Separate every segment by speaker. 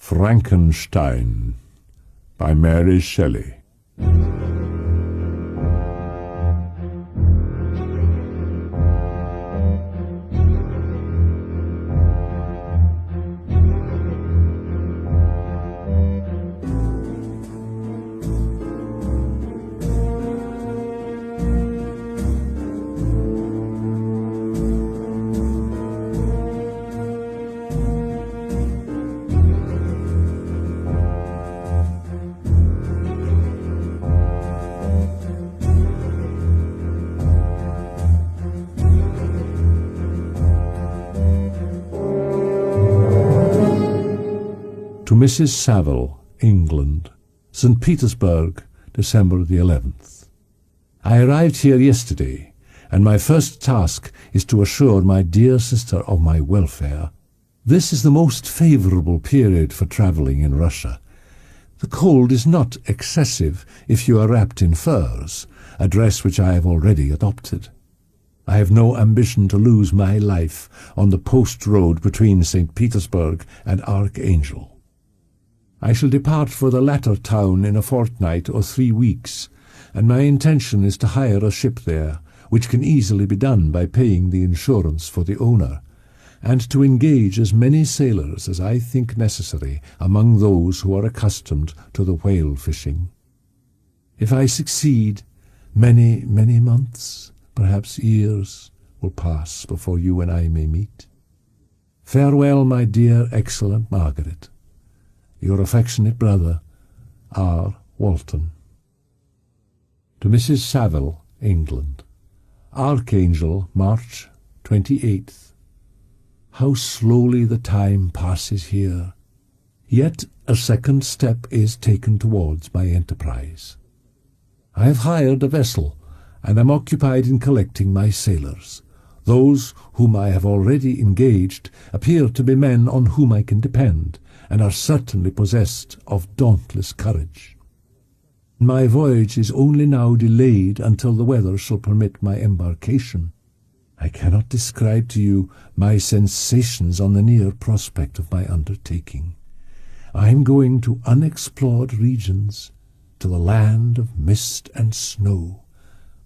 Speaker 1: Frankenstein by Mary Shelley. To Mrs. Saville, England, St. Petersburg, December the 11th. I arrived here yesterday, and my first task is to assure my dear sister of my welfare. This is the most favourable period for travelling in Russia. The cold is not excessive if you are wrapped in furs, a dress which I have already adopted. I have no ambition to lose my life on the post road between St. Petersburg and Archangel. I shall depart for the latter town in a fortnight or 3 weeks, and my intention is to hire a ship there, which can easily be done by paying the insurance for the owner, and to engage as many sailors as I think necessary among those who are accustomed to the whale fishing. If I succeed, many, many months, perhaps years, will pass before you and I may meet. Farewell, my dear, excellent Margaret. Your affectionate brother, R. Walton. To Mrs. Saville, England. Archangel, March 28th. How slowly the time passes here. Yet a second step is taken towards my enterprise. I have hired a vessel, and am occupied in collecting my sailors. Those whom I have already engaged appear to be men on whom I can depend, and are certainly possessed of dauntless courage. My voyage is only now delayed until the weather shall permit my embarkation. I cannot describe to you my sensations on the near prospect of my undertaking. I am going to unexplored regions, to the land of mist and snow,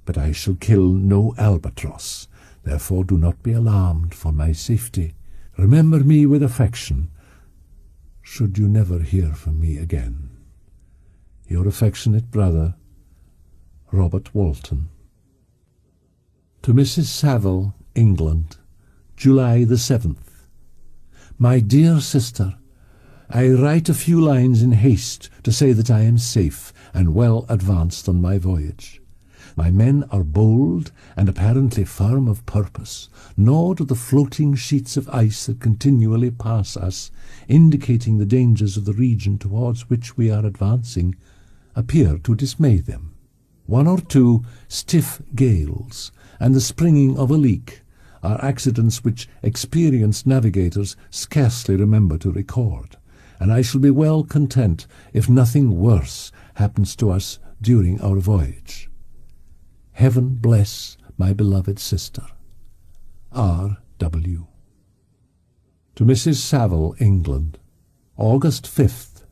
Speaker 1: but I shall kill no albatross. Therefore do not be alarmed for my safety. Remember me with affection, should you never hear from me again. Your affectionate brother, Robert Walton. To Mrs. Saville, England, July the 7th. My dear sister, I write a few lines in haste to say that I am safe and well advanced on my voyage. My men are bold and apparently firm of purpose, nor do the floating sheets of ice that continually pass us, indicating the dangers of the region towards which we are advancing, appear to dismay them. 1 or 2 stiff gales and the springing of a leak are accidents which experienced navigators scarcely remember to record, and I shall be well content if nothing worse happens to us during our voyage. Heaven bless my beloved sister. R. W. To Mrs. Saville, England, August 5th.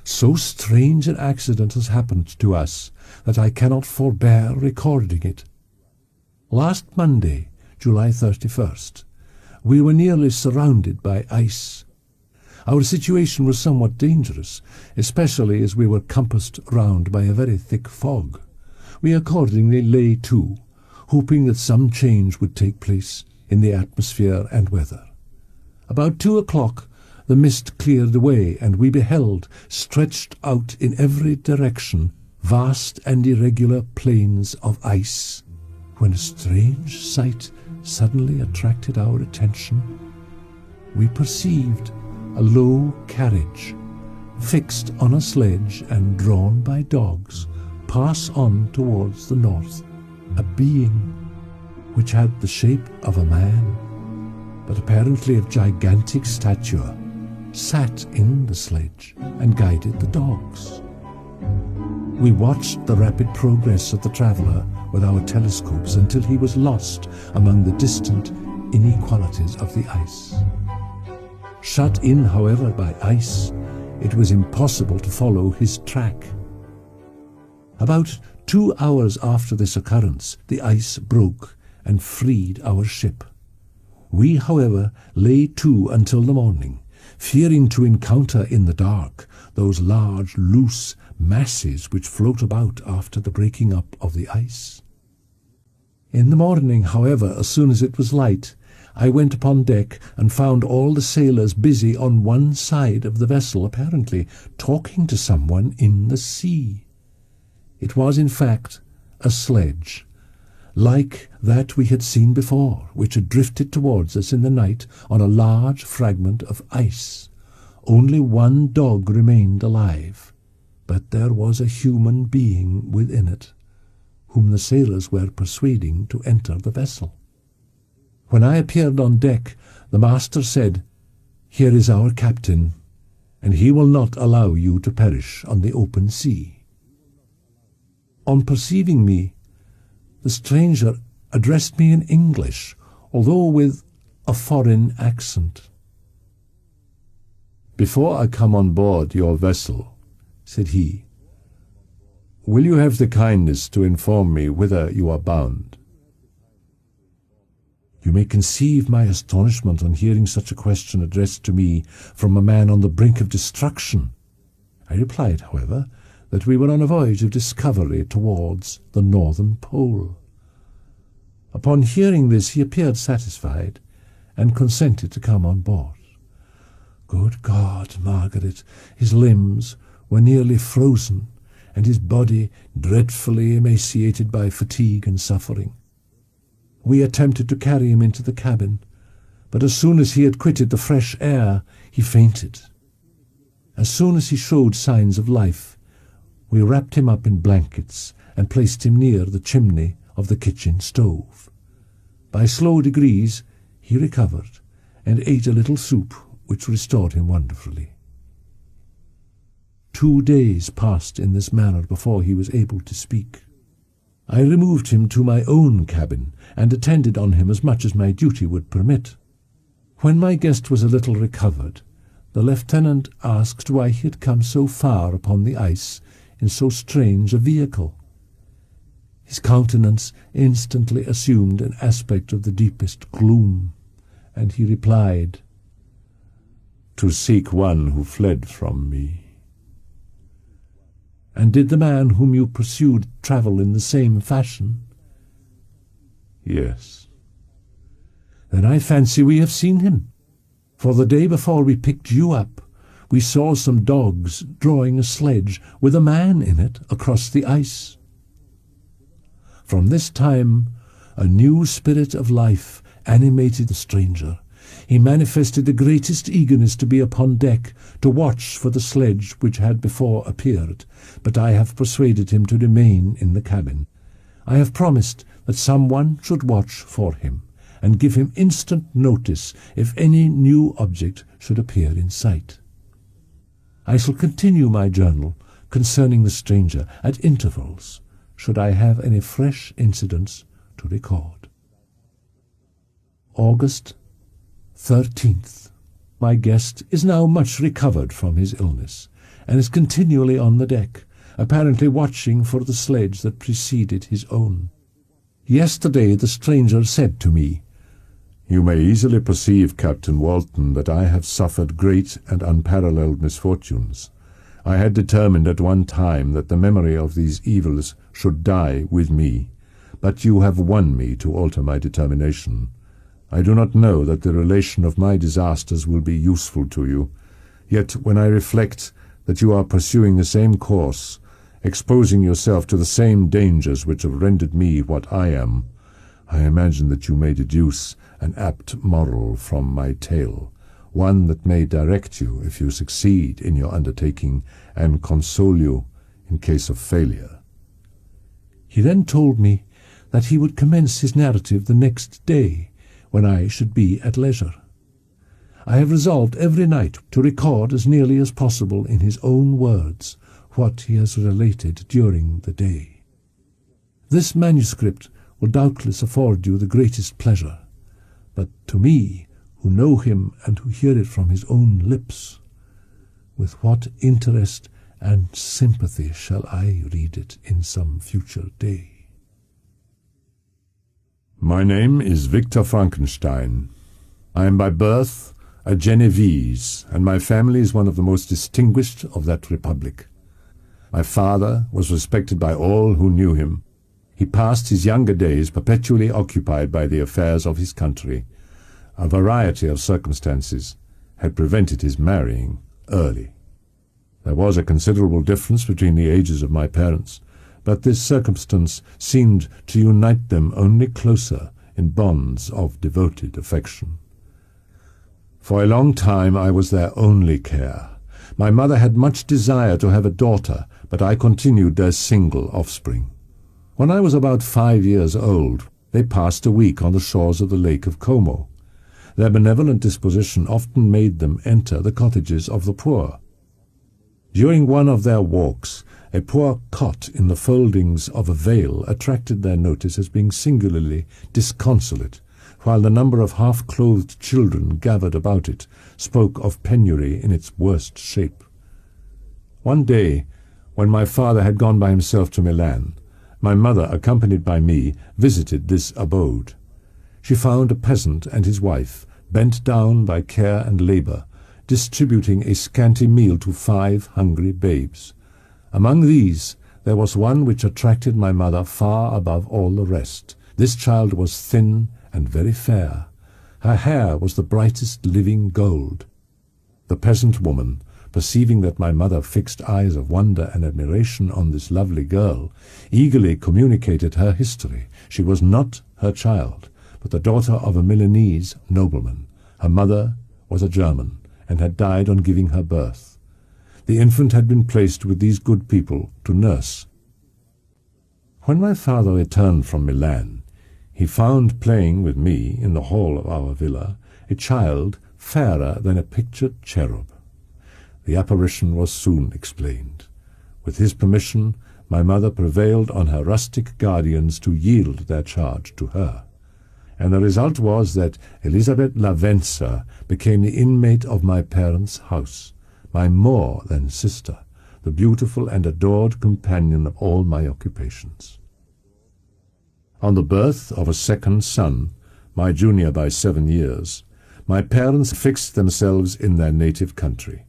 Speaker 1: So strange an accident has happened to us that I cannot forbear recording it. Last Monday, July 31st, we were nearly surrounded by ice. Our situation was somewhat dangerous, especially as we were compassed round by a very thick fog. We accordingly lay to, hoping that some change would take place in the atmosphere and weather. About 2 o'clock the mist cleared away, and we beheld, stretched out in every direction, vast and irregular plains of ice, when a strange sight suddenly attracted our attention. We perceived a low carriage, fixed on a sledge and drawn by dogs, pass on towards the north. A being which had the shape of a man, but apparently of gigantic stature, sat in the sledge and guided the dogs. We watched the rapid progress of the traveller with our telescopes until he was lost among the distant inequalities of the ice. Shut in, however, by ice, it was impossible to follow his track. About 2 hours after this occurrence, the ice broke and freed our ship. We, however, lay to until the morning, fearing to encounter in the dark those large, loose masses which float about after the breaking up of the ice. In the morning, however, as soon as it was light, I went upon deck and found all the sailors busy on one side of the vessel, apparently talking to someone in the sea. It was, in fact, a sledge, like that we had seen before, which had drifted towards us in the night on a large fragment of ice. Only one dog remained alive, but there was a human being within it, whom the sailors were persuading to enter the vessel. When I appeared on deck, the master said, "Here is our captain, and he will not allow you to perish on the open sea." On perceiving me, the stranger addressed me in English, although with a foreign accent. "Before I come on board your vessel," said he, "will you have the kindness to inform me whither you are bound?" You may conceive my astonishment on hearing such a question addressed to me from a man on the brink of destruction. I replied, however, that we were on a voyage of discovery towards the northern pole. Upon hearing this, he appeared satisfied, and consented to come on board. Good God, Margaret, his limbs were nearly frozen, and his body dreadfully emaciated by fatigue and suffering. We attempted to carry him into the cabin, but as soon as he had quitted the fresh air, he fainted. As soon as he showed signs of life, we wrapped him up in blankets and placed him near the chimney of the kitchen stove. By slow degrees he recovered, and ate a little soup, which restored him wonderfully. 2 days passed in this manner before he was able to speak. I removed him to my own cabin, and attended on him as much as my duty would permit. When my guest was a little recovered, the lieutenant asked why he had come so far upon the ice in so strange a vehicle. His countenance instantly assumed an aspect of the deepest gloom, and he replied, "To seek one who fled from me." "And did the man whom you pursued travel in the same fashion?" "Yes." "Then I fancy we have seen him, for the day before we picked you up, we saw some dogs drawing a sledge with a man in it across the ice." From this time, a new spirit of life animated the stranger. He manifested the greatest eagerness to be upon deck, to watch for the sledge which had before appeared, but I have persuaded him to remain in the cabin. I have promised that someone should watch for him, and give him instant notice if any new object should appear in sight. I shall continue my journal concerning the stranger at intervals, should I have any fresh incidents to record. August 13th. My guest is now much recovered from his illness, and is continually on the deck, apparently watching for the sledge that preceded his own. Yesterday the stranger said to me, "You may easily perceive, Captain Walton, that I have suffered great and unparalleled misfortunes. I had determined at one time that the memory of these evils should die with me, but you have won me to alter my determination. I do not know that the relation of my disasters will be useful to you, yet when I reflect that you are pursuing the same course, exposing yourself to the same dangers which have rendered me what I am, I imagine that you may deduce an apt moral from my tale, one that may direct you if you succeed in your undertaking, and console you in case of failure." He then told me that he would commence his narrative the next day, when I should be at leisure. I have resolved every night to record as nearly as possible in his own words what he has related during the day. This manuscript will doubtless afford you the greatest pleasure, but to me, who know him and who hear it from his own lips. With what interest and sympathy shall I read it in some future day? My name is Victor Frankenstein. I am by birth a Genevese, and my family is one of the most distinguished of that republic. My father was respected by all who knew him. He passed his younger days perpetually occupied by the affairs of his country. A variety of circumstances had prevented his marrying early. There was a considerable difference between the ages of my parents, but this circumstance seemed to unite them only closer in bonds of devoted affection. For a long time I was their only care. My mother had much desire to have a daughter, but I continued their single offspring. When I was about 5 years old, they passed a week on the shores of the Lake of Como. Their benevolent disposition often made them enter the cottages of the poor. During one of their walks, a poor cot in the foldings of a veil attracted their notice as being singularly disconsolate, while the number of half-clothed children gathered about it spoke of penury in its worst shape. One day, when my father had gone by himself to Milan, my mother, accompanied by me, visited this abode. She found a peasant and his wife, bent down by care and labor, distributing a scanty meal to 5 hungry babes. Among these there was one which attracted my mother far above all the rest. This child was thin and very fair. Her hair was the brightest living gold. The peasant woman, perceiving that my mother fixed eyes of wonder and admiration on this lovely girl, eagerly communicated her history. She was not her child, but the daughter of a Milanese nobleman. Her mother was a German, and had died on giving her birth. The infant had been placed with these good people to nurse. When my father returned from Milan, he found playing with me in the hall of our villa a child fairer than a pictured cherub. The apparition was soon explained. With his permission, my mother prevailed on her rustic guardians to yield their charge to her, and the result was that Elizabeth Lavenza became the inmate of my parents' house, my more than sister, the beautiful and adored companion of all my occupations. On the birth of a second son, my junior by 7 years, my parents fixed themselves in their native country.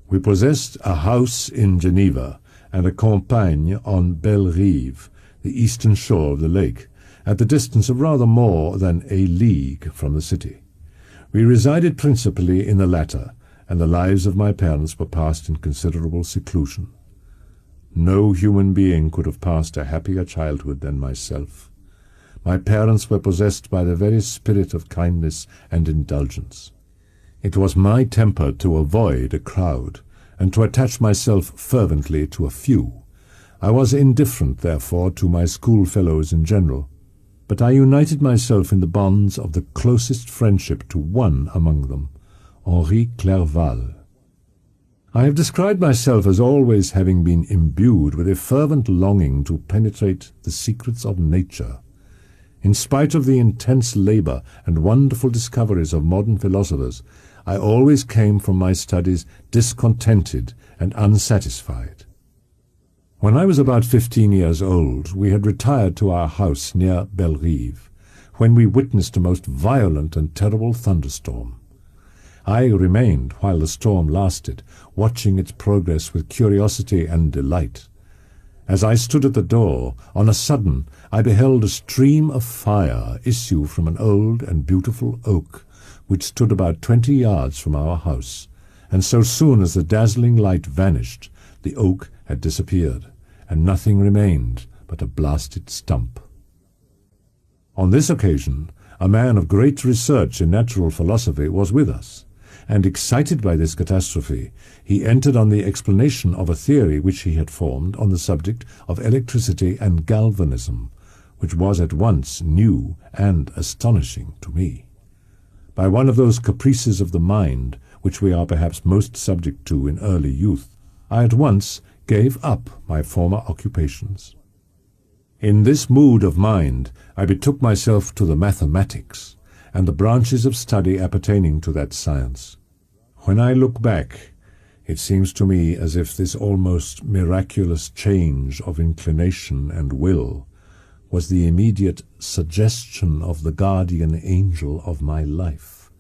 Speaker 1: We possessed a house in Geneva and a campagne on Belle Rive, the eastern shore of the lake, at the distance of rather more than a league from the city. We resided principally in the latter, and the lives of my parents were passed in considerable seclusion. No human being could have passed a happier childhood than myself. My parents were possessed by the very spirit of kindness and indulgence. It was my temper to avoid a crowd, and to attach myself fervently to a few. I was indifferent, therefore, to my schoolfellows in general, but I united myself in the bonds of the closest friendship to one among them, Henri Clerval. I have described myself as always having been imbued with a fervent longing to penetrate the secrets of nature. In spite of the intense labor and wonderful discoveries of modern philosophers, I always came from my studies discontented and unsatisfied. When I was about 15 years old, we had retired to our house near Belle Rive, when we witnessed a most violent and terrible thunderstorm. I remained while the storm lasted, watching its progress with curiosity and delight. As I stood at the door, on a sudden I beheld a stream of fire issue from an old and beautiful oak, which stood about 20 yards from our house, and so soon as the dazzling light vanished, the oak had disappeared, and nothing remained but a blasted stump. On this occasion, a man of great research in natural philosophy was with us, and excited by this catastrophe, he entered on the explanation of a theory which he had formed on the subject of electricity and galvanism, which was at once new and astonishing to me. By one of those caprices of the mind which we are perhaps most subject to in early youth, I at once gave up my former occupations. In this mood of mind I betook myself to the mathematics, and the branches of study appertaining to that science. When I look back, it seems to me as if this almost miraculous change of inclination and will was the immediate suggestion of the guardian angel of my life,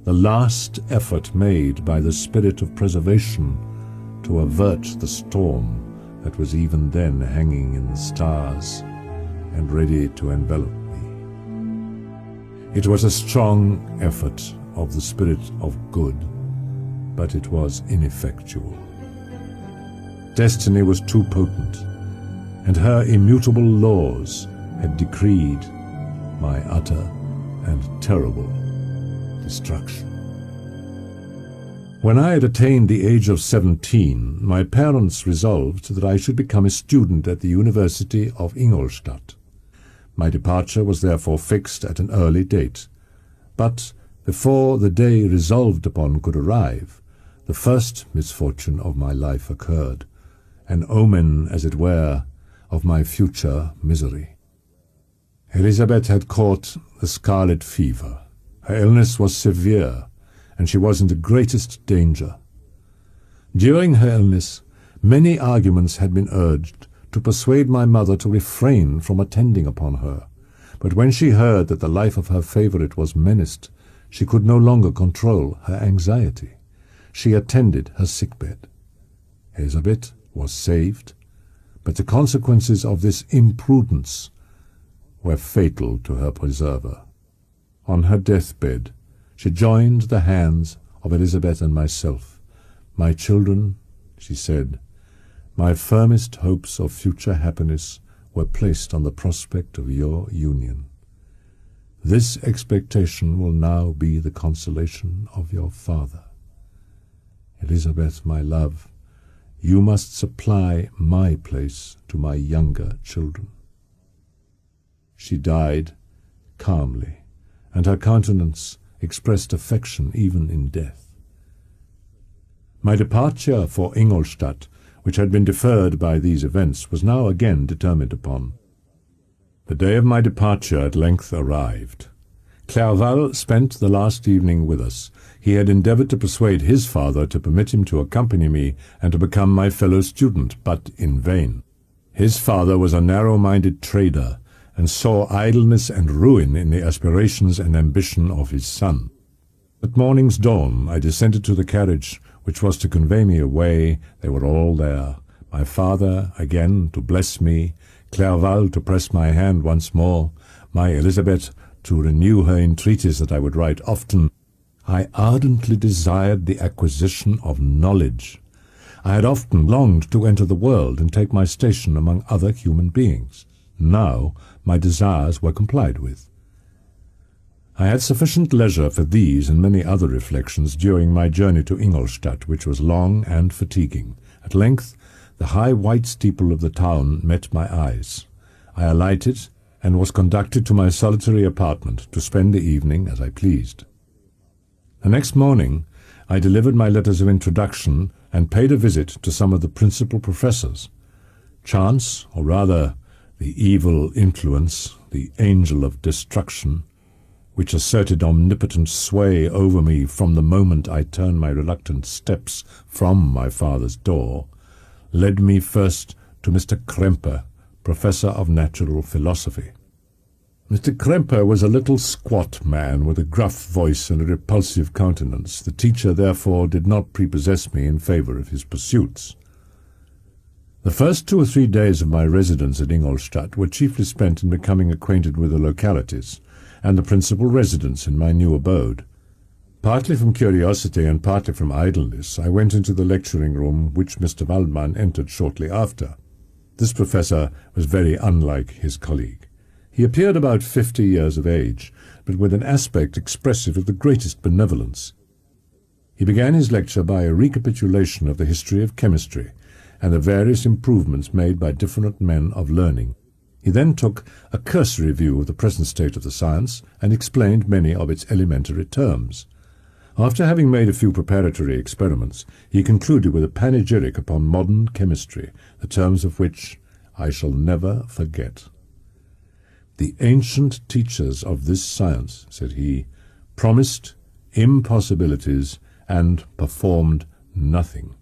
Speaker 1: the last effort made by the spirit of preservation to avert the storm that was even then hanging in the stars and ready to envelop me. It was a strong effort of the spirit of good, but it was ineffectual. Destiny was too potent, and her immutable laws had decreed my utter and terrible destruction. When I had attained the age of 17, my parents resolved that I should become a student at the University of Ingolstadt. My departure was therefore fixed at an early date, but before the day resolved upon could arrive, the first misfortune of my life occurred, an omen, as it were, of my future misery. Elizabeth had caught the scarlet fever. Her illness was severe, and she was in the greatest danger. During her illness, many arguments had been urged to persuade my mother to refrain from attending upon her, but when she heard that the life of her favourite was menaced, she could no longer control her anxiety. She attended her sickbed. Elizabeth was saved, but the consequences of this imprudence were fatal to her preserver. On her deathbed, she joined the hands of Elizabeth and myself. "My children," she said, "my firmest hopes of future happiness were placed on the prospect of your union. This expectation will now be the consolation of your father. Elizabeth, my love, you must supply my place to my younger children." She died calmly, and her countenance expressed affection even in death. My departure for Ingolstadt, which had been deferred by these events, was now again determined upon. The day of my departure at length arrived. Clerval spent the last evening with us. He had endeavoured to persuade his father to permit him to accompany me and to become my fellow student, but in vain. His father was a narrow-minded trader, and saw idleness and ruin in the aspirations and ambition of his son. At morning's dawn I descended to the carriage which was to convey me away. They were all there. My father again to bless me, Clerval to press my hand once more, my Elizabeth to renew her entreaties that I would write often. I ardently desired the acquisition of knowledge. I had often longed to enter the world and take my station among other human beings. Now my desires were complied with. I had sufficient leisure for these and many other reflections during my journey to Ingolstadt, which was long and fatiguing. At length the high white steeple of the town met my eyes. I alighted and was conducted to my solitary apartment to spend the evening as I pleased. The next morning I delivered my letters of introduction and paid a visit to some of the principal professors. Chance, or rather the evil influence, the angel of destruction, which asserted omnipotent sway over me from the moment I turned my reluctant steps from my father's door, led me first to Mr. Krempe, professor of natural philosophy. Mr. Krempe was a little squat man with a gruff voice and a repulsive countenance. The teacher, therefore, did not prepossess me in favour of his pursuits. The first 2 or 3 days of my residence at Ingolstadt were chiefly spent in becoming acquainted with the localities and the principal residents in my new abode. Partly from curiosity and partly from idleness, I went into the lecturing room, which Mr. Waldman entered shortly after. This professor was very unlike his colleague. He appeared about 50 years of age, but with an aspect expressive of the greatest benevolence. He began his lecture by a recapitulation of the history of chemistry, and the various improvements made by different men of learning. He then took a cursory view of the present state of the science, and explained many of its elementary terms. After having made a few preparatory experiments, he concluded with a panegyric upon modern chemistry, the terms of which I shall never forget. "The ancient teachers of this science," said he, promised impossibilities and performed nothing.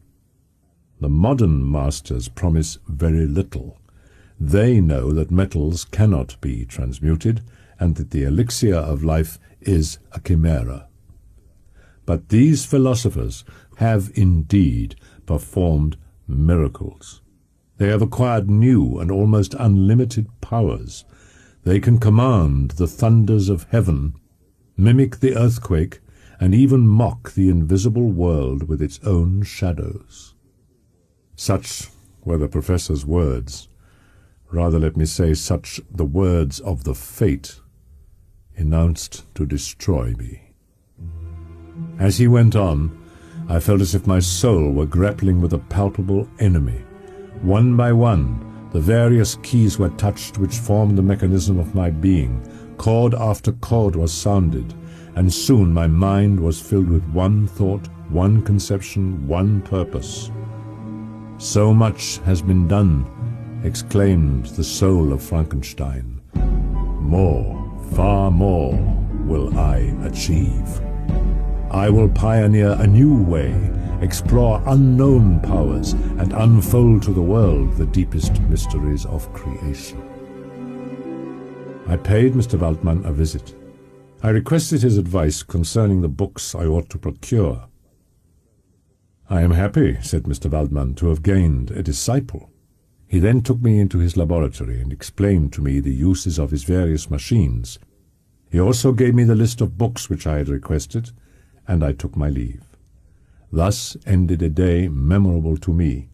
Speaker 1: The modern masters promise very little. They know that metals cannot be transmuted and that the elixir of life is a chimera. But these philosophers have indeed performed miracles. They have acquired new and almost unlimited powers. They can command the thunders of heaven, mimic the earthquake, and even mock the invisible world with its own shadows. Such were the professor's words. Rather, let me say, such the words of the fate announced to destroy me. As he went on, I felt as if my soul were grappling with a palpable enemy. One by one, the various keys were touched which formed the mechanism of my being. Chord after chord was sounded, and soon my mind was filled with one thought, one conception, one purpose. "So much has been done," exclaimed the soul of Frankenstein. "More, far more, will I achieve. I will pioneer a new way, explore unknown powers, and unfold to the world the deepest mysteries of creation." I paid Mr. Waldman a visit. I requested his advice concerning the books I ought to procure. "I am happy," said Mr. Waldman, "to have gained a disciple." He then took me into his laboratory and explained to me the uses of his various machines. He also gave me the list of books which I had requested, and I took my leave. Thus ended a day memorable to me.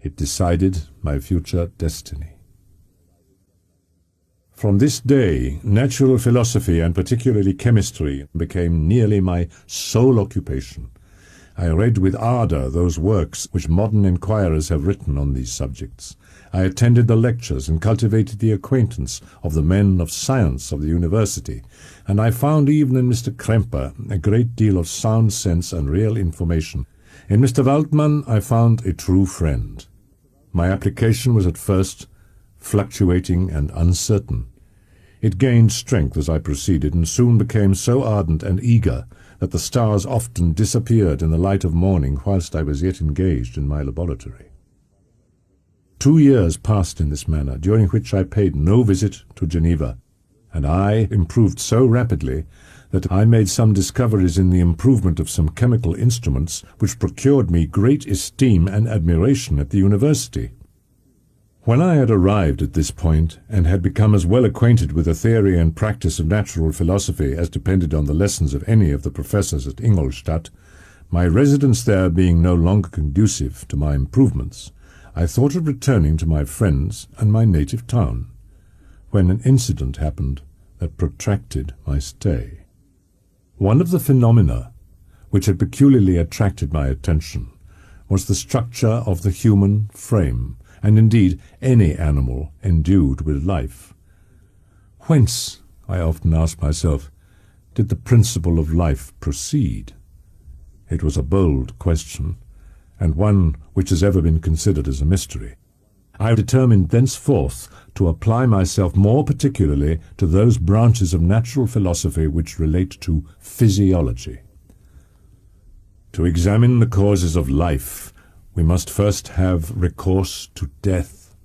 Speaker 1: It decided my future destiny. From this day, natural philosophy, and particularly chemistry, became nearly my sole occupation. I read with ardor those works which modern inquirers have written on these subjects. I attended the lectures and cultivated the acquaintance of the men of science of the university, and I found even in Mr. Kremper a great deal of sound sense and real information. In Mr. Waldman I found a true friend. My application was at first fluctuating and uncertain. It gained strength as I proceeded, and soon became so ardent and eager that the stars often disappeared in the light of morning whilst I was yet engaged in my laboratory. 2 years passed in this manner, during which I paid no visit to Geneva, and I improved so rapidly that I made some discoveries in the improvement of some chemical instruments which procured me great esteem and admiration at the university. When I had arrived at this point, and had become as well acquainted with the theory and practice of natural philosophy as depended on the lessons of any of the professors at Ingolstadt, my residence there being no longer conducive to my improvements, I thought of returning to my friends and my native town, when an incident happened that protracted my stay. One of the phenomena which had peculiarly attracted my attention was the structure of the human frame, and indeed any animal endued with life. Whence, I often asked myself, did the principle of life proceed? It was a bold question, and one which has ever been considered as a mystery. I determined thenceforth to apply myself more particularly to those branches of natural philosophy which relate to physiology. To examine the causes of life, we must first have recourse to death.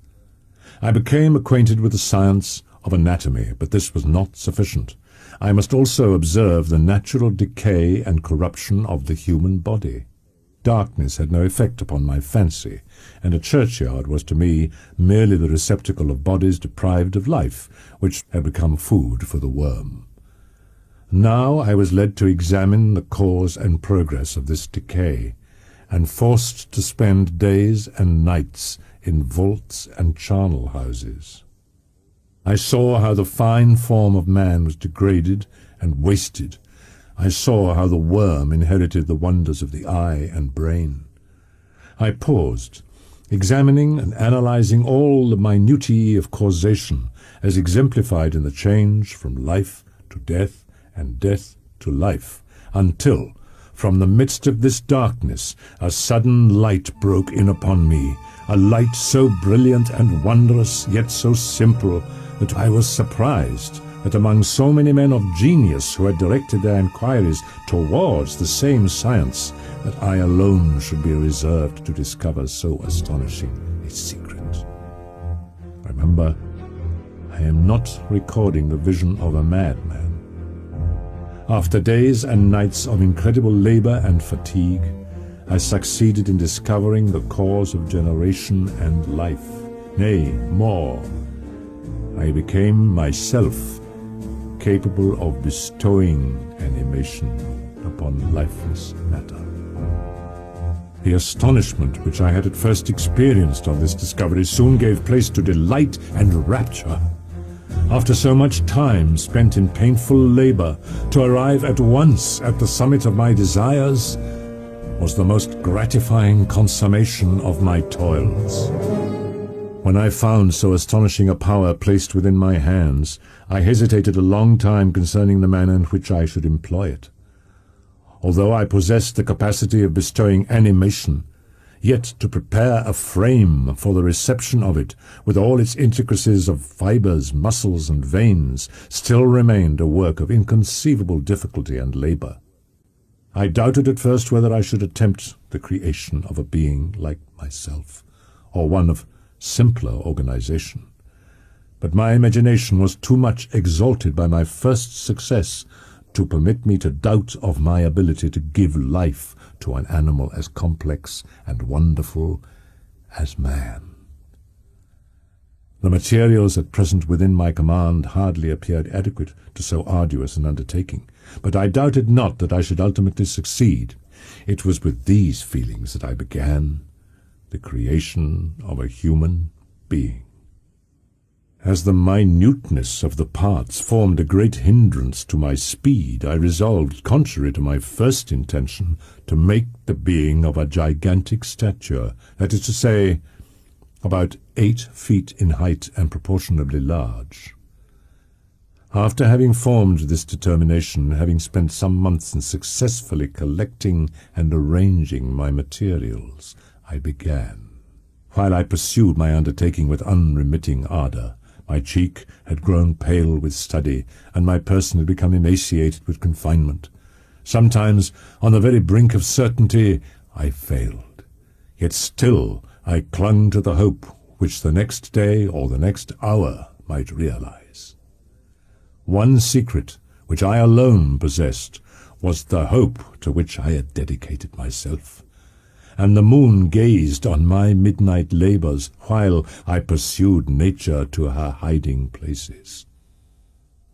Speaker 1: I became acquainted with the science of anatomy, but this was not sufficient. I must also observe the natural decay and corruption of the human body. Darkness had no effect upon my fancy, and a churchyard was to me merely the receptacle of bodies deprived of life, which had become food for the worm. Now I was led to examine the cause and progress of this decay, and forced to spend days and nights in vaults and charnel houses. I saw how the fine form of man was degraded and wasted. I saw how the worm inherited the wonders of the eye and brain. I paused, examining and analyzing all the minutiae of causation as exemplified in the change from life to death and death to life, until, from the midst of this darkness, a sudden light broke in upon me, a light so brilliant and wondrous, yet so simple, that I was surprised that among so many men of genius who had directed their inquiries towards the same science, that I alone should be reserved to discover so astonishing a secret. Remember, I am not recording the vision of a madman. After days and nights of incredible labor and fatigue, I succeeded in discovering the cause of generation and life. Nay, more, I became myself capable of bestowing animation upon lifeless matter. The astonishment which I had at first experienced on this discovery soon gave place to delight and rapture. After so much time spent in painful labor, to arrive at once at the summit of my desires was the most gratifying consummation of my toils. When I found so astonishing a power placed within my hands, I hesitated a long time concerning the manner in which I should employ it. Although I possessed the capacity of bestowing animation, yet to prepare a frame for the reception of it, with all its intricacies of fibers, muscles, and veins, still remained a work of inconceivable difficulty and labor. I doubted at first whether I should attempt the creation of a being like myself, or one of simpler organization. But my imagination was too much exalted by my first success to permit me to doubt of my ability to give life to an animal as complex and wonderful as man. The materials at present within my command hardly appeared adequate to so arduous an undertaking, but I doubted not that I should ultimately succeed. It was with these feelings that I began the creation of a human being. As the minuteness of the parts formed a great hindrance to my speed, I resolved, contrary to my first intention, to make the being of a gigantic stature, that is to say, about 8 feet in height and proportionably large. After having formed this determination, having spent some months in successfully collecting and arranging my materials, I began. While I pursued my undertaking with unremitting ardor, my cheek had grown pale with study, and my person had become emaciated with confinement. Sometimes, on the very brink of certainty, I failed. Yet still I clung to the hope which the next day or the next hour might realize. One secret, which I alone possessed, was the hope to which I had dedicated myself. And the moon gazed on my midnight labors while I pursued nature to her hiding places.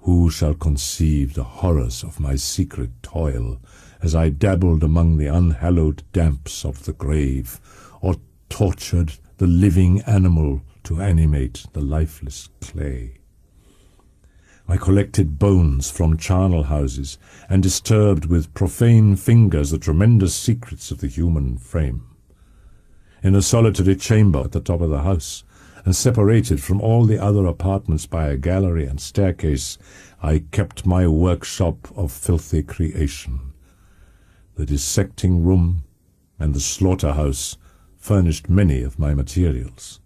Speaker 1: Who shall conceive the horrors of my secret toil as I dabbled among the unhallowed damps of the grave, or tortured the living animal to animate the lifeless clay? I collected bones from charnel houses, and disturbed with profane fingers the tremendous secrets of the human frame. In a solitary chamber at the top of the house, and separated from all the other apartments by a gallery and staircase, I kept my workshop of filthy creation. The dissecting room and the slaughterhouse furnished many of my materials,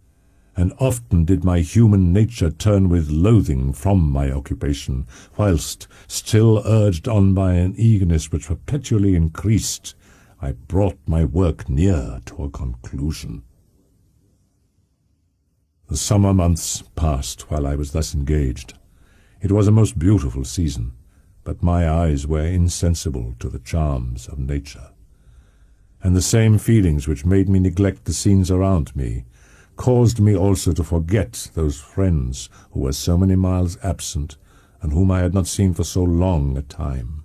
Speaker 1: and often did my human nature turn with loathing from my occupation, whilst, still urged on by an eagerness which perpetually increased, I brought my work near to a conclusion. The summer months passed while I was thus engaged. It was a most beautiful season, but my eyes were insensible to the charms of nature, and the same feelings which made me neglect the scenes around me caused me also to forget those friends who were so many miles absent, and whom I had not seen for so long a time.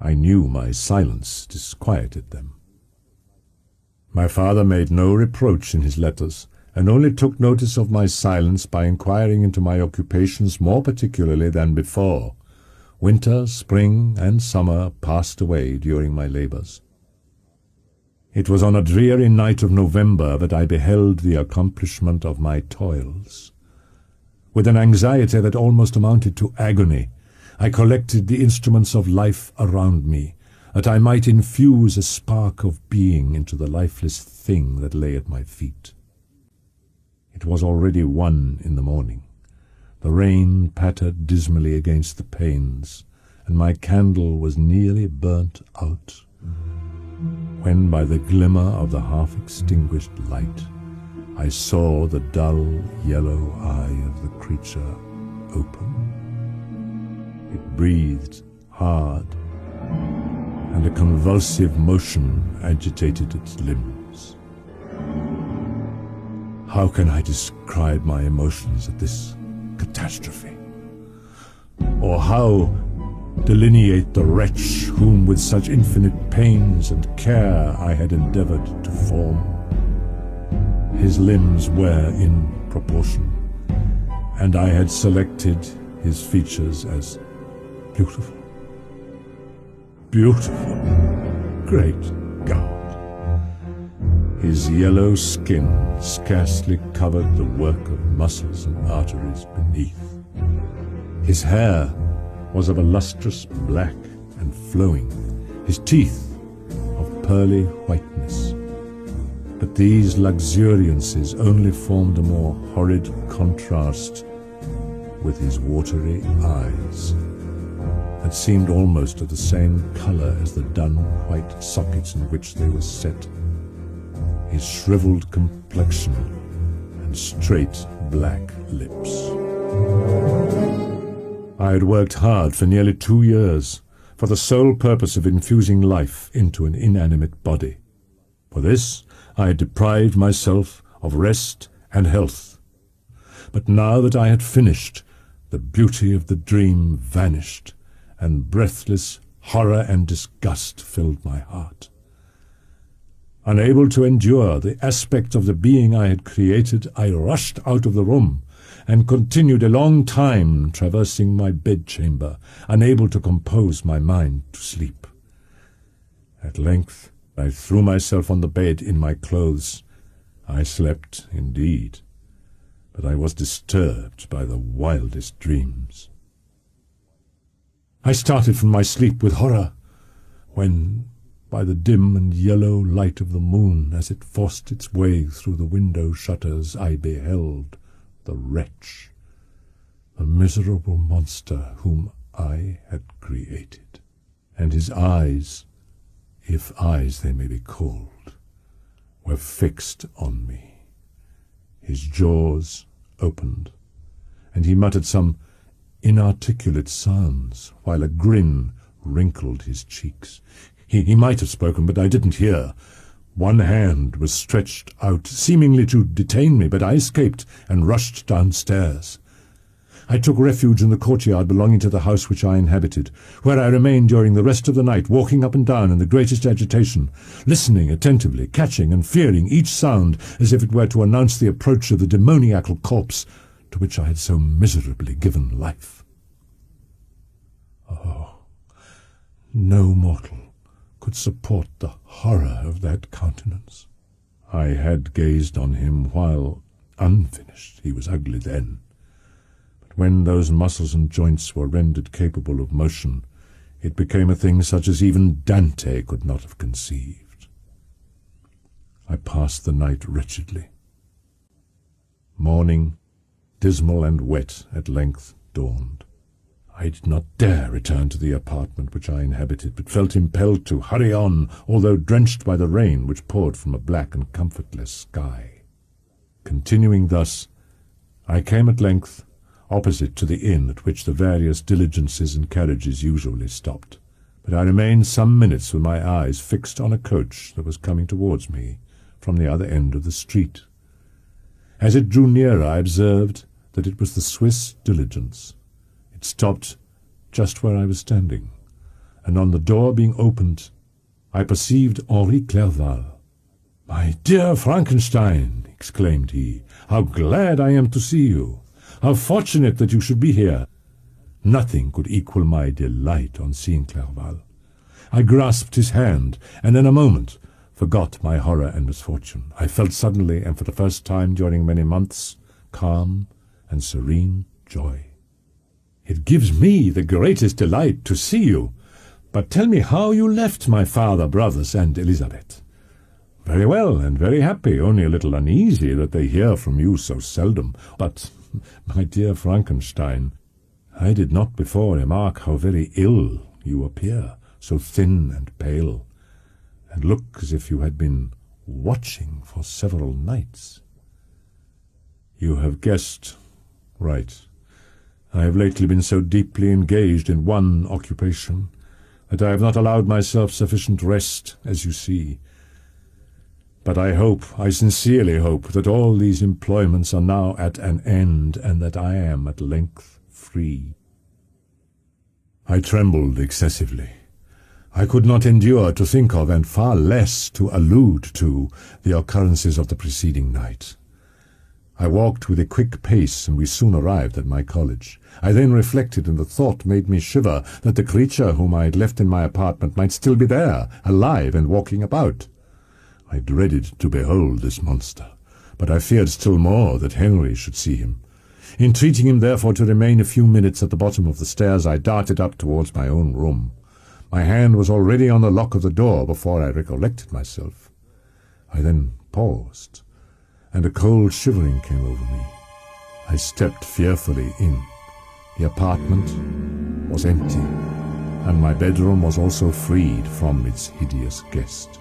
Speaker 1: I knew my silence disquieted them. My father made no reproach in his letters, and only took notice of my silence by inquiring into my occupations more particularly than before. Winter, spring, and summer passed away during my labors. It was on a dreary night of November that I beheld the accomplishment of my toils. With an anxiety that almost amounted to agony, I collected the instruments of life around me, that I might infuse a spark of being into the lifeless thing that lay at my feet. It was already 1 in the morning. The rain pattered dismally against the panes, and my candle was nearly burnt out, when by the glimmer of the half-extinguished light I saw the dull yellow eye of the creature open. It breathed hard, and a convulsive motion agitated its limbs. How can I describe my emotions at this catastrophe? Or how delineate the wretch whom with such infinite pains and care I had endeavored to form? His limbs were in proportion, and I had selected his features as beautiful. Beautiful. Great God! His yellow skin scarcely covered the work of muscles and arteries beneath. His hair was of a lustrous black and flowing, his teeth of pearly whiteness. But these luxuriances only formed a more horrid contrast with his watery eyes, that seemed almost of the same colour as the dun-white sockets in which they were set, his shriveled complexion and straight black lips. I had worked hard for nearly 2 years for the sole purpose of infusing life into an inanimate body. For this I had deprived myself of rest and health. But now that I had finished, the beauty of the dream vanished, and breathless horror and disgust filled my heart. Unable to endure the aspect of the being I had created, I rushed out of the room and continued a long time traversing my bedchamber, unable to compose my mind to sleep. At length I threw myself on the bed in my clothes. I slept indeed, but I was disturbed by the wildest dreams. I started from my sleep with horror, when, by the dim and yellow light of the moon, as it forced its way through the window shutters, I beheld the wretch, the miserable monster whom I had created. And his eyes, if eyes they may be called, were fixed on me. His jaws opened, and he muttered some inarticulate sounds, while a grin wrinkled his cheeks. He might have spoken, but I didn't hear. One hand was stretched out, seemingly to detain me, but I escaped and rushed downstairs. I took refuge in the courtyard belonging to the house which I inhabited, where I remained during the rest of the night, walking up and down in the greatest agitation, listening attentively, catching and fearing each sound as if it were to announce the approach of the demoniacal corpse to which I had so miserably given life. Oh, no mortal could support the horror of that countenance. I had gazed on him while, unfinished, he was ugly then. But when those muscles and joints were rendered capable of motion, it became a thing such as even Dante could not have conceived. I passed the night wretchedly. Morning, dismal and wet, at length dawned. I did not dare return to the apartment which I inhabited, but felt impelled to hurry on, although drenched by the rain which poured from a black and comfortless sky. Continuing thus, I came at length opposite to the inn at which the various diligences and carriages usually stopped, but I remained some minutes with my eyes fixed on a coach that was coming towards me from the other end of the street. As it drew nearer, I observed that it was the Swiss diligence. It stopped just where I was standing, and on the door being opened, I perceived Henri Clerval. "My dear Frankenstein," exclaimed he, "how glad I am to see you! How fortunate that you should be here!" Nothing could equal my delight on seeing Clerval. I grasped his hand, and in a moment forgot my horror and misfortune. I felt suddenly, and for the first time during many months, calm and serene joy. "It gives me the greatest delight to see you. But tell me how you left my father, brothers, and Elizabeth." Very well, and very happy, only a little uneasy that they hear from you so seldom. But, my dear Frankenstein, I did not before remark how very ill you appear, so thin and pale, and look as if you had been watching for several nights. You have guessed right. I have lately been so deeply engaged in one occupation that I have not allowed myself sufficient rest, as you see. But I sincerely hope, that all these employments are now at an end, and that I am at length free. I trembled excessively. I could not endure to think of, and far less to allude to, the occurrences of the preceding night. I walked with a quick pace, and we soon arrived at my college. I then reflected, and the thought made me shiver, that the creature whom I had left in my apartment might still be there, alive and walking about. I dreaded to behold this monster, but I feared still more that Henry should see him. Entreating him therefore to remain a few minutes at the bottom of the stairs, I darted up towards my own room. My hand was already on the lock of the door before I recollected myself. I then paused, and a cold shivering came over me. I stepped fearfully in. The apartment was empty, and my bedroom was also freed from its hideous guest.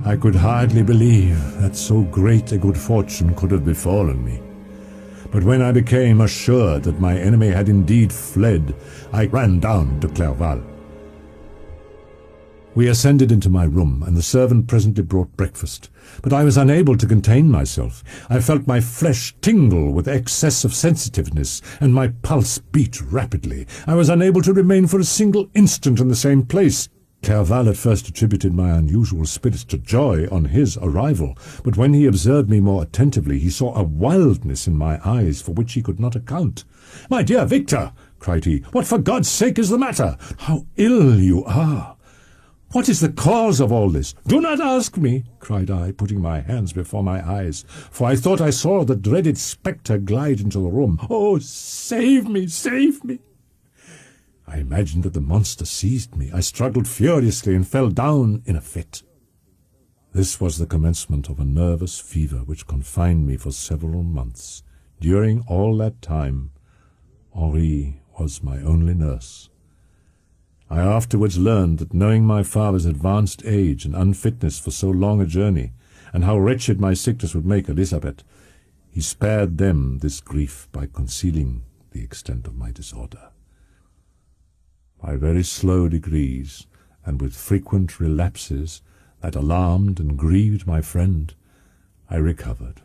Speaker 1: I could hardly believe that so great a good fortune could have befallen me. But when I became assured that my enemy had indeed fled, I ran down to Clerval. We ascended into my room, and the servant presently brought breakfast. But I was unable to contain myself. I felt my flesh tingle with excess of sensitiveness, and my pulse beat rapidly. I was unable to remain for a single instant in the same place. Clerval at first attributed my unusual spirits to joy on his arrival, but when he observed me more attentively, he saw a wildness in my eyes for which he could not account. "My dear Victor," cried he, "what for God's sake is the matter? How ill you are! What is the cause of all this?" "Do not ask me," cried I, putting my hands before my eyes, for I thought I saw the dreaded spectre glide into the room. "Oh, save me, save me!" I imagined that the monster seized me. I struggled furiously and fell down in a fit. This was the commencement of a nervous fever which confined me for several months. During all that time, Henri was my only nurse. I afterwards learned that, knowing my father's advanced age and unfitness for so long a journey, and how wretched my sickness would make Elizabeth, he spared them this grief by concealing the extent of my disorder. By very slow degrees, and with frequent relapses that alarmed and grieved my friend, I recovered.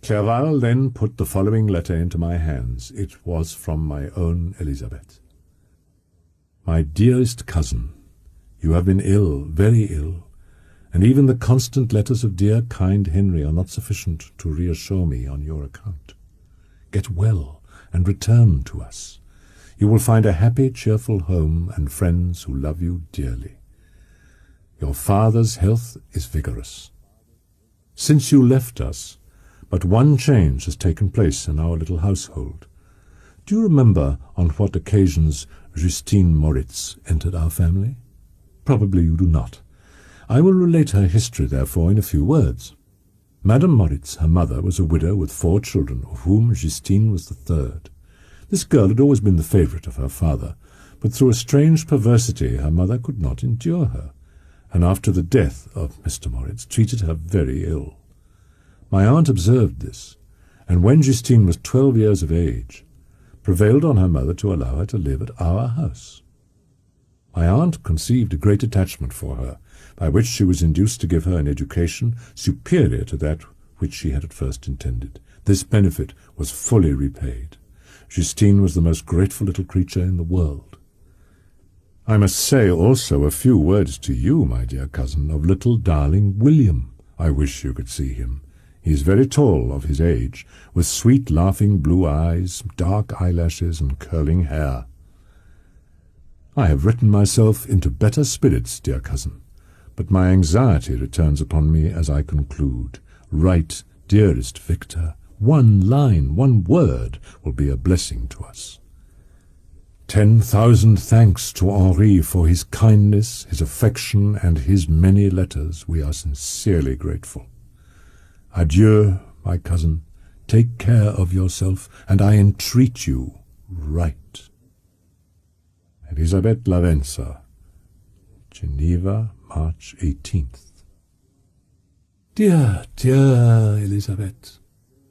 Speaker 1: Clerval then put the following letter into my hands. It was from my own Elizabeth. "My dearest cousin, you have been ill, very ill, and even the constant letters of dear, kind Henry are not sufficient to reassure me on your account. Get well, and return to us. You will find a happy, cheerful home, and friends who love you dearly. Your father's health is vigorous. Since you left us, but one change has taken place in our little household. Do you remember on what occasions Justine Moritz entered our family? Probably you do not. I will relate her history, therefore, in a few words. Madame Moritz, her mother, was a widow with 4 children, of whom Justine was the 3rd. This girl had always been the favourite of her father, but through a strange perversity her mother could not endure her, and after the death of Mr. Moritz treated her very ill. My aunt observed this, and when Justine was 12 years of age, prevailed on her mother to allow her to live at our house. My aunt conceived a great attachment for her, by which she was induced to give her an education superior to that which she had at first intended. This benefit was fully repaid. Justine was the most grateful little creature in the world. I must say also a few words to you, my dear cousin, of little darling William. I wish you could see him. He is very tall of his age, with sweet laughing blue eyes, dark eyelashes, and curling hair. I have written myself into better spirits, dear cousin, but my anxiety returns upon me as I conclude. Write, dearest Victor. One line, one word will be a blessing to us. 10,000 thanks to Henri for his kindness, his affection, and his many letters. We are sincerely grateful. Adieu, my cousin. Take care of yourself, and I entreat you, write. Elisabeth Lavenza, Geneva, March 18th. Dear, dear Elizabeth,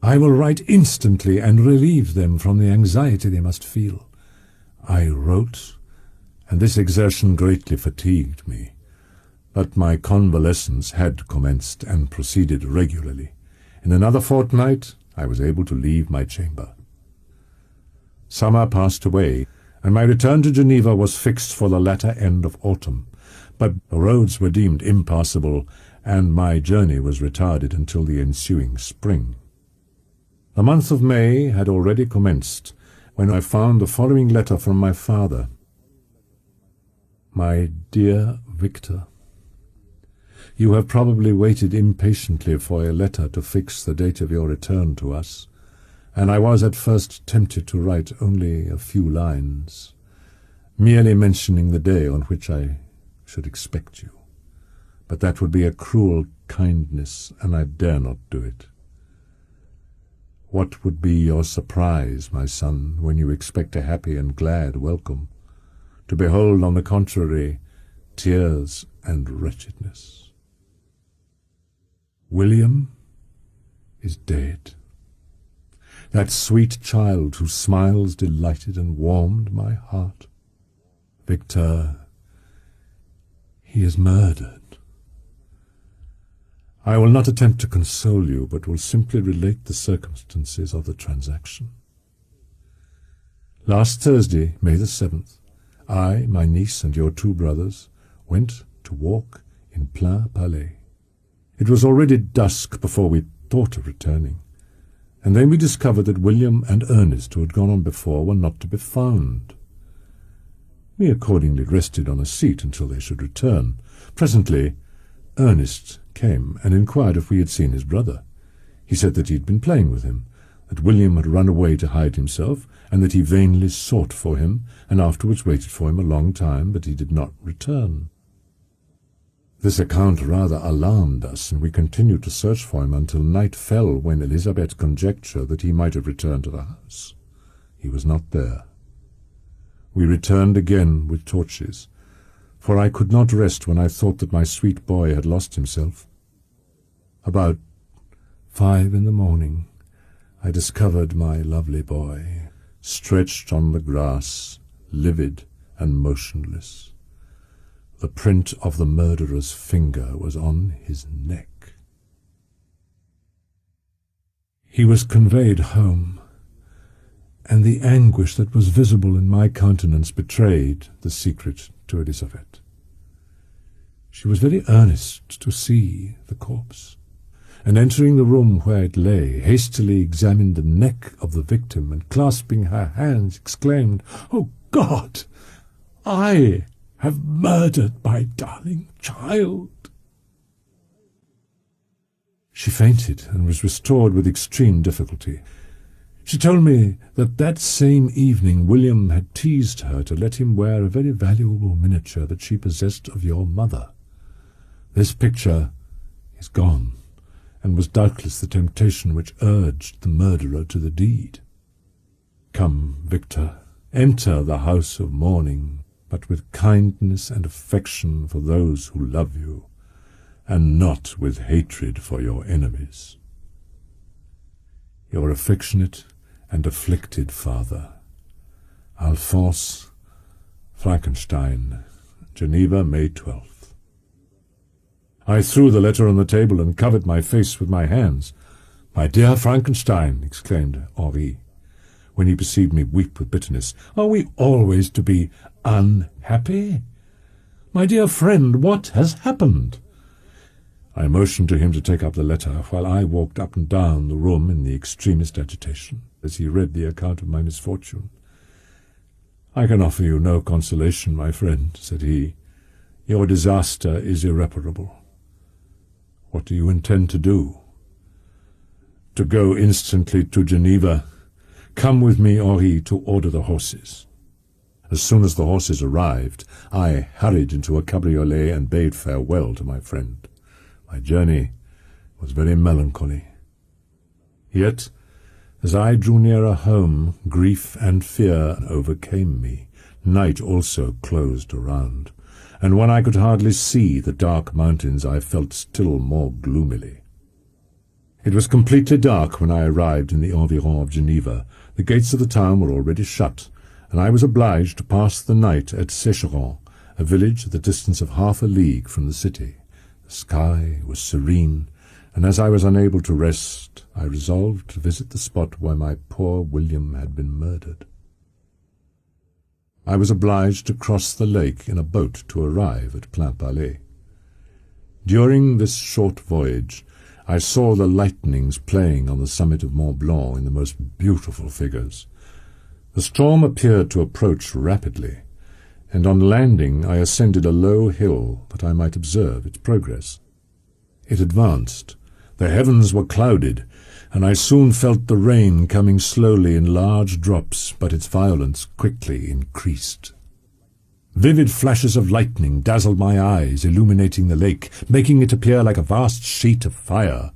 Speaker 1: I will write instantly and relieve them from the anxiety they must feel. I wrote, and this exertion greatly fatigued me, but my convalescence had commenced and proceeded regularly. In another fortnight I was able to leave my chamber. Summer passed away, and my return to Geneva was fixed for the latter end of autumn, but the roads were deemed impassable, and my journey was retarded until the ensuing spring. The month of May had already commenced, when I found the following letter from my father. My dear Victor, you have probably waited impatiently for a letter to fix the date of your return to us, and I was at first tempted to write only a few lines, merely mentioning the day on which I should expect you. But that would be a cruel kindness, and I dare not do it. What would be your surprise, my son, when you expect a happy and glad welcome, to behold, on the contrary, tears and wretchedness? William is dead. That sweet child whose smiles delighted and warmed my heart. Victor, he is murdered. I will not attempt to console you, but will simply relate the circumstances of the transaction. Last Thursday, May the 7th, I, my niece, and your 2 brothers went to walk in Plain Palais. It was already dusk before we thought of returning, and then we discovered that William and Ernest, who had gone on before, were not to be found. We accordingly rested on a seat until they should return. Presently, Ernest came and inquired if we had seen his brother. He said that he had been playing with him, that William had run away to hide himself, and that he vainly sought for him, and afterwards waited for him a long time, but he did not return. This account rather alarmed us, and we continued to search for him until night fell, when Elizabeth conjectured that he might have returned to the house. He was not there. We returned again with torches, for I could not rest when I thought that my sweet boy had lost himself. About 5 in the morning, I discovered my lovely boy, stretched on the grass, livid and motionless. The print of the murderer's finger was on his neck. He was conveyed home, and the anguish that was visible in my countenance betrayed the secret to Elizabeth. She was very earnest to see the corpse, and entering the room where it lay, hastily examined the neck of the victim, and clasping her hands, exclaimed, "Oh God! I have murdered my darling child!" She fainted and was restored with extreme difficulty. She told me that same evening William had teased her to let him wear a very valuable miniature that she possessed of your mother. This picture is gone, and was doubtless the temptation which urged the murderer to the deed. Come, Victor, enter the house of mourning, but with kindness and affection for those who love you, and not with hatred for your enemies. Your affectionate and afflicted father, Alphonse Frankenstein, Geneva, May 12th. I threw the letter on the table and covered my face with my hands. "My dear Frankenstein," exclaimed Henri, when he perceived me weep with bitterness, "are we always to be unhappy? My dear friend, what has happened?" I motioned to him to take up the letter, while I walked up and down the room in the extremest agitation, as he read the account of my misfortune. "I can offer you no consolation, my friend," said he. "Your disaster is irreparable. What do you intend to do?" "To go instantly to Geneva. Come with me, Henri, to order the horses." As soon as the horses arrived, I hurried into a cabriolet and bade farewell to my friend. My journey was very melancholy. Yet, as I drew nearer home, grief and fear overcame me. Night also closed around, and when I could hardly see the dark mountains, I felt still more gloomily. It was completely dark when I arrived in the environs of Geneva. The gates of the town were already shut, and I was obliged to pass the night at Sécheron, a village at the distance of half a league from the city. The sky was serene, and as I was unable to rest, I resolved to visit the spot where my poor William had been murdered. I was obliged to cross the lake in a boat to arrive at Plainpalais. During this short voyage, I saw the lightnings playing on the summit of Mont Blanc in the most beautiful figures. The storm appeared to approach rapidly, and on landing I ascended a low hill that I might observe its progress. It advanced. The heavens were clouded, and I soon felt the rain coming slowly in large drops, but its violence quickly increased. Vivid flashes of lightning dazzled my eyes, illuminating the lake, making it appear like a vast sheet of fire.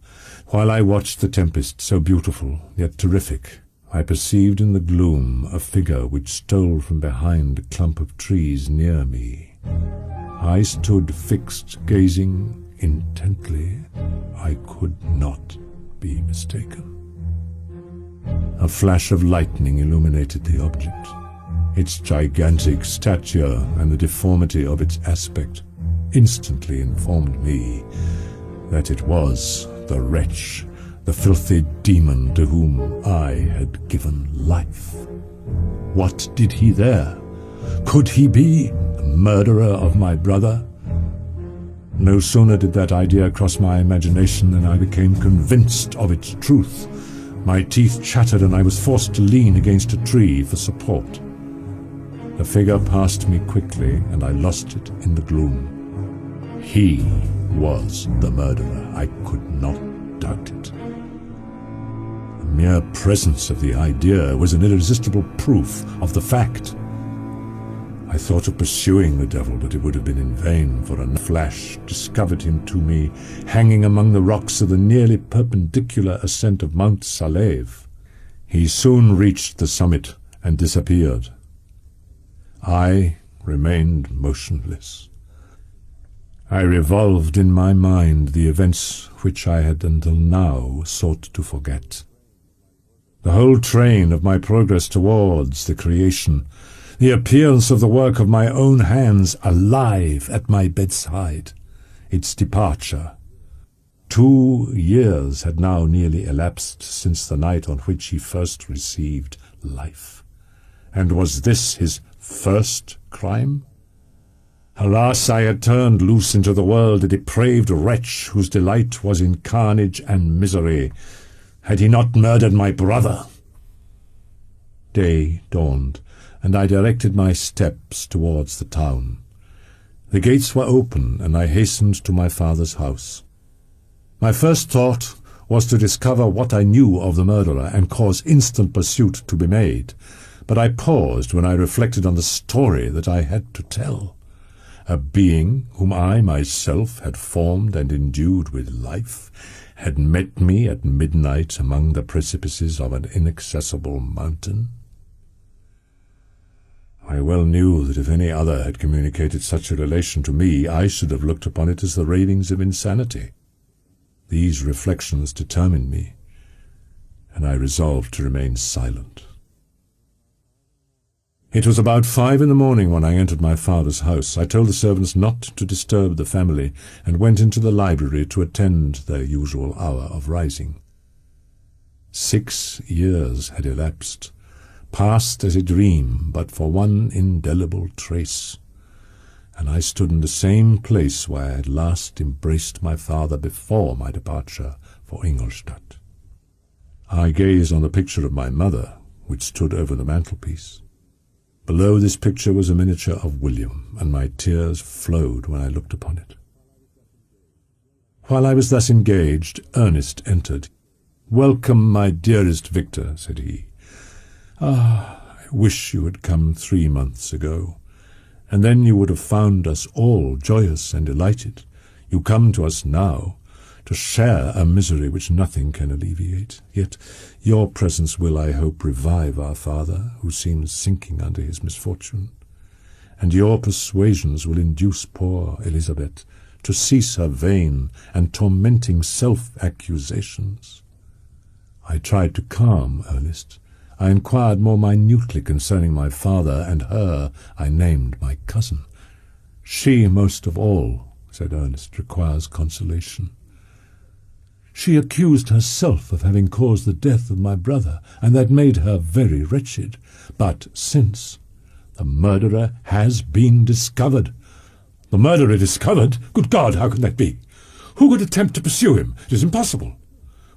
Speaker 1: While I watched the tempest, so beautiful, yet terrific, I perceived in the gloom a figure which stole from behind a clump of trees near me. I stood fixed, gazing intently. I could not be mistaken. A flash of lightning illuminated the object. Its gigantic stature and the deformity of its aspect instantly informed me that it was the wretch, the filthy demon to whom I had given life. What did he there? Could he be the murderer of my brother? No sooner did that idea cross my imagination than I became convinced of its truth. My teeth chattered and I was forced to lean against a tree for support. The figure passed me quickly, and I lost it in the gloom. He was the murderer. I could not doubt it. The mere presence of the idea was an irresistible proof of the fact. I thought of pursuing the devil, but it would have been in vain, for a flash discovered him to me, hanging among the rocks of the nearly perpendicular ascent of Mount Salève. He soon reached the summit and disappeared. I remained motionless. I revolved in my mind the events which I had until now sought to forget. The whole train of my progress towards the creation, the appearance of the work of my own hands alive at my bedside, its departure. 2 years had now nearly elapsed since the night on which he first received life. And was this his first crime? Alas, I had turned loose into the world a depraved wretch whose delight was in carnage and misery. Had he not murdered my brother? Day dawned, and I directed my steps towards the town. The gates were open, and I hastened to my father's house. My first thought was to discover what I knew of the murderer and cause instant pursuit to be made. But I paused when I reflected on the story that I had to tell. A being whom I myself had formed and endued with life had met me at midnight among the precipices of an inaccessible mountain. I well knew that if any other had communicated such a relation to me, I should have looked upon it as the ravings of insanity. These reflections determined me, and I resolved to remain silent. It was about 5 in the morning when I entered my father's house. I told the servants not to disturb the family, and went into the library to attend their usual hour of rising. 6 years had elapsed, passed as a dream, but for one indelible trace, and I stood in the same place where I had last embraced my father before my departure for Ingolstadt. I gazed on the picture of my mother, which stood over the mantelpiece. Below this picture was a miniature of William, and my tears flowed when I looked upon it. While I was thus engaged, Ernest entered. "Welcome, my dearest Victor," said he. "Ah, I wish you had come 3 months ago, and then you would have found us all joyous and delighted. You come to us now to share a misery which nothing can alleviate. Yet your presence will, I hope, revive our father, who seems sinking under his misfortune, and your persuasions will induce poor Elizabeth to cease her vain and tormenting self-accusations. I tried to calm Ernest. I inquired more minutely concerning my father, and her I named my cousin. She, most of all, said Ernest, requires consolation. She accused herself of having caused the death of my brother, and that made her very wretched. But since the murderer has been discovered. The murderer discovered? Good God, how can that be? Who could attempt to pursue him? It is impossible.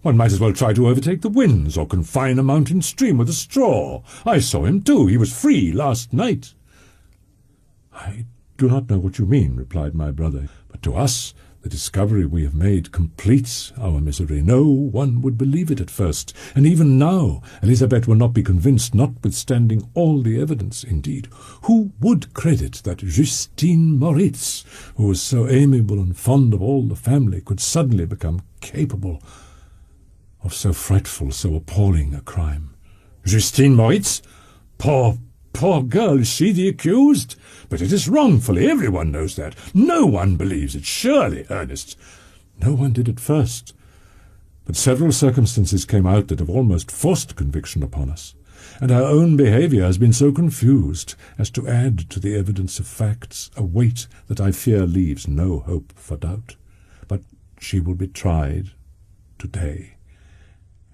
Speaker 1: One might as well try to overtake the winds or confine a mountain stream with a straw. I saw him too. He was free last night. I do not know what you mean, replied my brother, but to us the discovery we have made completes our misery. No one would believe it at first, and even now Elizabeth will not be convinced, notwithstanding all the evidence. Indeed, who would credit that Justine Moritz, who was so amiable and fond of all the family, could suddenly become capable of so frightful, so appalling a crime? Justine Moritz? Poor girl, is she the accused? But it is wrongfully, everyone knows that. No one believes it, surely, Ernest. No one did at first, but several circumstances came out that have almost forced conviction upon us, and our own behaviour has been so confused as to add to the evidence of facts a weight that I fear leaves no hope for doubt. But she will be tried today,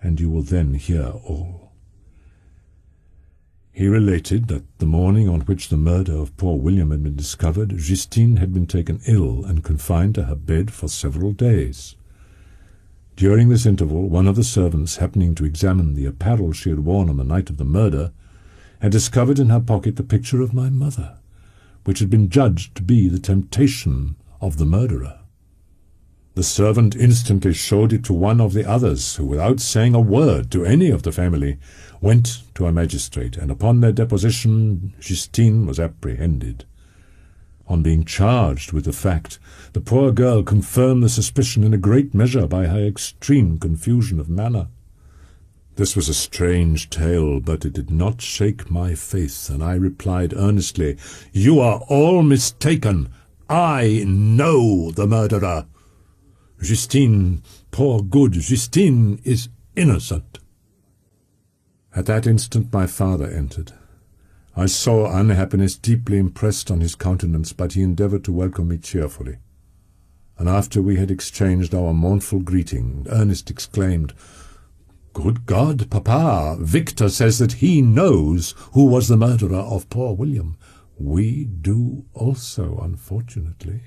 Speaker 1: and you will then hear all. He related that the morning on which the murder of poor William had been discovered, Justine had been taken ill and confined to her bed for several days. During this interval, one of the servants, happening to examine the apparel she had worn on the night of the murder, had discovered in her pocket the picture of my mother, which had been judged to be the temptation of the murderer. The servant instantly showed it to one of the others, who, without saying a word to any of the family, went to a magistrate, and upon their deposition Justine was apprehended. On being charged with the fact, the poor girl confirmed the suspicion in a great measure by her extreme confusion of manner. This was a strange tale, but it did not shake my faith, and I replied earnestly, "You are all mistaken. I know the murderer. Justine, poor good Justine, is innocent." At that instant my father entered. I saw unhappiness deeply impressed on his countenance, but he endeavoured to welcome me cheerfully. And after we had exchanged our mournful greeting, Ernest exclaimed, "Good God, Papa, Victor says that he knows who was the murderer of poor William." "We do also, unfortunately,"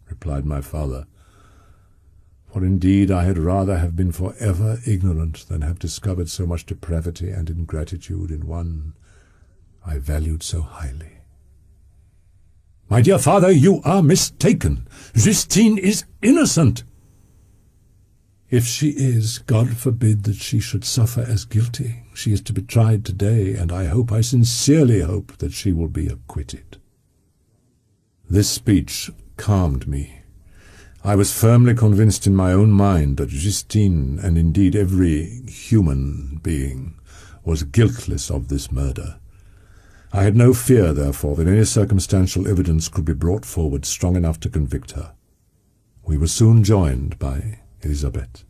Speaker 1: replied my father. For indeed I had rather have been for ever ignorant than have discovered so much depravity and ingratitude in one I valued so highly. "My dear father, you are mistaken. Justine is innocent." "If she is, God forbid that she should suffer as guilty. She is to be tried today, and I sincerely hope that she will be acquitted." This speech calmed me. I was firmly convinced in my own mind that Justine, and indeed every human being, was guiltless of this murder. I had no fear, therefore, that any circumstantial evidence could be brought forward strong enough to convict her. We were soon joined by Elizabeth.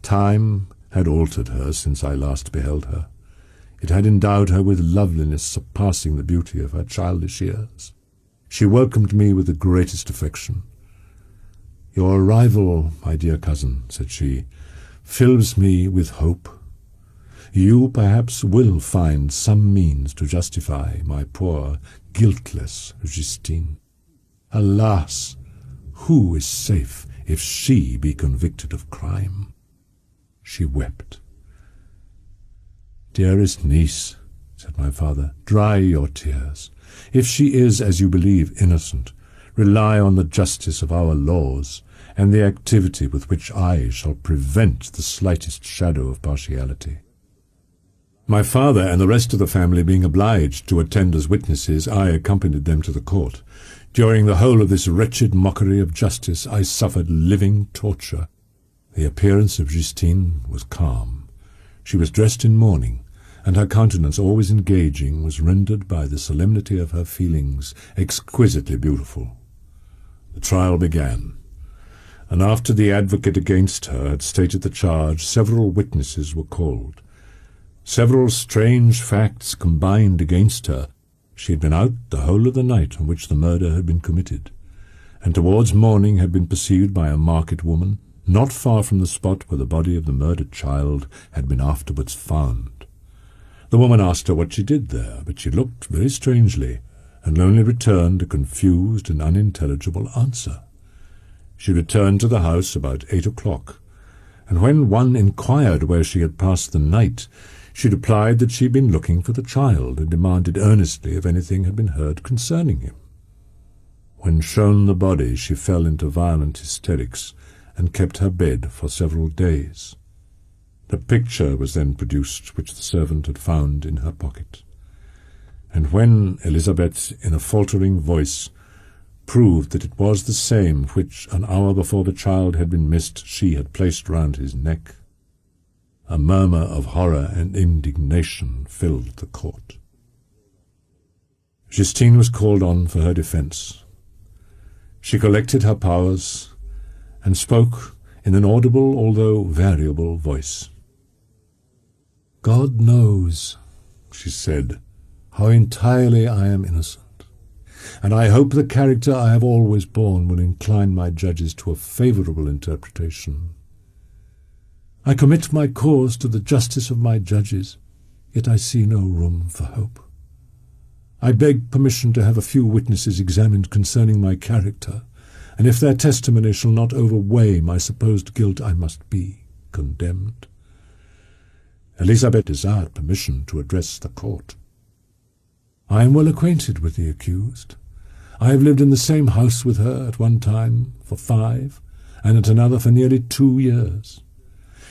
Speaker 1: Time had altered her since I last beheld her. It had endowed her with loveliness surpassing the beauty of her childish years. She welcomed me with the greatest affection. "Your arrival, my dear cousin," said she, "fills me with hope. You perhaps will find some means to justify my poor, guiltless Justine. Alas, who is safe if she be convicted of crime?" She wept. "Dearest niece," said my father, "dry your tears. If she is, as you believe, innocent, rely on the justice of our laws, and the activity with which I shall prevent the slightest shadow of partiality. My father and the rest of the family being obliged to attend as witnesses, I accompanied them to the court. During the whole of this wretched mockery of justice, I suffered living torture. The appearance of Justine was calm. She was dressed in mourning, and her countenance, always engaging, was rendered by the solemnity of her feelings exquisitely beautiful. The trial began, and after the advocate against her had stated the charge, several witnesses were called. Several strange facts combined against her. She had been out the whole of the night on which the murder had been committed, and towards morning had been perceived by a market woman, not far from the spot where the body of the murdered child had been afterwards found. The woman asked her what she did there, but she looked very strangely, and only returned a confused and unintelligible answer. She returned to the house about 8 o'clock, and when one inquired where she had passed the night, she replied that she had been looking for the child, and demanded earnestly if anything had been heard concerning him. When shown the body, she fell into violent hysterics, and kept her bed for several days. The picture was then produced which the servant had found in her pocket, and when Elizabeth, in a faltering voice, proved that it was the same which, an hour before the child had been missed, she had placed round his neck, a murmur of horror and indignation filled the court. Justine was called on for her defence. She collected her powers and spoke in an audible, although variable, voice. "God knows," she said, "how entirely I am innocent, and I hope the character I have always borne will incline my judges to a favourable interpretation. I commit my cause to the justice of my judges, yet I see no room for hope. I beg permission to have a few witnesses examined concerning my character, and if their testimony shall not overweigh my supposed guilt, I must be condemned." Elizabeth desired permission to address the court. "I am well acquainted with the accused. I have lived in the same house with her at one time for 5, and at another for nearly 2 years.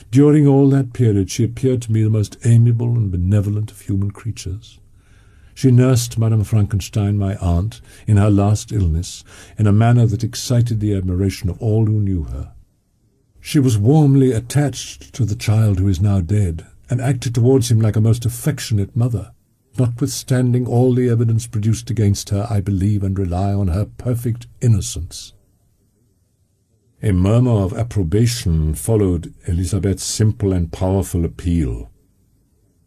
Speaker 1: During all that period she appeared to me the most amiable and benevolent of human creatures. She nursed Madame Frankenstein, my aunt, in her last illness, in a manner that excited the admiration of all who knew her. She was warmly attached to the child who is now dead, and acted towards him like a most affectionate mother. Notwithstanding all the evidence produced against her, I believe and rely on her perfect innocence." A murmur of approbation followed Elizabeth's simple and powerful appeal.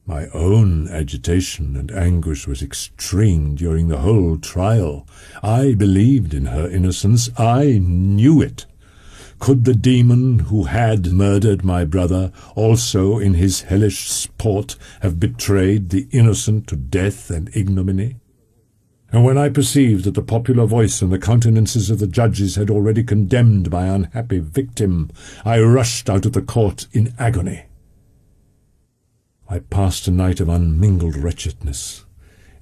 Speaker 1: My own agitation and anguish was extreme during the whole trial. I believed in her innocence. I knew it. Could the demon who had murdered my brother also in his hellish sport have betrayed the innocent to death and ignominy? And when I perceived that the popular voice and the countenances of the judges had already condemned my unhappy victim, I rushed out of the court in agony. I passed a night of unmingled wretchedness.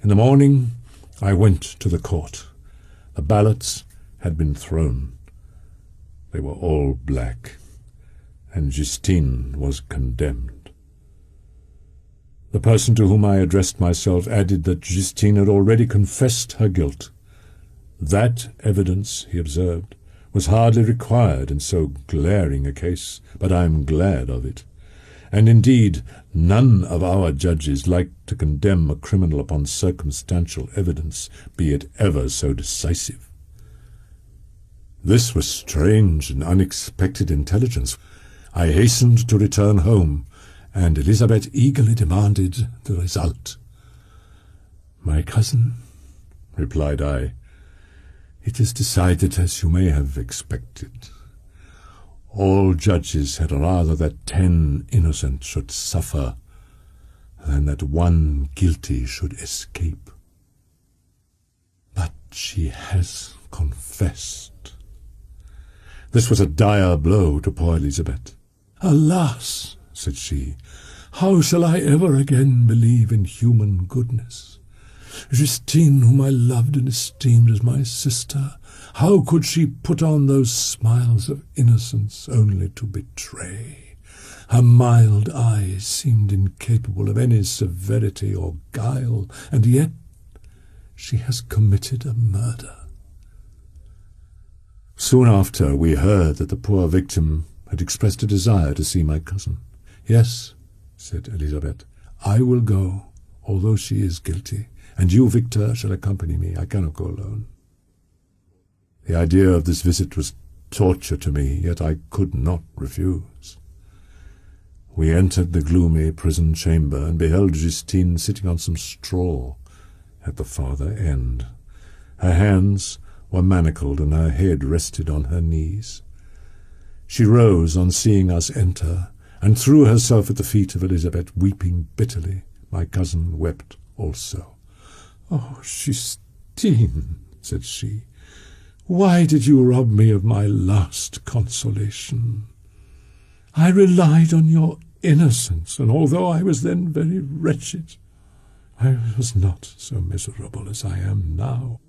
Speaker 1: In the morning I went to the court. The ballots had been thrown. They were all black, and Justine was condemned. The person to whom I addressed myself added that Justine had already confessed her guilt. That evidence, he observed, was hardly required in so glaring a case, but I am glad of it. And indeed, none of our judges like to condemn a criminal upon circumstantial evidence, be it ever so decisive. This was strange and unexpected intelligence. I hastened to return home, and Elizabeth eagerly demanded the result. "My cousin," replied I, "it is decided as you may have expected. All judges had rather that 10 innocent should suffer than that 1 guilty should escape. But she has confessed." This was a dire blow to poor Elizabeth. "Alas," said she, "how shall I ever again believe in human goodness? Justine, whom I loved and esteemed as my sister, how could she put on those smiles of innocence only to betray? Her mild eyes seemed incapable of any severity or guile, and yet she has committed a murder. Soon after, we heard that the poor victim had expressed a desire to see my cousin. "Yes," said Elizabeth, "I will go, although she is guilty, and you, Victor, shall accompany me. I cannot go alone." The idea of this visit was torture to me, yet I could not refuse. We entered the gloomy prison chamber and beheld Justine sitting on some straw at the farther end. Her hands were manacled and her head rested on her knees. She rose on seeing us enter and threw herself at the feet of Elizabeth, weeping bitterly. My cousin wept also. "Oh, Justine," said she, "why did you rob me of my last consolation? I relied on your innocence, and although I was then very wretched, I was not so miserable as I am now.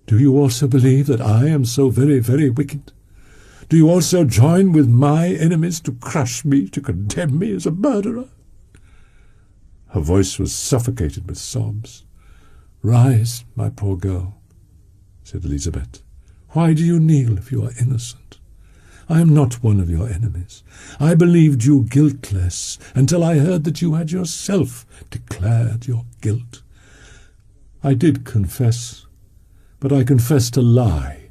Speaker 1: Do you also believe that I am so very, very wicked? Do you also join with my enemies to crush me, to condemn me as a murderer?" Her voice was suffocated with sobs. "Rise, my poor girl," said Elizabeth. "Why do you kneel if you are innocent? I am not one of your enemies. I believed you guiltless until I heard that you had yourself declared your guilt. I did confess, but I confessed a lie.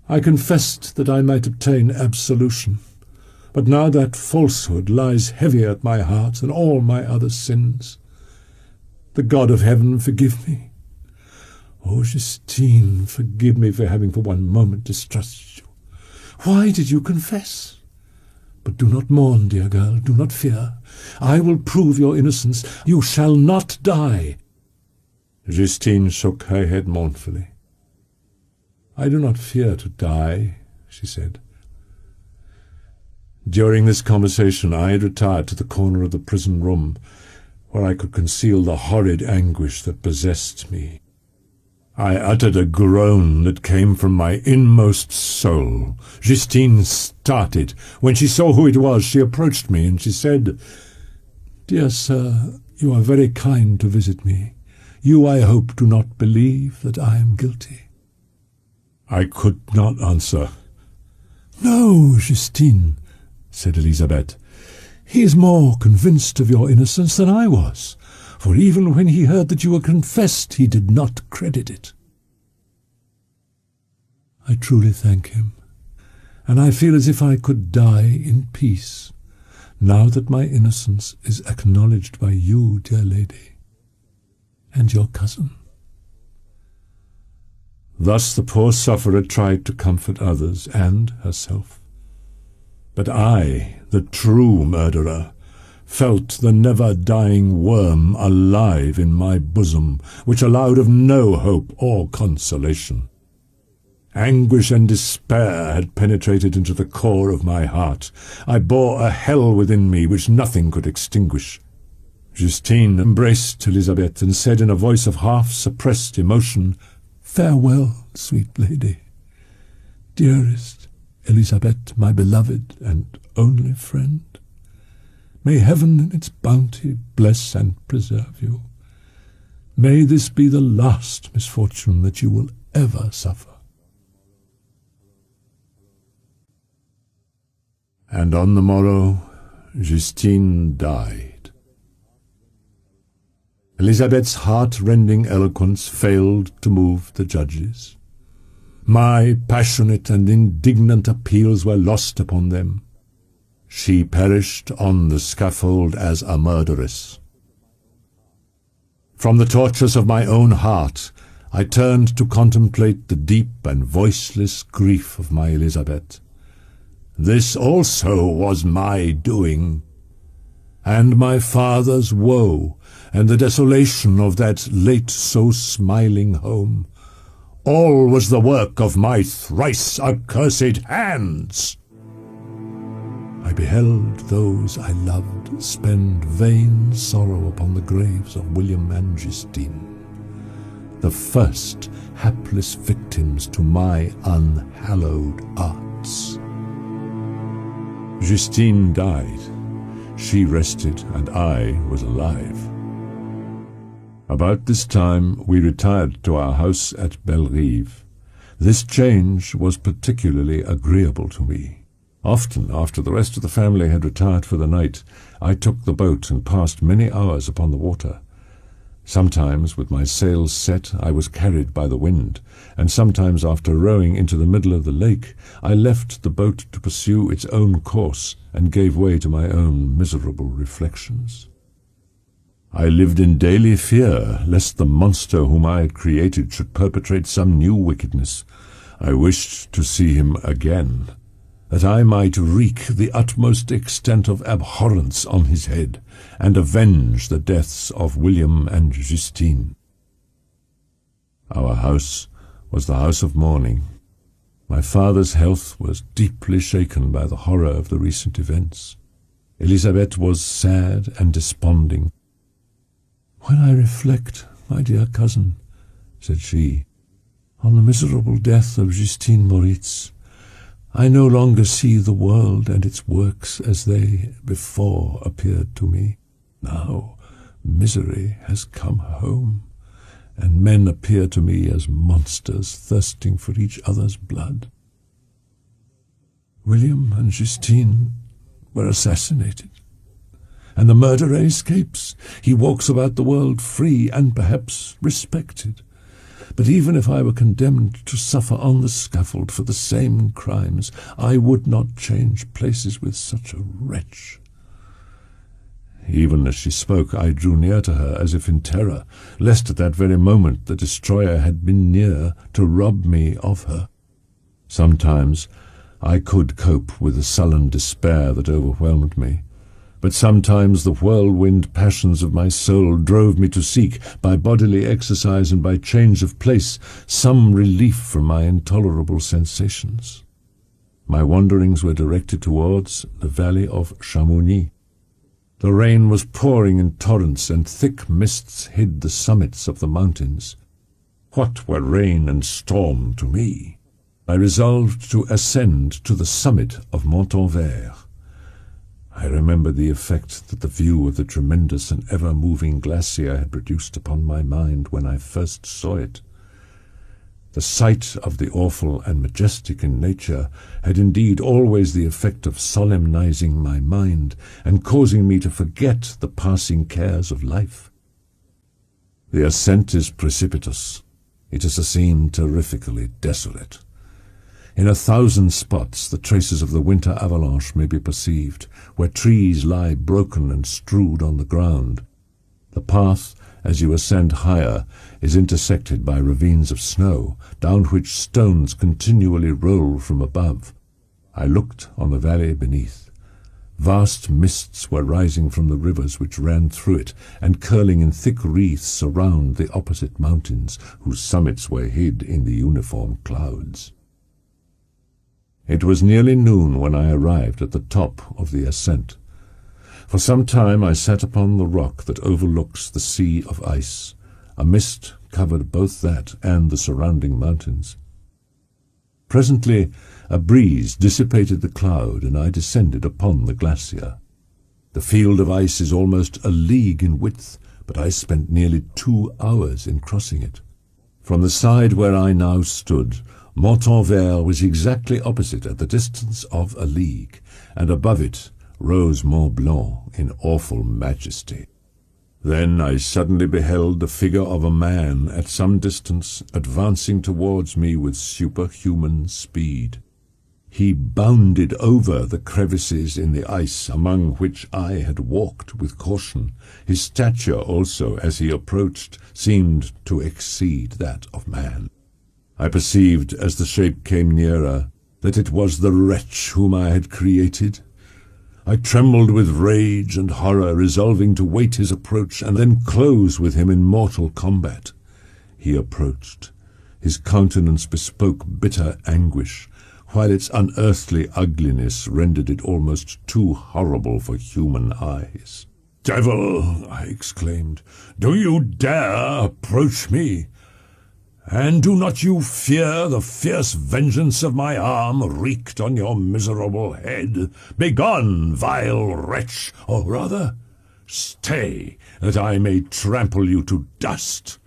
Speaker 1: I confessed that I might obtain absolution, but now that falsehood lies heavier at my heart than all my other sins. The God of heaven forgive me. Oh, Justine, forgive me for having for one moment distrusted you. Why did you confess? But do not mourn, dear girl, do not fear. I will prove your innocence. You shall not die." Justine shook her head mournfully. "I do not fear to die," she said. During this conversation I had retired to the corner of the prison room, where I could conceal the horrid anguish that possessed me. I uttered a groan that came from my inmost soul. Justine started. When she saw who it was, she approached me, and she said, "Dear sir, you are very kind to visit me. You, I hope, do not believe that I am guilty." I could not answer. "No, Justine," said Elizabeth. "He is more convinced of your innocence than I was, for even when he heard that you were confessed, he did not credit it." I truly thank him, and I feel as if I could die in peace, now that my innocence is acknowledged by you, dear lady, and your cousin. Thus the poor sufferer tried to comfort others and herself. But I, the true murderer, felt the never-dying worm alive in my bosom, which allowed of no hope or consolation. Anguish and despair had penetrated into the core of my heart. I bore a hell within me which nothing could extinguish. Justine embraced Elizabeth and said in a voice of half-suppressed emotion, "Farewell, sweet lady. Dearest Elizabeth, my beloved and only friend. May heaven in its bounty bless and preserve you. May this be the last misfortune that you will ever suffer." And on the morrow, Justine died. Elizabeth's heart-rending eloquence failed to move the judges. My passionate and indignant appeals were lost upon them. She perished on the scaffold as a murderess. From the tortures of my own heart, I turned to contemplate the deep and voiceless grief of my Elizabeth. This also was my doing, and my father's woe, and the desolation of that late so smiling home. All was the work of my thrice accursed hands. I beheld those I loved spend vain sorrow upon the graves of William and Justine, the first hapless victims to my unhallowed arts. Justine died. She rested, and I was alive. About this time, we retired to our house at Bellerive. This change was particularly agreeable to me. Often, after the rest of the family had retired for the night, I took the boat and passed many hours upon the water. Sometimes, with my sails set, I was carried by the wind, and sometimes after rowing into the middle of the lake, I left the boat to pursue its own course and gave way to my own miserable reflections. I lived in daily fear lest the monster whom I had created should perpetrate some new wickedness. I wished to see him again, that I might wreak the utmost extent of abhorrence on his head, and avenge the deaths of William and Justine. Our house was the house of mourning. My father's health was deeply shaken by the horror of the recent events. Elizabeth was sad and desponding. "When I reflect, my dear cousin," said she, "on the miserable death of Justine Moritz, I no longer see the world and its works as they before appeared to me. Now misery has come home, and men appear to me as monsters thirsting for each other's blood. William and Justine were assassinated, and the murderer escapes. He walks about the world free and perhaps respected. But even if I were condemned to suffer on the scaffold for the same crimes, I would not change places with such a wretch." Even as she spoke, I drew near to her as if in terror, lest at that very moment the destroyer had been near to rob me of her. Sometimes I could cope with the sullen despair that overwhelmed me, but sometimes the whirlwind passions of my soul drove me to seek, by bodily exercise and by change of place, some relief from my intolerable sensations. My wanderings were directed towards the valley of Chamonix. The rain was pouring in torrents, and thick mists hid the summits of the mountains. What were rain and storm to me? I resolved to ascend to the summit of Montanvert. I remembered the effect that the view of the tremendous and ever-moving glacier had produced upon my mind when I first saw it. The sight of the awful and majestic in nature had indeed always the effect of solemnizing my mind and causing me to forget the passing cares of life. The ascent is precipitous. It is a scene terrifically desolate. In 1,000 spots the traces of the winter avalanche may be perceived, where trees lie broken and strewed on the ground. The path, as you ascend higher, is intersected by ravines of snow, down which stones continually roll from above. I looked on the valley beneath. Vast mists were rising from the rivers which ran through it, and curling in thick wreaths around the opposite mountains, whose summits were hid in the uniform clouds. It was nearly noon when I arrived at the top of the ascent. For some time I sat upon the rock that overlooks the sea of ice. A mist covered both that and the surrounding mountains. Presently a breeze dissipated the cloud, and I descended upon the glacier. The field of ice is almost a league in width, but I spent nearly 2 hours in crossing it. From the side where I now stood, Montanvert was exactly opposite at the distance of a league, and above it rose Mont Blanc in awful majesty. Then I suddenly beheld the figure of a man at some distance, advancing towards me with superhuman speed. He bounded over the crevices in the ice, among which I had walked with caution. His stature also, as he approached, seemed to exceed that of man. I perceived, as the shape came nearer, that it was the wretch whom I had created. I trembled with rage and horror, resolving to wait his approach and then close with him in mortal combat. He approached. His countenance bespoke bitter anguish, while its unearthly ugliness rendered it almost too horrible for human eyes. "Devil!" I exclaimed. "Do you dare approach me?" And do not you fear the fierce vengeance of my arm wreaked on your miserable head? Begone, vile wretch, or rather, stay, that I may trample you to dust.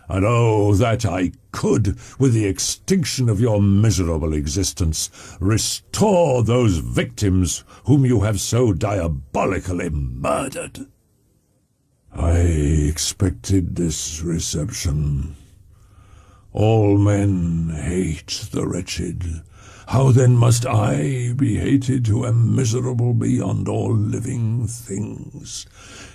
Speaker 1: And oh, that I could, with the extinction of your miserable existence, restore those victims whom you have so diabolically murdered. I expected this reception. All men hate the wretched. How then must I be hated who am miserable beyond all living things?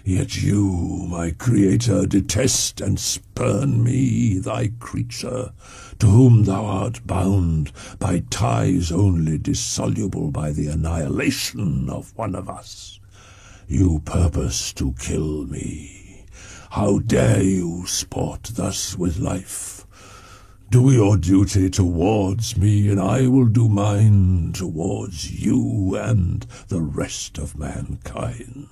Speaker 1: Yet you, my Creator, detest and spurn me, thy creature, to whom thou art bound by ties only dissoluble by the annihilation of one of us. You purpose to kill me. How dare you sport thus with life? Do your duty towards me, and I will do mine towards you and the rest of mankind.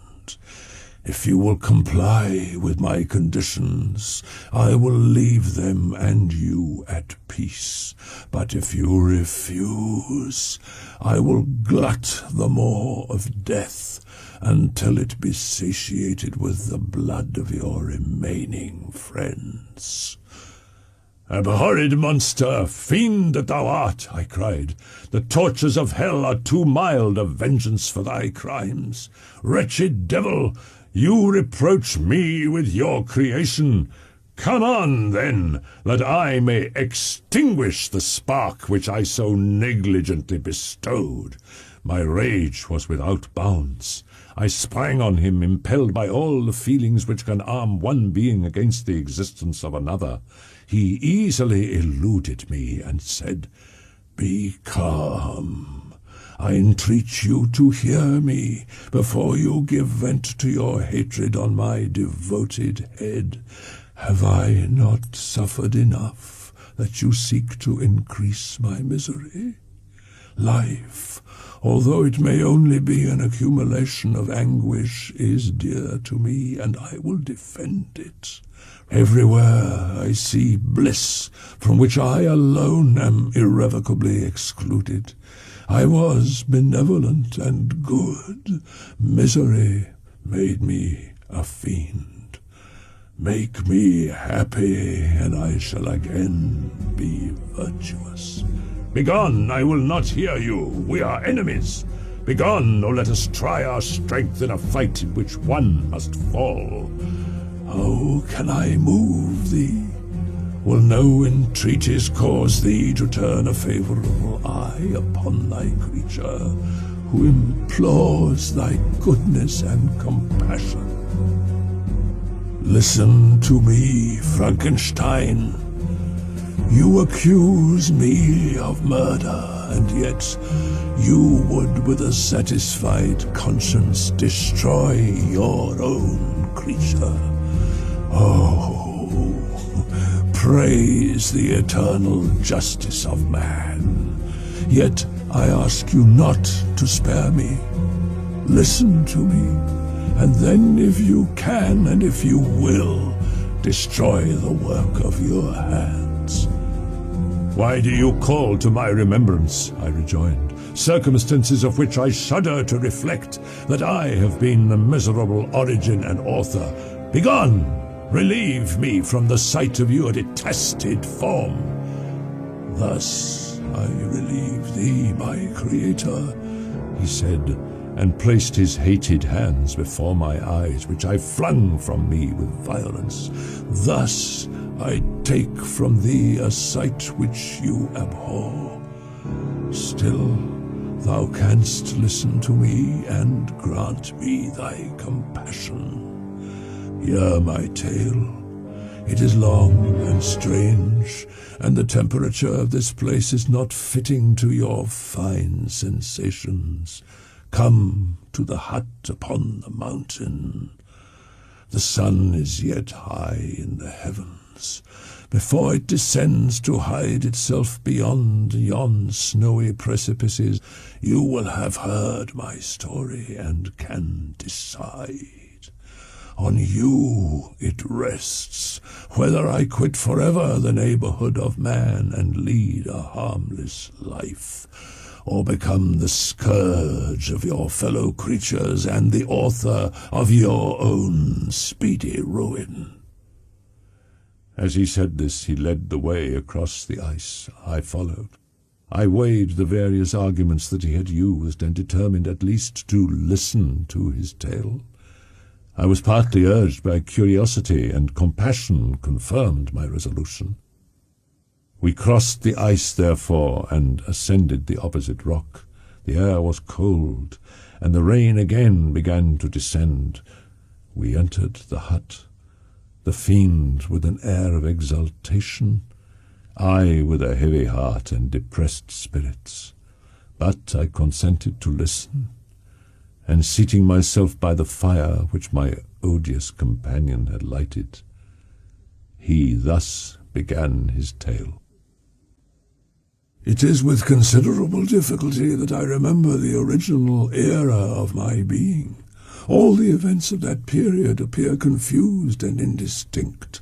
Speaker 1: If you will comply with my conditions, I will leave them and you at peace. But if you refuse, I will glut the maw of death until it be satiated with the blood of your remaining friends. Abhorred monster, fiend that thou art, I cried, the tortures of hell are too mild a vengeance for thy crimes. Wretched devil, you reproach me with your creation. Come on, then, that I may extinguish the spark which I so negligently bestowed. My rage was without bounds. I sprang on him, impelled by all the feelings which can arm one being against the existence of another. He easily eluded me and said, "Be calm. I entreat you to hear me before you give vent to your hatred on my devoted head. Have I not suffered enough that you seek to increase my misery? Life, although it may only be an accumulation of anguish, is dear to me, and I will defend it. Everywhere I see bliss from which I alone am irrevocably excluded. I was benevolent and good. Misery made me a fiend. Make me happy, and I shall again be virtuous. Begone, I will not hear you. We are enemies. Begone, or let us try our strength in a fight in which one must fall. How can I move thee? Will no entreaties cause thee to turn a favourable eye upon thy creature, who implores thy goodness and compassion? Listen to me, Frankenstein. You accuse me of murder, and yet you would with a satisfied conscience destroy your own creature. Oh, praise the eternal justice of man. Yet I ask you not to spare me. Listen to me, and then if you can and if you will, destroy the work of your hands. Why do you call to my remembrance, I rejoined, circumstances of which I shudder to reflect that I have been the miserable origin and author? Begone! Relieve me from the sight of your detested form. Thus I relieve thee, my Creator, he said, and placed his hated hands before my eyes, which I flung from me with violence. Thus I take from thee a sight which you abhor. Still, thou canst listen to me and grant me thy compassion. Hear my tale. It is long and strange, and the temperature of this place is not fitting to your fine sensations. Come to the hut upon the mountain. The sun is yet high in the heavens. Before it descends to hide itself beyond yon snowy precipices, you will have heard my story and can decide. On you it rests, whether I quit forever the neighborhood of man and lead a harmless life, or become the scourge of your fellow creatures and the author of your own speedy ruin." As he said this, he led the way across the ice. I followed. I weighed the various arguments that he had used, and determined at least to listen to his tale. I was partly urged by curiosity, and compassion confirmed my resolution. We crossed the ice, therefore, and ascended the opposite rock. The air was cold, and the rain again began to descend. We entered the hut, the fiend with an air of exultation, I with a heavy heart and depressed spirits. But I consented to listen, and seating myself by the fire which my odious companion had lighted, he thus began his tale. "It is with considerable difficulty that I remember the original era of my being. All the events of that period appear confused and indistinct.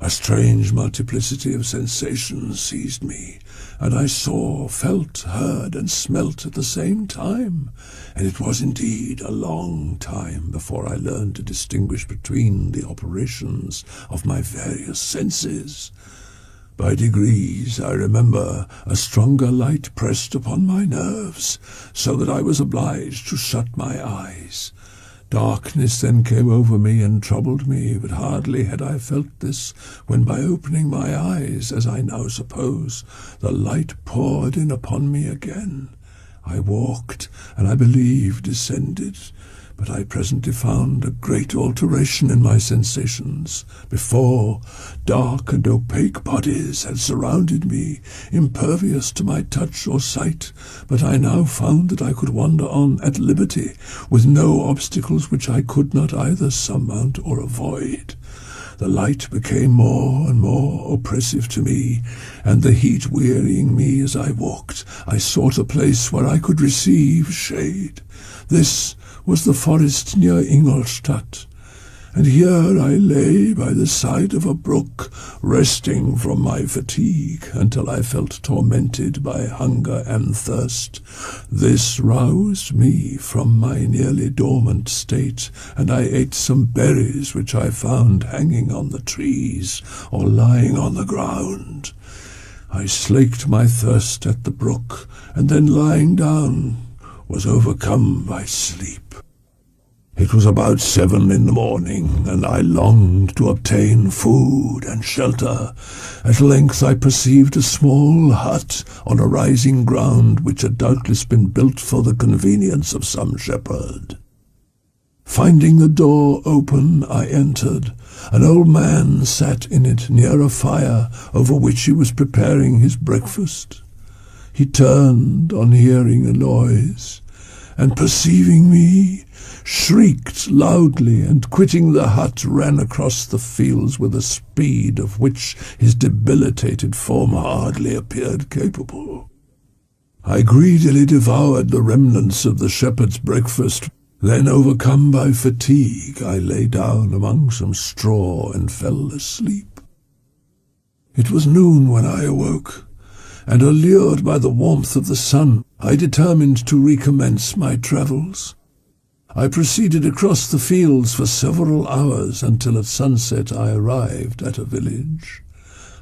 Speaker 1: A strange multiplicity of sensations seized me, and I saw, felt, heard, and smelt at the same time, and it was indeed a long time before I learned to distinguish between the operations of my various senses. By degrees I remember a stronger light pressed upon my nerves, so that I was obliged to shut my eyes. Darkness then came over me and troubled me, but hardly had I felt this, when by opening my eyes, as I now suppose, the light poured in upon me again. I walked, and I believe descended, but I presently found a great alteration in my sensations. Before, dark and opaque bodies had surrounded me, impervious to my touch or sight, but I now found that I could wander on at liberty, with no obstacles which I could not either surmount or avoid. The light became more and more oppressive to me, and the heat wearying me as I walked, I sought a place where I could receive shade. This was the forest near Ingolstadt, and here I lay by the side of a brook, resting from my fatigue until I felt tormented by hunger and thirst. This roused me from my nearly dormant state, and I ate some berries which I found hanging on the trees or lying on the ground. I slaked my thirst at the brook, and then lying down was overcome by sleep. It was about 7 in the morning, and I longed to obtain food and shelter. At length I perceived a small hut on a rising ground which had doubtless been built for the convenience of some shepherd. Finding the door open, I entered. An old man sat in it near a fire over which he was preparing his breakfast. He turned on hearing a noise, and perceiving me, shrieked loudly, and quitting the hut ran across the fields with a speed of which his debilitated form hardly appeared capable. I greedily devoured the remnants of the shepherd's breakfast. Then, overcome by fatigue, I lay down among some straw and fell asleep. It was noon when I awoke, and allured by the warmth of the sun, I determined to recommence my travels. I proceeded across the fields for several hours until at sunset I arrived at a village.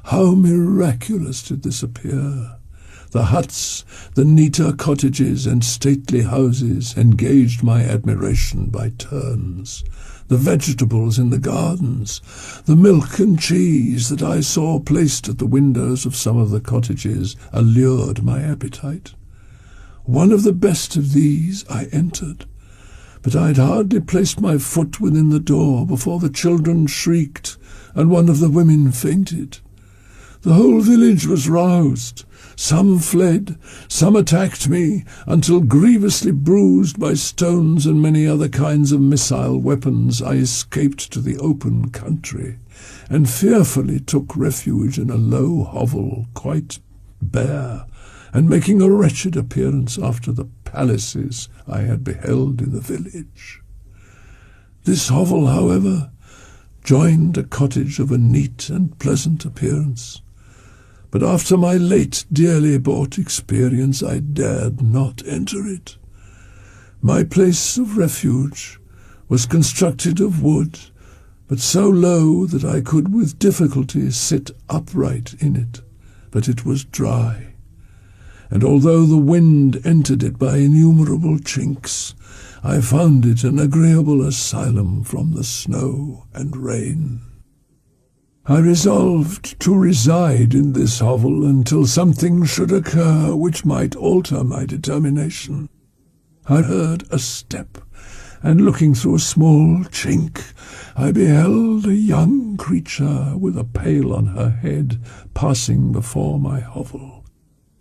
Speaker 1: How miraculous did this appear! The huts, the neater cottages and stately houses engaged my admiration by turns. The vegetables in the gardens, the milk and cheese that I saw placed at the windows of some of the cottages allured my appetite. One of the best of these I entered, but I had hardly placed my foot within the door before the children shrieked, and one of the women fainted. The whole village was roused. Some fled, some attacked me, until grievously bruised by stones and many other kinds of missile weapons, I escaped to the open country, and fearfully took refuge in a low hovel, quite bare, and making a wretched appearance after the palaces I had beheld in the village. This hovel, however, joined a cottage of a neat and pleasant appearance, but after my late dearly bought experience I dared not enter it. My place of refuge was constructed of wood, but so low that I could with difficulty sit upright in it, but it was dry, and although the wind entered it by innumerable chinks, I found it an agreeable asylum from the snow and rain. I resolved to reside in this hovel until something should occur which might alter my determination. I heard a step, and looking through a small chink, I beheld a young creature with a pail on her head passing before my hovel.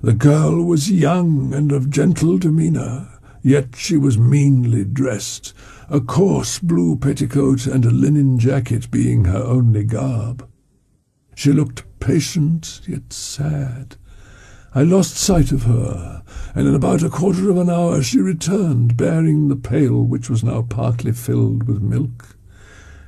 Speaker 1: The girl was young and of gentle demeanour, yet she was meanly dressed, a coarse blue petticoat and a linen jacket being her only garb. She looked patient yet sad. I lost sight of her, and in about a quarter of an hour she returned, bearing the pail which was now partly filled with milk.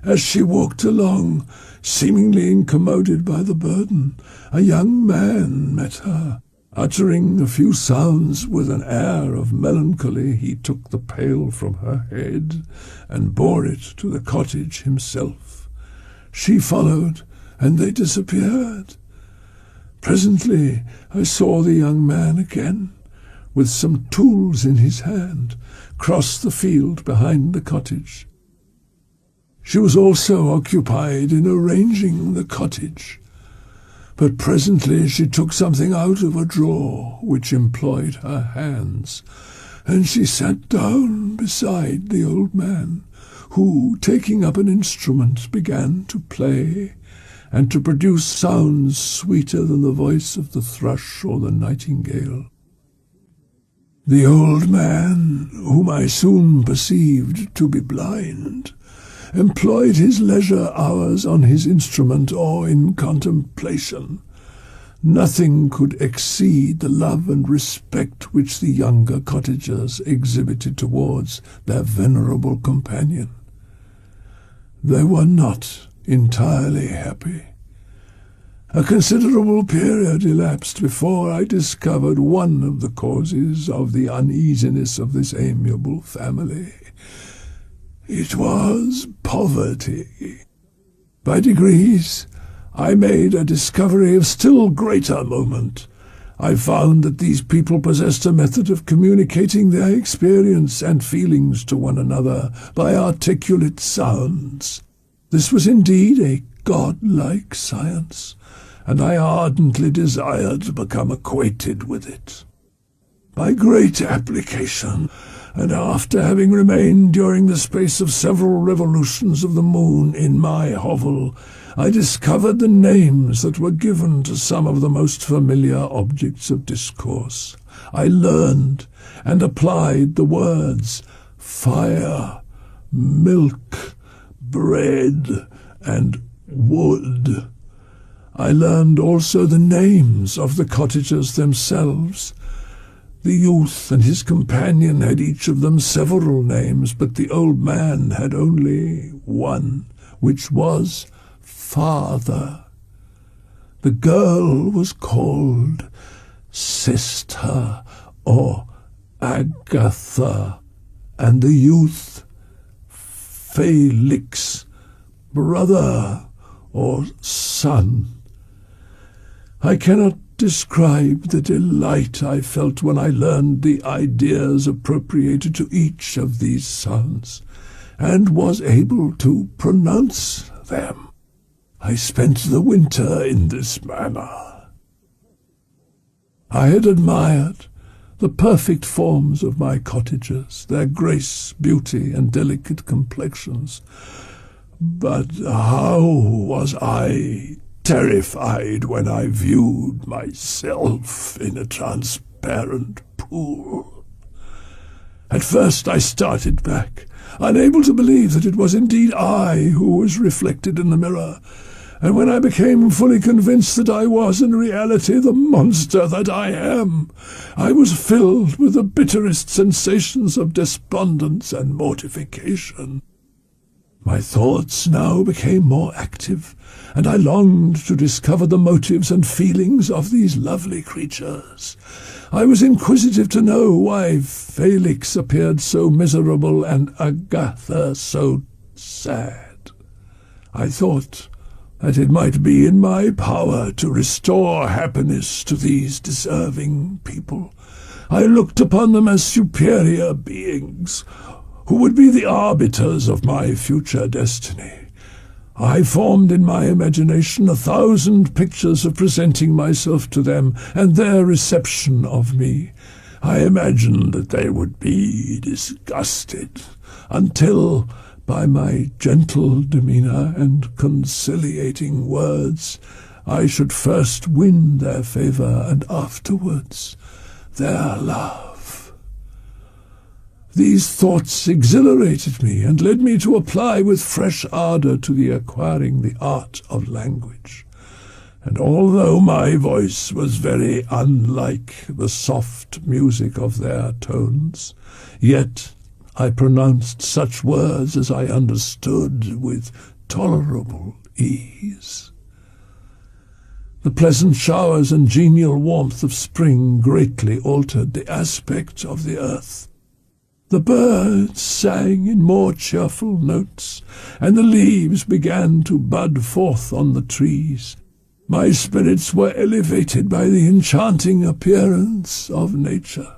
Speaker 1: As she walked along, seemingly incommoded by the burden, a young man met her. Uttering a few sounds with an air of melancholy, he took the pail from her head and bore it to the cottage himself. She followed, and they disappeared. Presently I saw the young man again, with some tools in his hand, cross the field behind the cottage. She was also occupied in arranging the cottage, but presently she took something out of a drawer which employed her hands, and she sat down beside the old man, who, taking up an instrument, began to play, and to produce sounds sweeter than the voice of the thrush or the nightingale. The old man, whom I soon perceived to be blind, employed his leisure hours on his instrument or in contemplation. Nothing could exceed the love and respect which the younger cottagers exhibited towards their venerable companion. They were not entirely happy. A considerable period elapsed before I discovered one of the causes of the uneasiness of this amiable family. It was poverty. By degrees, I made a discovery of still greater moment. I found that these people possessed a method of communicating their experience and feelings to one another by articulate sounds. This was indeed a godlike science, and I ardently desired to become acquainted with it. By great application, and after having remained during the space of several revolutions of the moon in my hovel, I discovered the names that were given to some of the most familiar objects of discourse. I learned and applied the words fire, milk, bread, and wood. I learned also the names of the cottagers themselves. The youth and his companion had each of them several names, but the old man had only one, which was Father. The girl was called Sister or Agatha, and the youth Felix, brother or son. I cannot describe the delight I felt when I learned the ideas appropriated to each of these sons, and was able to pronounce them. I spent the winter in this manner. I had admired the perfect forms of my cottagers, their grace, beauty, and delicate complexions, but how was I terrified when I viewed myself in a transparent pool. At first I started back, unable to believe that it was indeed I who was reflected in the mirror, and when I became fully convinced that I was in reality the monster that I am, I was filled with the bitterest sensations of despondence and mortification. My thoughts now became more active, and I longed to discover the motives and feelings of these lovely creatures. I was inquisitive to know why Felix appeared so miserable and Agatha so sad. I thought that it might be in my power to restore happiness to these deserving people. I looked upon them as superior beings, who would be the arbiters of my future destiny. I formed in my imagination 1,000 pictures of presenting myself to them and their reception of me. I imagined that they would be disgusted, until, by my gentle demeanour and conciliating words, I should first win their favour and afterwards their love. These thoughts exhilarated me and led me to apply with fresh ardour to the acquiring the art of language. And although my voice was very unlike the soft music of their tones, yet I pronounced such words as I understood with tolerable ease. The pleasant showers and genial warmth of spring greatly altered the aspect of the earth. The birds sang in more cheerful notes, and the leaves began to bud forth on the trees. My spirits were elevated by the enchanting appearance of nature.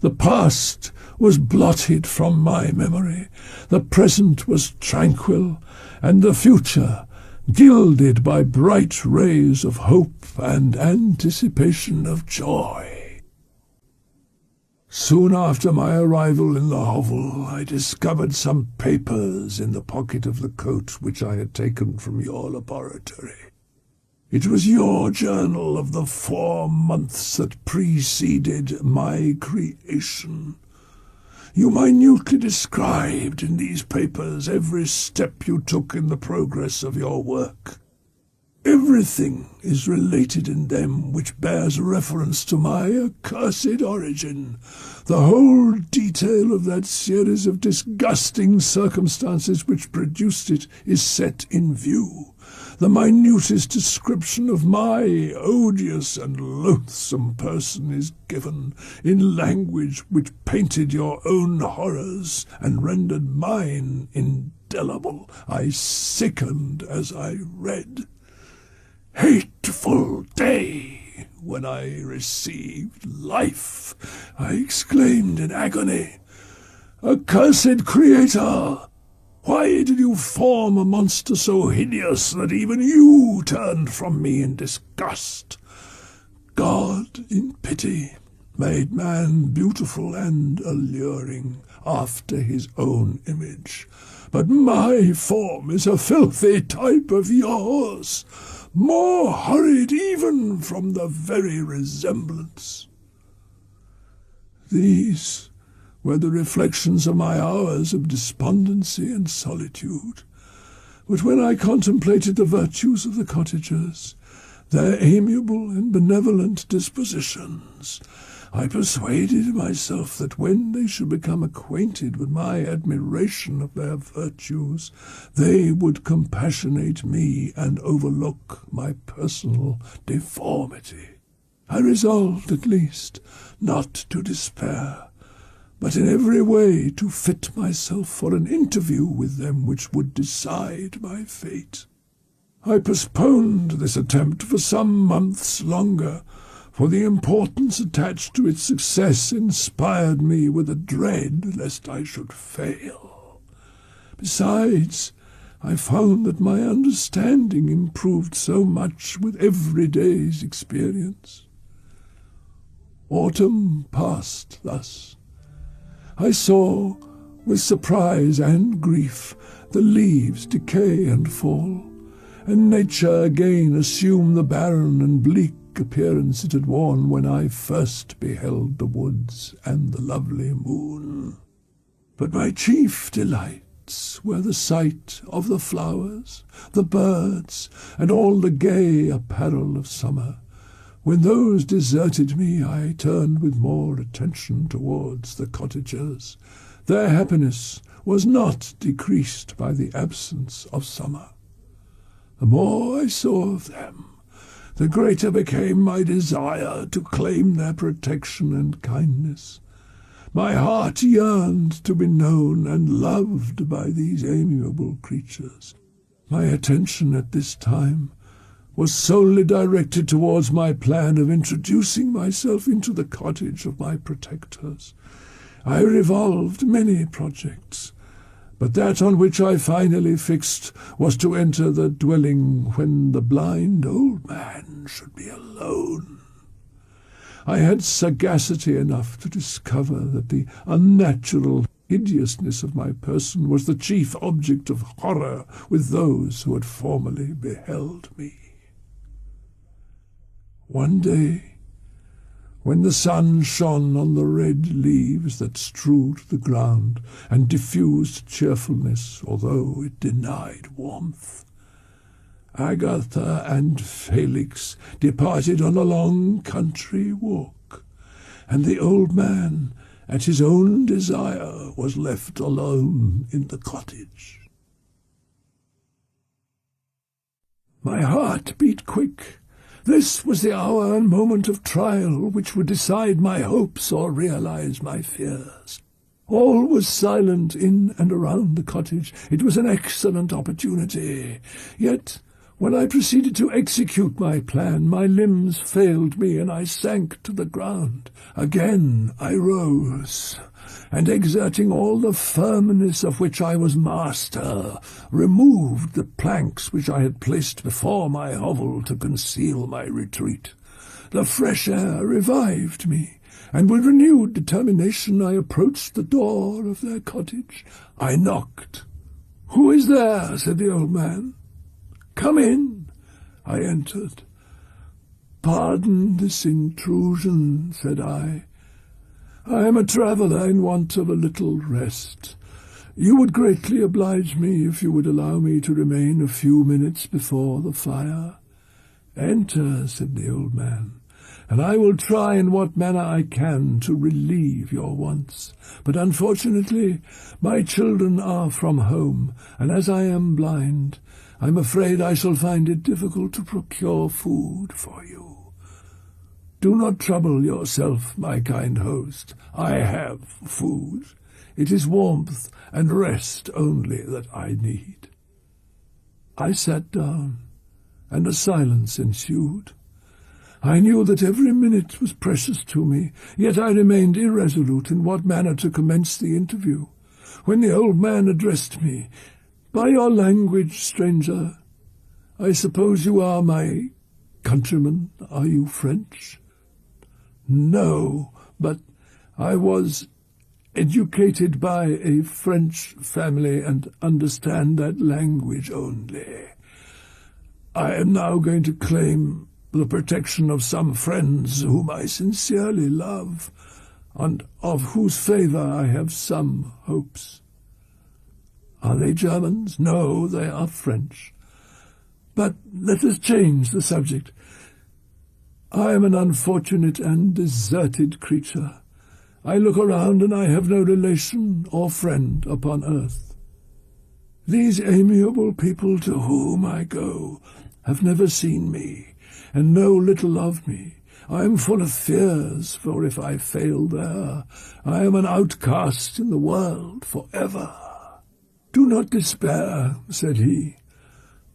Speaker 1: The past was blotted from my memory, the present was tranquil, and the future gilded by bright rays of hope and anticipation of joy. Soon after my arrival in the hovel, I discovered some papers in the pocket of the coat which I had taken from your laboratory. It was your journal of the 4 months that preceded my creation. You minutely described in these papers every step you took in the progress of your work. Everything is related in them which bears reference to my accursed origin. The whole detail of that series of disgusting circumstances which produced it is set in view. The minutest description of my odious and loathsome person is given in language which painted your own horrors and rendered mine indelible. I sickened as I read. Hateful day! When I received life, I exclaimed in agony, Accursed creator! Why did you form a monster so hideous that even you turned from me in disgust? God, in pity, made man beautiful and alluring after his own image. But my form is a filthy type of yours, more horrid even from the very resemblance. These were the reflections of my hours of despondency and solitude. But when I contemplated the virtues of the cottagers, their amiable and benevolent dispositions, I persuaded myself that when they should become acquainted with my admiration of their virtues, they would compassionate me and overlook my personal deformity. I resolved, at least, not to despair, but in every way to fit myself for an interview with them which would decide my fate. I postponed this attempt for some months longer, for the importance attached to its success inspired me with a dread lest I should fail. Besides, I found that my understanding improved so much with every day's experience. Autumn passed thus. I saw, with surprise and grief, the leaves decay and fall, and nature again assume the barren and bleak appearance it had worn when I first beheld the woods and the lovely moon. But my chief delights were the sight of the flowers, the birds, and all the gay apparel of summer. When those deserted me, I turned with more attention towards the cottagers. Their happiness was not decreased by the absence of summer. The more I saw of them, the greater became my desire to claim their protection and kindness. My heart yearned to be known and loved by these amiable creatures. My attention at this time was solely directed towards my plan of introducing myself into the cottage of my protectors. I revolved many projects, but that on which I finally fixed was to enter the dwelling when the blind old man should be alone. I had sagacity enough to discover that the unnatural hideousness of my person was the chief object of horror with those who had formerly beheld me. One day, when the sun shone on the red leaves that strewed the ground and diffused cheerfulness, although it denied warmth, Agatha and Felix departed on a long country walk, and the old man, at his own desire, was left alone in the cottage. My heart beat quick. This was the hour and moment of trial which would decide my hopes or realize my fears. All was silent in and around the cottage. It was an excellent opportunity. Yet, when I proceeded to execute my plan, my limbs failed me, and I sank to the ground. Again I rose, and exerting all the firmness of which I was master, removed the planks which I had placed before my hovel to conceal my retreat. The fresh air revived me, and with renewed determination I approached the door of their cottage. I knocked. "Who is there?" said the old man. "Come in." I entered. "Pardon this intrusion," said I. "I am a traveller in want of a little rest. You would greatly oblige me if you would allow me to remain a few minutes before the fire." "Enter," said the old man, "and I will try in what manner I can to relieve your wants. But unfortunately my children are from home, and as I am blind, I'm afraid I shall find it difficult to procure food for you. Do not trouble yourself, my kind host. I have food. It is warmth and rest only that I need." I sat down, and a silence ensued. I knew that every minute was precious to me, yet I remained irresolute in what manner to commence the interview, when the old man addressed me. "By your language, stranger, I suppose you are my countryman. Are you French?" "No, but I was educated by a French family and understand that language only. I am now going to claim the protection of some friends whom I sincerely love, and of whose favour I have some hopes." "Are they Germans?" "No, they are French. But let us change the subject. I am an unfortunate and deserted creature. I look around and I have no relation or friend upon earth. These amiable people to whom I go have never seen me, and know little of me. I am full of fears, for if I fail there, I am an outcast in the world forever." "Do not despair," said he.